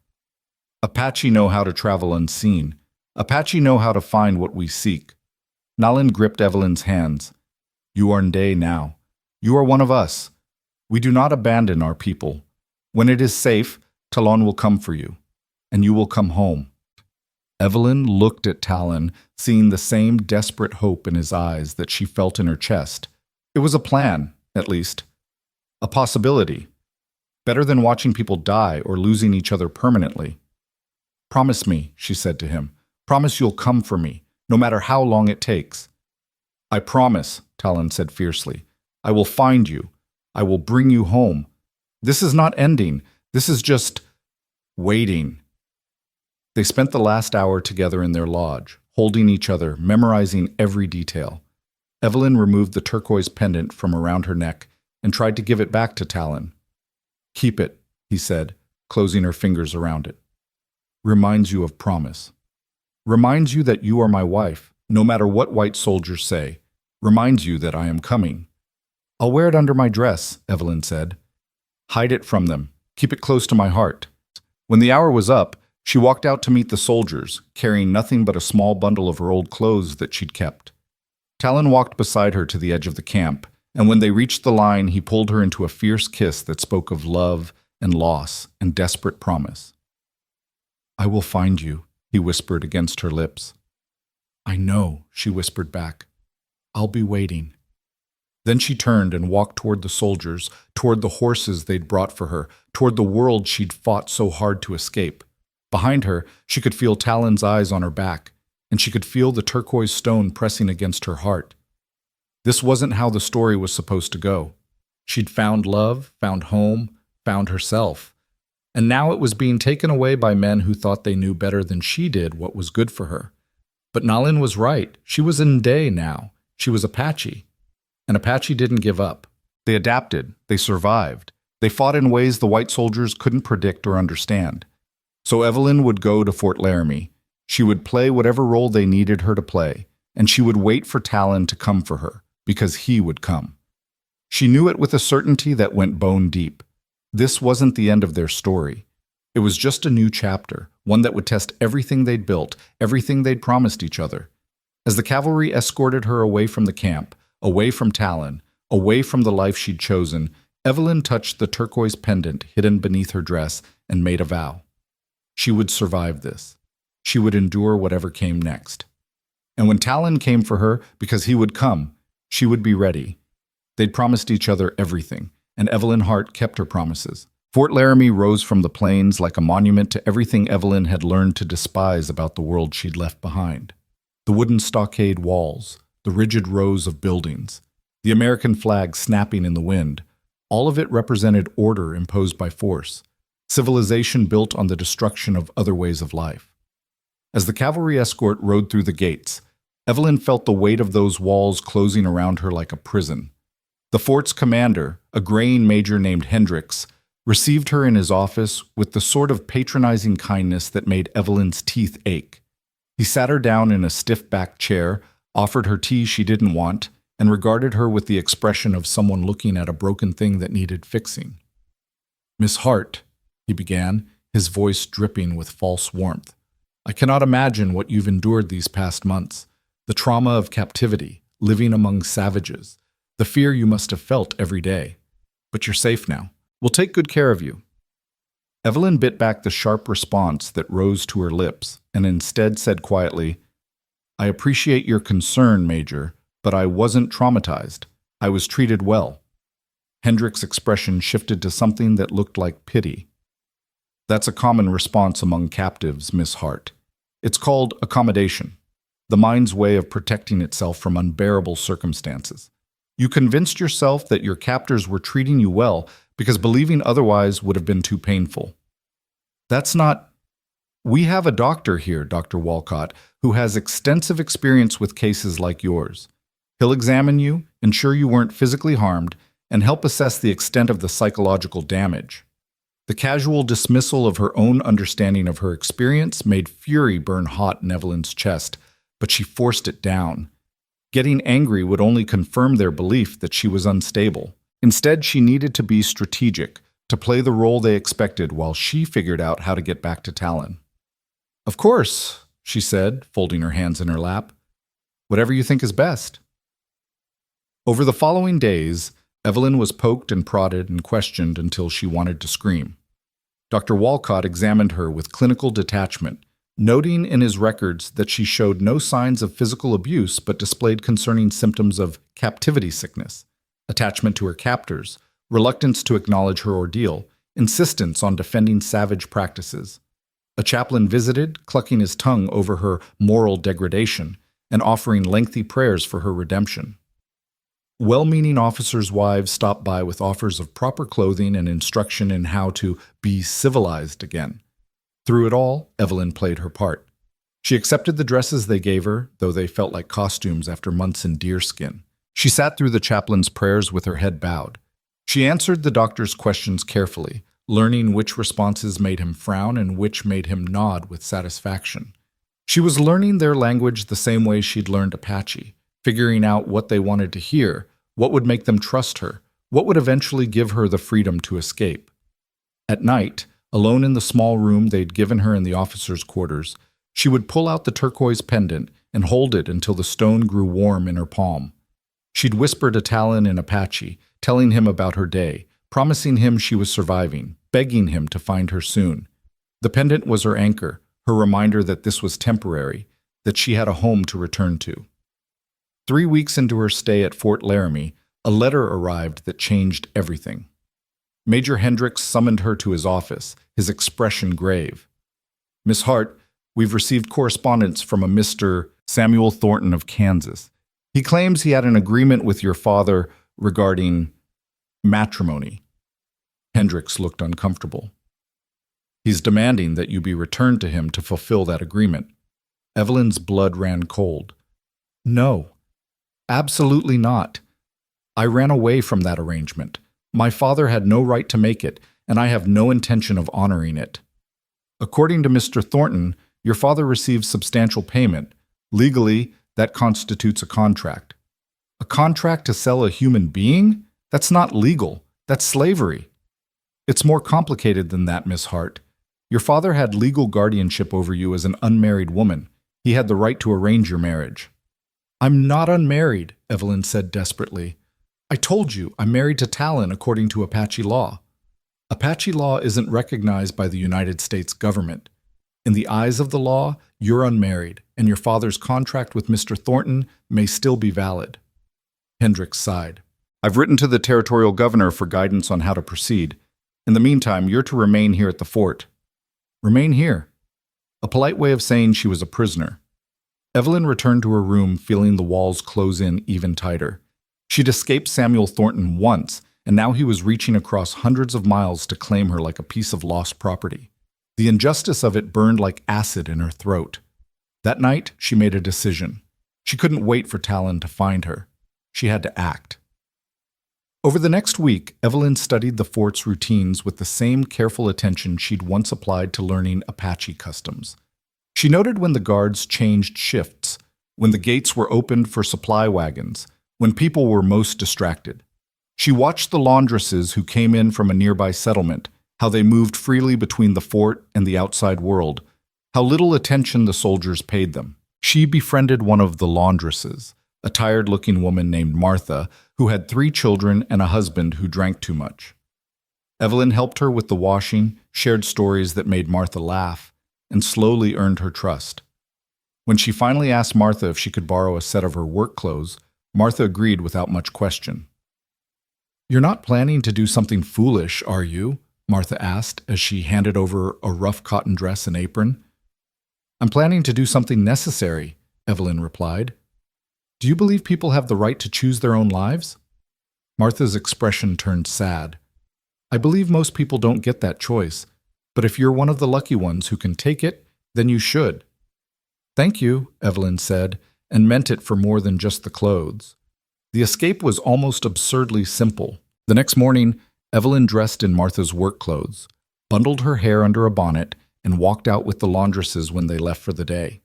Speaker 1: Apache know how to travel unseen. Apache know how to find what we seek. Nalin gripped Evelyn's hands. You are Nde now. You are one of us. We do not abandon our people. When it is safe, Talon will come for you, and you will come home. Evelyn looked at Talon, seeing the same desperate hope in his eyes that she felt in her chest. It was a plan, at least. A possibility. Better than watching people die or losing each other permanently. Promise me, she said to him. Promise you'll come for me, no matter how long it takes. I promise, Talon said fiercely. I will find you. I will bring you home. This is not ending. This is just waiting. They spent the last hour together in their lodge, holding each other, memorizing every detail. Evelyn removed the turquoise pendant from around her neck and tried to give it back to Talon. Keep it, he said, closing her fingers around it. Reminds you of promise. Reminds you that you are my wife, no matter what white soldiers say. Reminds you that I am coming. I'll wear it under my dress, Evelyn said. Hide it from them. Keep it close to my heart. When the hour was up, she walked out to meet the soldiers, carrying nothing but a small bundle of her old clothes that she'd kept. Talon walked beside her to the edge of the camp, and when they reached the line, he pulled her into a fierce kiss that spoke of love and loss and desperate promise. I will find you, he whispered against her lips. I know, she whispered back. I'll be waiting. Then she turned and walked toward the soldiers, toward the horses they'd brought for her, toward the world she'd fought so hard to escape. Behind her, she could feel Talon's eyes on her back, and she could feel the turquoise stone pressing against her heart. This wasn't how the story was supposed to go. She'd found love, found home, found herself. And now it was being taken away by men who thought they knew better than she did what was good for her. But Nalin was right. She was in Day now. She was Apache. And Apache didn't give up. They adapted. They survived. They fought in ways the white soldiers couldn't predict or understand. So Evelyn would go to Fort Laramie. She would play whatever role they needed her to play, and she would wait for Talon to come for her, because he would come. She knew it with a certainty that went bone deep. This wasn't the end of their story. It was just a new chapter, one that would test everything they'd built, everything they'd promised each other. As the cavalry escorted her away from the camp, away from Talon, away from the life she'd chosen, Evelyn touched the turquoise pendant hidden beneath her dress and made a vow. She would survive this. She would endure whatever came next. And when Talon came for her, because he would come, she would be ready. They'd promised each other everything, and Evelyn Hart kept her promises. Fort Laramie rose from the plains like a monument to everything Evelyn had learned to despise about the world she'd left behind. The wooden stockade walls, the rigid rows of buildings, the American flag snapping in the wind, all of it represented order imposed by force, civilization built on the destruction of other ways of life. As the cavalry escort rode through the gates, Evelyn felt the weight of those walls closing around her like a prison. The fort's commander, a graying major named Hendricks, received her in his office with the sort of patronizing kindness that made Evelyn's teeth ache. He sat her down in a stiff-backed chair, offered her tea she didn't want, and regarded her with the expression of someone looking at a broken thing that needed fixing. "Miss Hart," he began, his voice dripping with false warmth, "I cannot imagine what you've endured these past months. The trauma of captivity, living among savages, the fear you must have felt every day. But you're safe now. We'll take good care of you." Evelyn bit back the sharp response that rose to her lips and instead said quietly, "I appreciate your concern, Major, but I wasn't traumatized. I was treated well." Hendrick's expression shifted to something that looked like pity. "That's a common response among captives, Miss Hart. It's called accommodation, the mind's way of protecting itself from unbearable circumstances. You convinced yourself that your captors were treating you well because believing otherwise would have been too painful. That's not... We have a doctor here, Dr. Walcott, who has extensive experience with cases like yours. He'll examine you, ensure you weren't physically harmed, and help assess the extent of the psychological damage." The casual dismissal of her own understanding of her experience made fury burn hot in Evelyn's chest, but she forced it down. Getting angry would only confirm their belief that she was unstable. Instead, she needed to be strategic, to play the role they expected while she figured out how to get back to Talon. "Of course," she said, folding her hands in her lap. "Whatever you think is best." Over the following days, Evelyn was poked and prodded and questioned until she wanted to scream. Dr. Walcott examined her with clinical detachment, noting in his records that she showed no signs of physical abuse but displayed concerning symptoms of captivity sickness, attachment to her captors, reluctance to acknowledge her ordeal, insistence on defending savage practices. A chaplain visited, clucking his tongue over her moral degradation and offering lengthy prayers for her redemption. Well-meaning officers' wives stopped by with offers of proper clothing and instruction in how to be civilized again. Through it all, Evelyn played her part. She accepted the dresses they gave her, though they felt like costumes after months in deerskin. She sat through the chaplain's prayers with her head bowed. She answered the doctor's questions carefully, learning which responses made him frown and which made him nod with satisfaction. She was learning their language the same way she'd learned Apache, figuring out what they wanted to hear, what would make them trust her, what would eventually give her the freedom to escape. At night, alone in the small room they'd given her in the officers' quarters, she would pull out the turquoise pendant and hold it until the stone grew warm in her palm. She'd whisper to Talon in Apache, telling him about her day, promising him she was surviving, begging him to find her soon. The pendant was her anchor, her reminder that this was temporary, that she had a home to return to. 3 weeks into her stay at Fort Laramie, a letter arrived that changed everything. Major Hendricks summoned her to his office, his expression grave. "Miss Hart, we've received correspondence from a Mr. Samuel Thornton of Kansas. He claims he had an agreement with your father regarding matrimony. Hendricks looked uncomfortable. He's demanding that you be returned to him to fulfill that agreement. Evelyn's blood ran cold. No, absolutely not. I ran away from that arrangement. My father had no right to make it, and I have no intention of honoring it. According to Mr. Thornton, your father received substantial payment. Legally, that constitutes a contract. A contract to sell a human being? That's not legal. That's slavery. It's more complicated than that, Miss Hart. Your father had legal guardianship over you as an unmarried woman. He had the right to arrange your marriage. I'm not unmarried, Evelyn said desperately. I told you, I'm married to Talon according to Apache law. Apache law isn't recognized by the United States government. In the eyes of the law, you're unmarried, and your father's contract with Mr. Thornton may still be valid. Hendricks sighed. I've written to the territorial governor for guidance on how to proceed. In the meantime, you're to remain here at the fort. Remain here. A polite way of saying she was a prisoner. Evelyn returned to her room, feeling the walls close in even tighter. She'd escaped Samuel Thornton once, and now he was reaching across hundreds of miles to claim her like a piece of lost property. The injustice of it burned like acid in her throat. That night, she made a decision. She couldn't wait for Talon to find her. She had to act. Over the next week, Evelyn studied the fort's routines with the same careful attention she'd once applied to learning Apache customs. She noted when the guards changed shifts, when the gates were opened for supply wagons, when people were most distracted. She watched the laundresses who came in from a nearby settlement, how they moved freely between the fort and the outside world, how little attention the soldiers paid them. She befriended one of the laundresses, a tired-looking woman named Martha, who had 3 children and a husband who drank too much. Evelyn helped her with the washing, shared stories that made Martha laugh, and slowly earned her trust. When she finally asked Martha if she could borrow a set of her work clothes, Martha agreed without much question. "You're not planning to do something foolish, are you?" Martha asked as she handed over a rough cotton dress and apron. "I'm planning to do something necessary," Evelyn replied. "Do you believe people have the right to choose their own lives?" Martha's expression turned sad. "I believe most people don't get that choice, but if you're one of the lucky ones who can take it, then you should." "Thank you," Evelyn said, and meant it for more than just the clothes. The escape was almost absurdly simple. The next morning, Evelyn dressed in Martha's work clothes, bundled her hair under a bonnet, and walked out with the laundresses when they left for the day.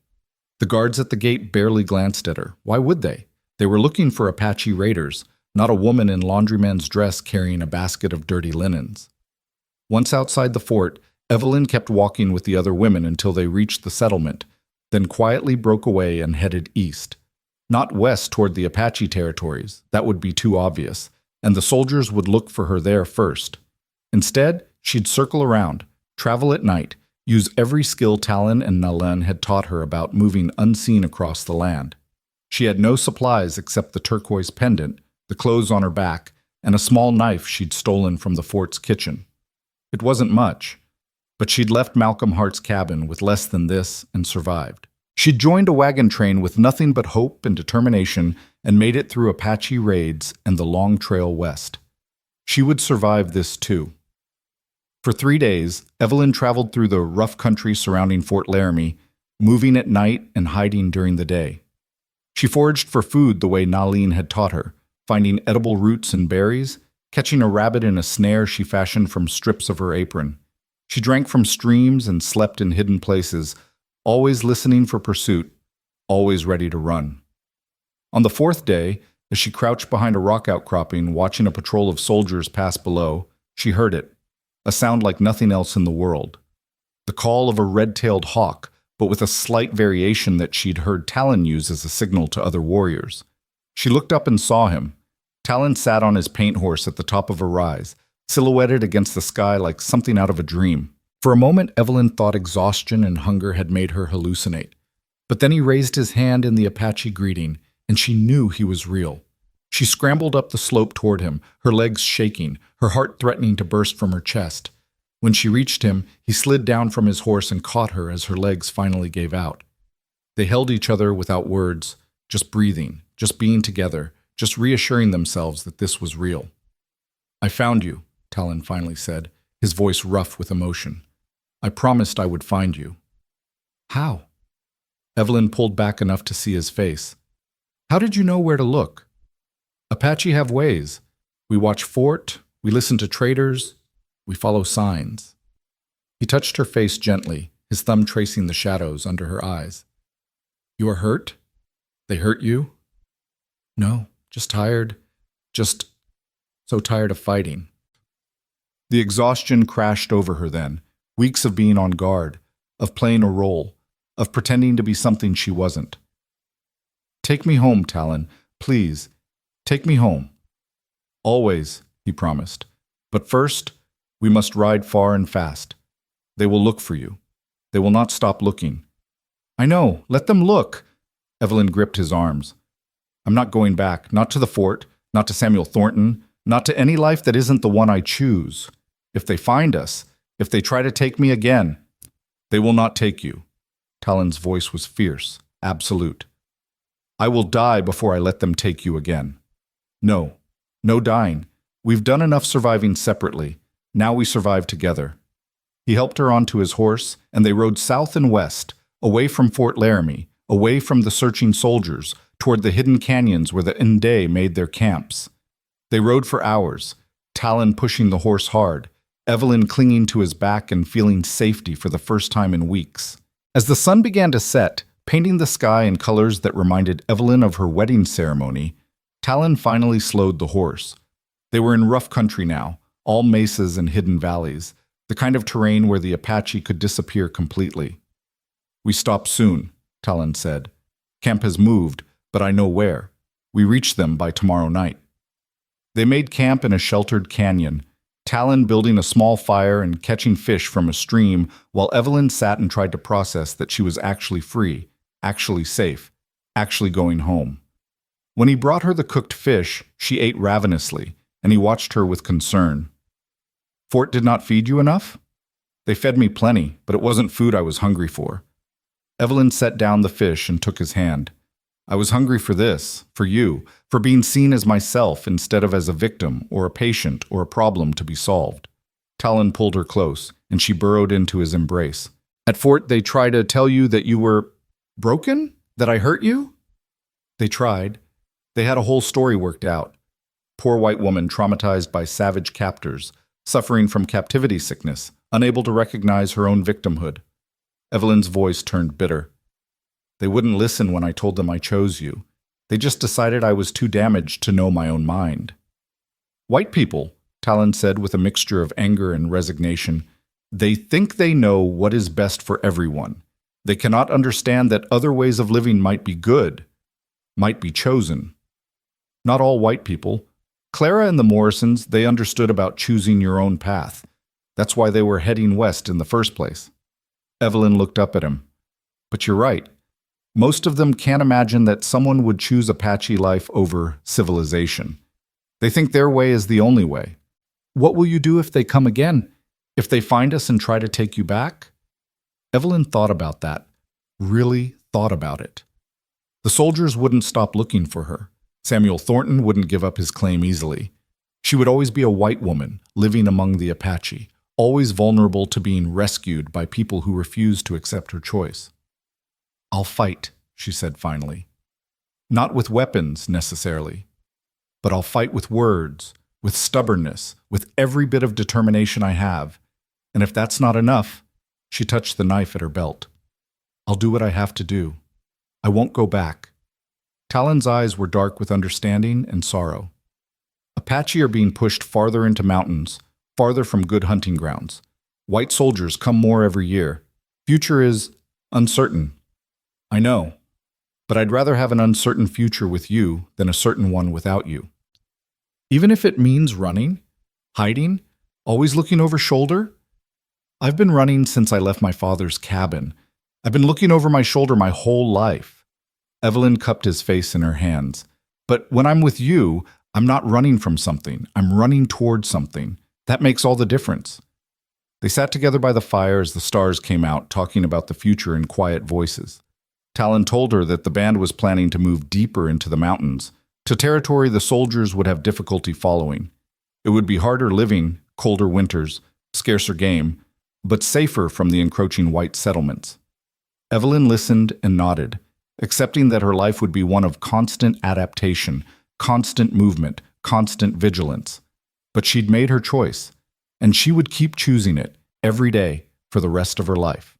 Speaker 1: The guards at the gate barely glanced at her. Why would they? They were looking for Apache raiders, not a woman in laundryman's dress carrying a basket of dirty linens. Once outside the fort, Evelyn kept walking with the other women until they reached the settlement, then quietly broke away and headed east. Not west toward the Apache territories, that would be too obvious, and the soldiers would look for her there first. Instead, she'd circle around, travel at night, use every skill Talon and Nalan had taught her about moving unseen across the land. She had no supplies except the turquoise pendant, the clothes on her back, and a small knife she'd stolen from the fort's kitchen. It wasn't much, but she'd left Malcolm Hart's cabin with less than this and survived. She'd joined a wagon train with nothing but hope and determination and made it through Apache raids and the long trail west. She would survive this too. For 3 days, Evelyn traveled through the rough country surrounding Fort Laramie, moving at night and hiding during the day. She foraged for food the way Nalin had taught her, finding edible roots and berries, catching a rabbit in a snare she fashioned from strips of her apron. She drank from streams and slept in hidden places, always listening for pursuit, always ready to run. On the 4th day, as she crouched behind a rock outcropping watching a patrol of soldiers pass below, she heard it, a sound like nothing else in the world. The call of a red-tailed hawk, but with a slight variation that she'd heard Talon use as a signal to other warriors. She looked up and saw him. Talon sat on his paint horse at the top of a rise, silhouetted against the sky like something out of a dream. For a moment, Evelyn thought exhaustion and hunger had made her hallucinate. But then he raised his hand in the Apache greeting, and she knew he was real. She scrambled up the slope toward him, her legs shaking, her heart threatening to burst from her chest. When she reached him, he slid down from his horse and caught her as her legs finally gave out. They held each other without words, just breathing, just being together, just reassuring themselves that this was real. "I found you," Talon finally said, his voice rough with emotion. "I promised I would find you." "How?" Evelyn pulled back enough to see his face. "How did you know where to look?" "Apache have ways. We watch Fort, we listen to traders, we follow signs." He touched her face gently, his thumb tracing the shadows under her eyes. "You are hurt? They hurt you?" "No, just tired. Just so tired of fighting." The exhaustion crashed over her then, weeks of being on guard, of playing a role, of pretending to be something she wasn't. "Take me home, Talon. Please, take me home." "Always," he promised. "But first, we must ride far and fast. They will look for you. They will not stop looking." "I know. Let them look." Evelyn gripped his arms. "I'm not going back, not to the fort, not to Samuel Thornton, not to any life that isn't the one I choose. If they find us, if they try to take me again, they will not take you." Talon's voice was fierce, absolute. "I will die before I let them take you again. No, no dying. We've done enough surviving separately. Now we survive together." He helped her onto his horse, and they rode south and west, away from Fort Laramie, away from the searching soldiers, toward the hidden canyons where the Nde made their camps. They rode for hours, Talon pushing the horse hard, Evelyn clinging to his back and feeling safety for the first time in weeks. As the sun began to set, painting the sky in colors that reminded Evelyn of her wedding ceremony, Talon finally slowed the horse. They were in rough country now, all mesas and hidden valleys, the kind of terrain where the Apache could disappear completely. "We stop soon," Talon said. "Camp has moved, but I know where. We reach them by tomorrow night." They made camp in a sheltered canyon, Talon building a small fire and catching fish from a stream, while Evelyn sat and tried to process that she was actually free, actually safe, actually going home. When he brought her the cooked fish, she ate ravenously, and he watched her with concern. "Fort did not feed you enough?" "They fed me plenty, but it wasn't food I was hungry for." Evelyn set down the fish and took his hand. "I was hungry for this, for you, for being seen as myself instead of as a victim or a patient or a problem to be solved." Talon pulled her close, and she burrowed into his embrace. "At Fort, they try to tell you that you were broken? That I hurt you?" "They tried. They had a whole story worked out. Poor white woman traumatized by savage captors, suffering from captivity sickness, unable to recognize her own victimhood." Evelyn's voice turned bitter. "They wouldn't listen when I told them I chose you. They just decided I was too damaged to know my own mind." "White people," Talon said with a mixture of anger and resignation, "they think they know what is best for everyone. They cannot understand that other ways of living might be good, might be chosen." "Not all white people. Clara and the Morrisons, they understood about choosing your own path. That's why they were heading west in the first place." Evelyn looked up at him. "But you're right. Most of them can't imagine that someone would choose Apache life over civilization. They think their way is the only way. What will you do if they come again? If they find us and try to take you back?" Evelyn thought about that, really thought about it. The soldiers wouldn't stop looking for her. Samuel Thornton wouldn't give up his claim easily. She would always be a white woman living among the Apache, always vulnerable to being rescued by people who refused to accept her choice. "I'll fight," she said finally. "Not with weapons, necessarily. But I'll fight with words, with stubbornness, with every bit of determination I have. And if that's not enough," she touched the knife at her belt, "I'll do what I have to do. I won't go back." Talon's eyes were dark with understanding and sorrow. "Apache are being pushed farther into mountains, farther from good hunting grounds. White soldiers come more every year. Future is uncertain." "I know, but I'd rather have an uncertain future with you than a certain one without you. Even if it means running, hiding, always looking over shoulder. I've been running since I left my father's cabin. I've been looking over my shoulder my whole life." Evelyn cupped his face in her hands. "But when I'm with you, I'm not running from something. I'm running towards something. That makes all the difference." They sat together by the fire as the stars came out, talking about the future in quiet voices. Talon told her that the band was planning to move deeper into the mountains, to territory the soldiers would have difficulty following. It would be harder living, colder winters, scarcer game, but safer from the encroaching white settlements. Evelyn listened and nodded, accepting that her life would be one of constant adaptation, constant movement, constant vigilance. But she'd made her choice, and she would keep choosing it every day for the rest of her life.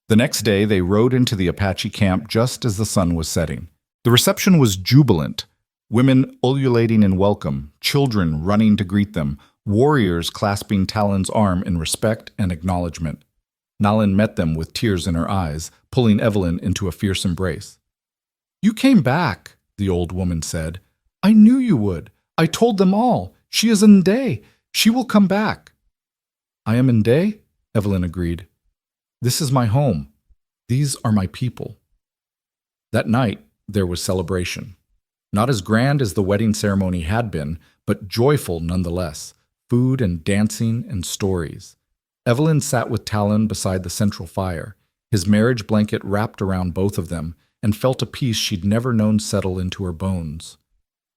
Speaker 1: The next day, they rode into the Apache camp just as the sun was setting. The reception was jubilant, women ululating in welcome, children running to greet them, warriors clasping Talon's arm in respect and acknowledgement. Nalin met them with tears in her eyes, pulling Evelyn into a fierce embrace. "You came back," the old woman said. "I knew you would. I told them all. She is Nde. She will come back." "I am Nde," Evelyn agreed. "This is my home. These are my people." That night, there was celebration. Not as grand as the wedding ceremony had been, but joyful nonetheless. Food and dancing and stories. Evelyn sat with Talon beside the central fire, his marriage blanket wrapped around both of them, and felt a peace she'd never known settle into her bones.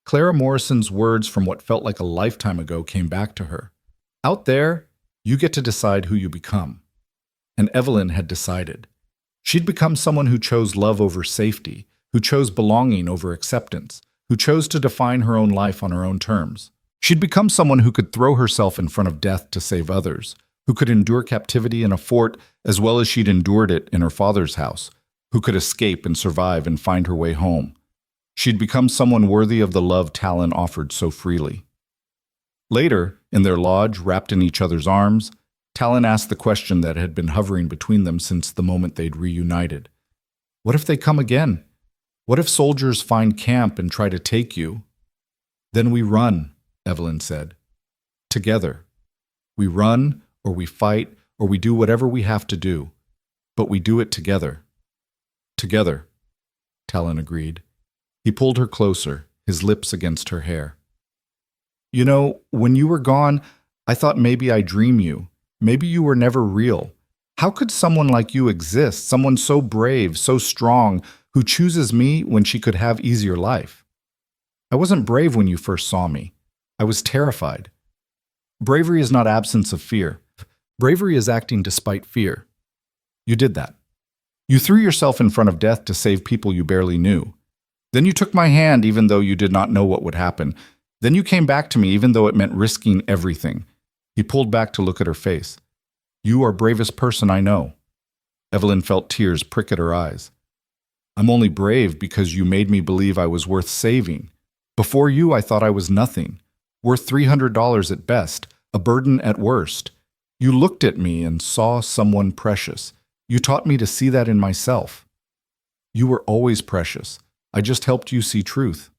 Speaker 1: Clara Morrison's words from what felt like a lifetime ago came back to her. "Out there, you get to decide who you become." And Evelyn had decided. She'd become someone who chose love over safety, who chose belonging over acceptance, who chose to define her own life on her own terms. She'd become someone who could throw herself in front of death to save others, who could endure captivity in a fort as well as she'd endured it in her father's house, who could escape and survive and find her way home. She'd become someone worthy of the love Talon offered so freely. Later, in their lodge, wrapped in each other's arms, Talon asked the question that had been hovering between them since the moment they'd reunited. "What if they come again? What if soldiers find camp and try to take you?" "Then we run," Evelyn said. "Together. We run, or we fight, or we do whatever we have to do. But we do it together." "Together," Talon agreed. He pulled her closer, his lips against her hair. "You know, when you were gone, I thought maybe I dream you. Maybe you were never real. How could someone like you exist, someone so brave, so strong, who chooses me when she could have easier life? I wasn't brave when you first saw me. I was terrified. Bravery is not absence of fear. Bravery is acting despite fear. You did that. You threw yourself in front of death to save people you barely knew. Then you took my hand even though you did not know what would happen. Then you came back to me even though it meant risking everything." He pulled back to look at her face. "You are bravest person I know." Evelyn felt tears prick at her eyes. "I'm only brave because you made me believe I was worth saving. Before you, I thought I was nothing, worth $300 at best, a burden at worst. You looked at me and saw someone precious. You taught me to see that in myself. You were always precious. I just helped you see truth."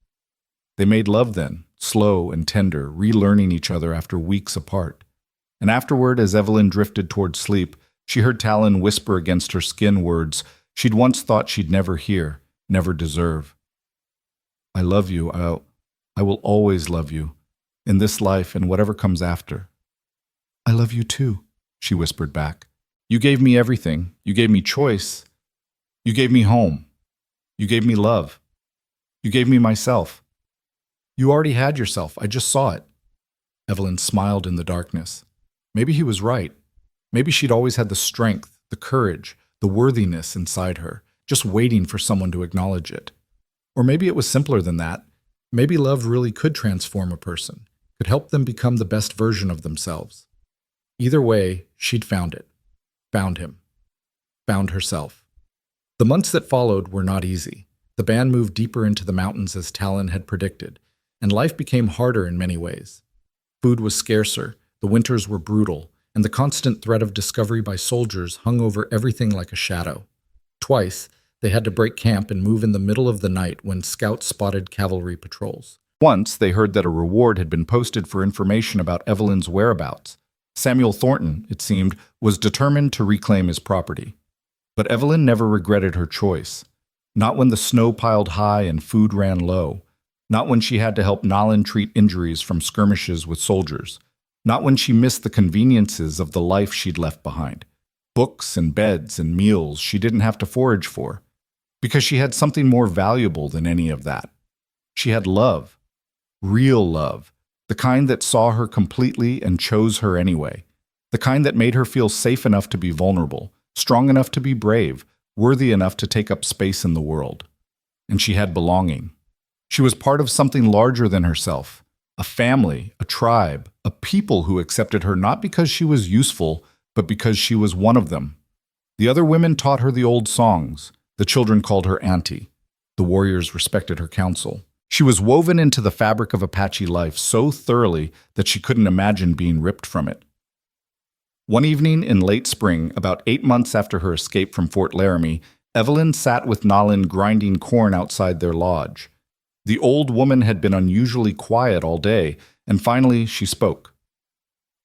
Speaker 1: They made love then, slow and tender, relearning each other after weeks apart. And afterward, as Evelyn drifted toward sleep, she heard Talon whisper against her skin words she'd once thought she'd never hear, never deserve. "I love you. I will always love you, in this life and whatever comes after." "I love you too," she whispered back. "You gave me everything. You gave me choice. You gave me home. You gave me love. You gave me myself. You already had yourself. I just saw it." Evelyn smiled in the darkness. Maybe he was right. Maybe she'd always had the strength, the courage, the worthiness inside her, just waiting for someone to acknowledge it. Or maybe it was simpler than that. Maybe love really could transform a person, could help them become the best version of themselves. Either way, she'd found it. Found him. Found herself. The months that followed were not easy. The band moved deeper into the mountains as Talon had predicted, and life became harder in many ways. Food was scarcer, the winters were brutal, and the constant threat of discovery by soldiers hung over everything like a shadow. Twice, they had to break camp and move in the middle of the night when scouts spotted cavalry patrols. Once, they heard that a reward had been posted for information about Evelyn's whereabouts. Samuel Thornton, it seemed, was determined to reclaim his property. But Evelyn never regretted her choice. Not when the snow piled high and food ran low. Not when she had to help Nalin treat injuries from skirmishes with soldiers. Not when she missed the conveniences of the life she'd left behind. Books and beds and meals she didn't have to forage for. Because she had something more valuable than any of that. She had love, real love, the kind that saw her completely and chose her anyway, the kind that made her feel safe enough to be vulnerable, strong enough to be brave, worthy enough to take up space in the world. And she had belonging. She was part of something larger than herself, a family, a tribe, a people who accepted her not because she was useful, but because she was one of them. The other women taught her the old songs. The children called her auntie. The warriors respected her counsel. She was woven into the fabric of Apache life so thoroughly that she couldn't imagine being ripped from it. One evening in late spring, about 8 months after her escape from Fort Laramie, Evelyn sat with Nalin grinding corn outside their lodge. The old woman had been unusually quiet all day, and finally she spoke.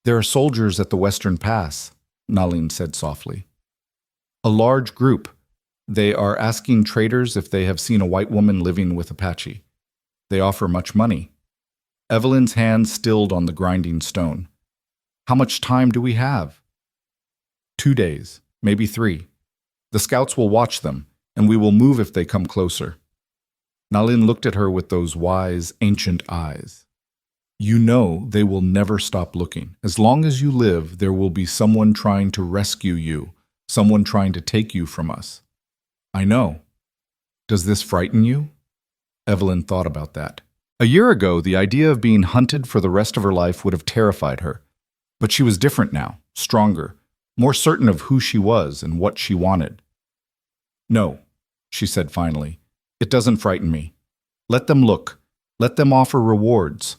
Speaker 1: "There are soldiers at the Western Pass," Nalin said softly. "A large group. They are asking traders if they have seen a white woman living with Apache. They offer much money." Evelyn's hand stilled on the grinding stone. "How much time do we have?" 2 days, maybe 3. The scouts will watch them, and we will move if they come closer." Nalin looked at her with those wise, ancient eyes. "You know they will never stop looking. As long as you live, there will be someone trying to rescue you, someone trying to take you from us." "I know. Does this frighten you?" Evelyn thought about that. A year ago, the idea of being hunted for the rest of her life would have terrified her. But she was different now, stronger, more certain of who she was and what she wanted. "No," she said finally. "It doesn't frighten me. Let them look. Let them offer rewards.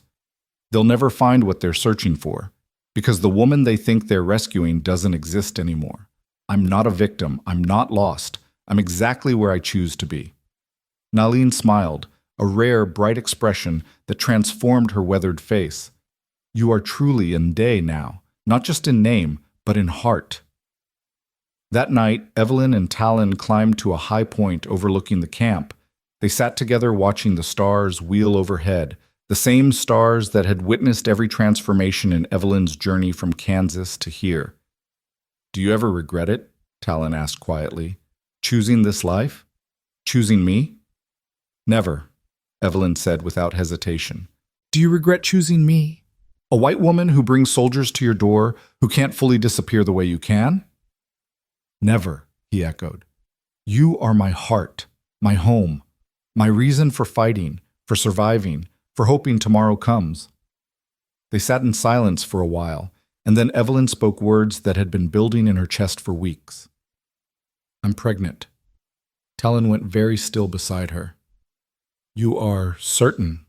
Speaker 1: They'll never find what they're searching for, because the woman they think they're rescuing doesn't exist anymore. I'm not a victim. I'm not lost. I'm exactly where I choose to be." Nalin smiled, a rare, bright expression that transformed her weathered face. "You are truly Nde now, not just in name, but in heart." That night, Evelyn and Talon climbed to a high point overlooking the camp. They sat together watching the stars wheel overhead, the same stars that had witnessed every transformation in Evelyn's journey from Kansas to here. "Do you ever regret it?" Talon asked quietly. "Choosing this life? Choosing me?" "Never," Evelyn said without hesitation. "Do you regret choosing me? A white woman who brings soldiers to your door, who can't fully disappear the way you can?" "Never," he echoed. "You are my heart, my home, my reason for fighting, for surviving, for hoping tomorrow comes." They sat in silence for a while, and then Evelyn spoke words that had been building in her chest for weeks. "I'm pregnant." Talon went very still beside her. "You are certain?"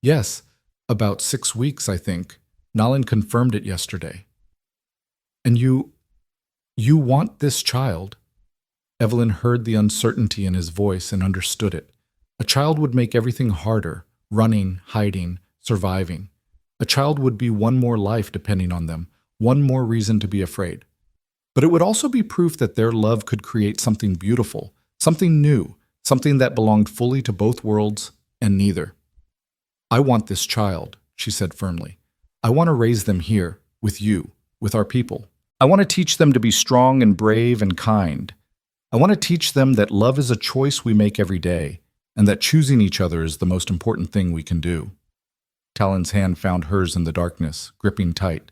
Speaker 1: "Yes, about 6 weeks, I think. Nalin confirmed it yesterday." "And you want this child?" Evelyn heard the uncertainty in his voice and understood it. A child would make everything harder, running, hiding, surviving. A child would be one more life depending on them, one more reason to be afraid. But it would also be proof that their love could create something beautiful, something new, something that belonged fully to both worlds and neither. "I want this child," she said firmly. "I want to raise them here, with you, with our people. I want to teach them to be strong and brave and kind. I want to teach them that love is a choice we make every day, and that choosing each other is the most important thing we can do." Talon's hand found hers in the darkness, gripping tight.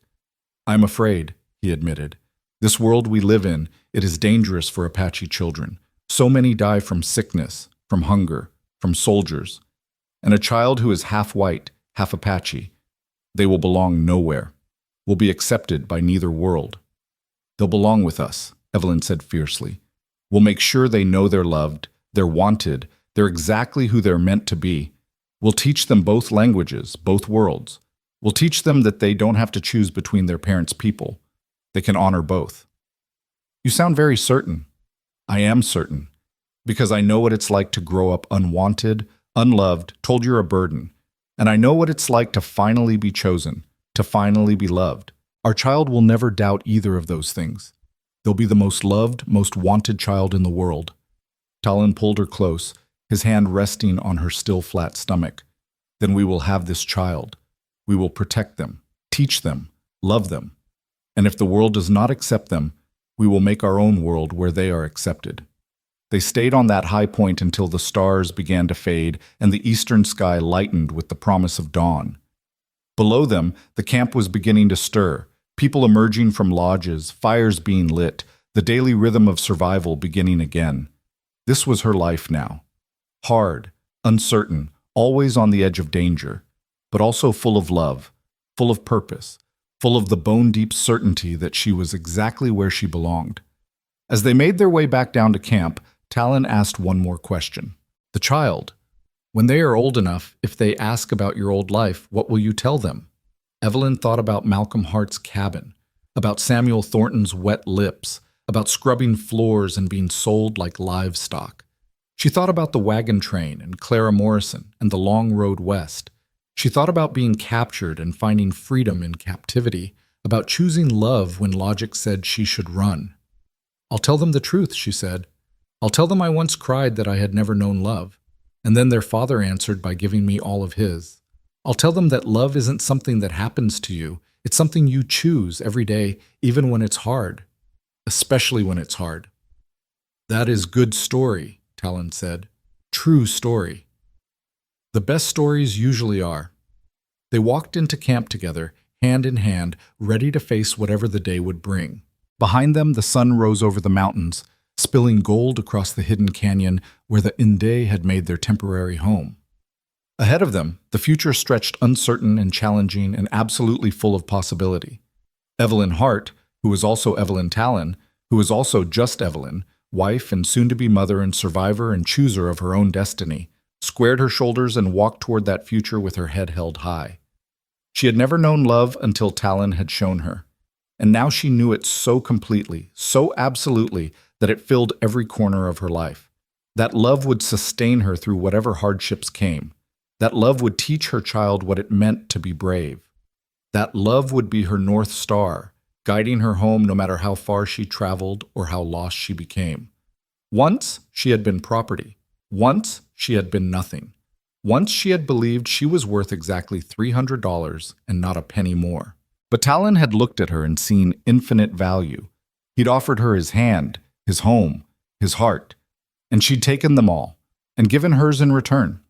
Speaker 1: "I'm afraid," he admitted. "This world we live in, it is dangerous for Apache children. So many die from sickness, from hunger, from soldiers. And a child who is half white, half Apache, they will belong nowhere, will be accepted by neither world." "They'll belong with us," Evelyn said fiercely. "We'll make sure they know they're loved, they're wanted, they're exactly who they're meant to be. We'll teach them both languages, both worlds. We'll teach them that they don't have to choose between their parents' people. They can honor both." "You sound very certain." "I am certain, because I know what it's like to grow up unwanted, unloved, told you're a burden. And I know what it's like to finally be chosen, to finally be loved. Our child will never doubt either of those things. They'll be the most loved, most wanted child in the world." Talon pulled her close, his hand resting on her still flat stomach. "Then we will have this child. We will protect them, teach them, love them. And if the world does not accept them, we will make our own world where they are accepted." They stayed on that high point until the stars began to fade and the eastern sky lightened with the promise of dawn. Below them, the camp was beginning to stir, people emerging from lodges, fires being lit, the daily rhythm of survival beginning again. This was her life now. Hard, uncertain, always on the edge of danger, but also full of love, full of purpose, full of the bone-deep certainty that she was exactly where she belonged. As they made their way back down to camp, Talon asked one more question. The child, when they are old enough, if they ask about your old life, what will you tell them? Evelyn thought about Malcolm Hart's cabin, about Samuel Thornton's wet lips, about scrubbing floors and being sold like livestock. She thought about the wagon train and Clara Morrison and the long road west. She thought about being captured and finding freedom in captivity, about choosing love when logic said she should run. I'll tell them the truth, she said. I'll tell them I once cried that I had never known love, and then their father answered by giving me all of his. I'll tell them that love isn't something that happens to you. It's something you choose every day, even when it's hard, especially when it's hard. That is good story, Talon said. True story. The best stories usually are. They walked into camp together, hand in hand, ready to face whatever the day would bring. Behind them, the sun rose over the mountains, spilling gold across the hidden canyon where the Inde had made their temporary home. Ahead of them, the future stretched uncertain and challenging and absolutely full of possibility. Evelyn Hart, who was also Evelyn Talon, who was also just Evelyn, wife and soon-to-be mother and survivor and chooser of her own destiny, squared her shoulders and walked toward that future with her head held high. She had never known love until Talon had shown her, and now she knew it so completely, so absolutely, that it filled every corner of her life. That love would sustain her through whatever hardships came. That love would teach her child what it meant to be brave. That love would be her North Star, guiding her home no matter how far she traveled or how lost she became. Once she had been property. Once she had been nothing. Once she had believed she was worth exactly $300 and not a penny more. But Talon had looked at her and seen infinite value. He'd offered her his hand, his home, his heart, and she'd taken them all and given hers in return.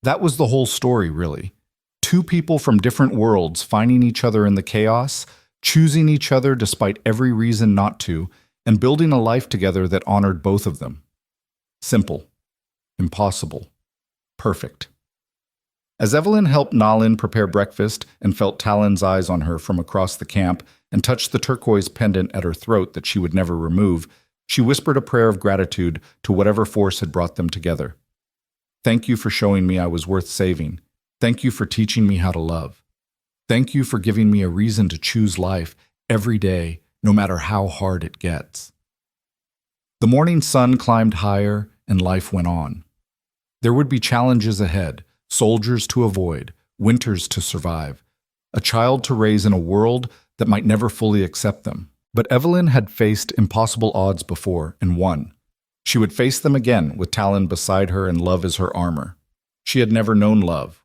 Speaker 1: That was the whole story, really. Two people from different worlds finding each other in the chaos, choosing each other despite every reason not to, and building a life together that honored both of them. Simple. Impossible. Perfect. As Evelyn helped Nalin prepare breakfast and felt Talon's eyes on her from across the camp and touched the turquoise pendant at her throat that she would never remove, she whispered a prayer of gratitude to whatever force had brought them together. Thank you for showing me I was worth saving. Thank you for teaching me how to love. Thank you for giving me a reason to choose life every day, no matter how hard it gets. The morning sun climbed higher and life went on. There would be challenges ahead, soldiers to avoid, winters to survive, a child to raise in a world that might never fully accept them. But Evelyn had faced impossible odds before and won. She would face them again with Talon beside her and love as her armor. She had never known love.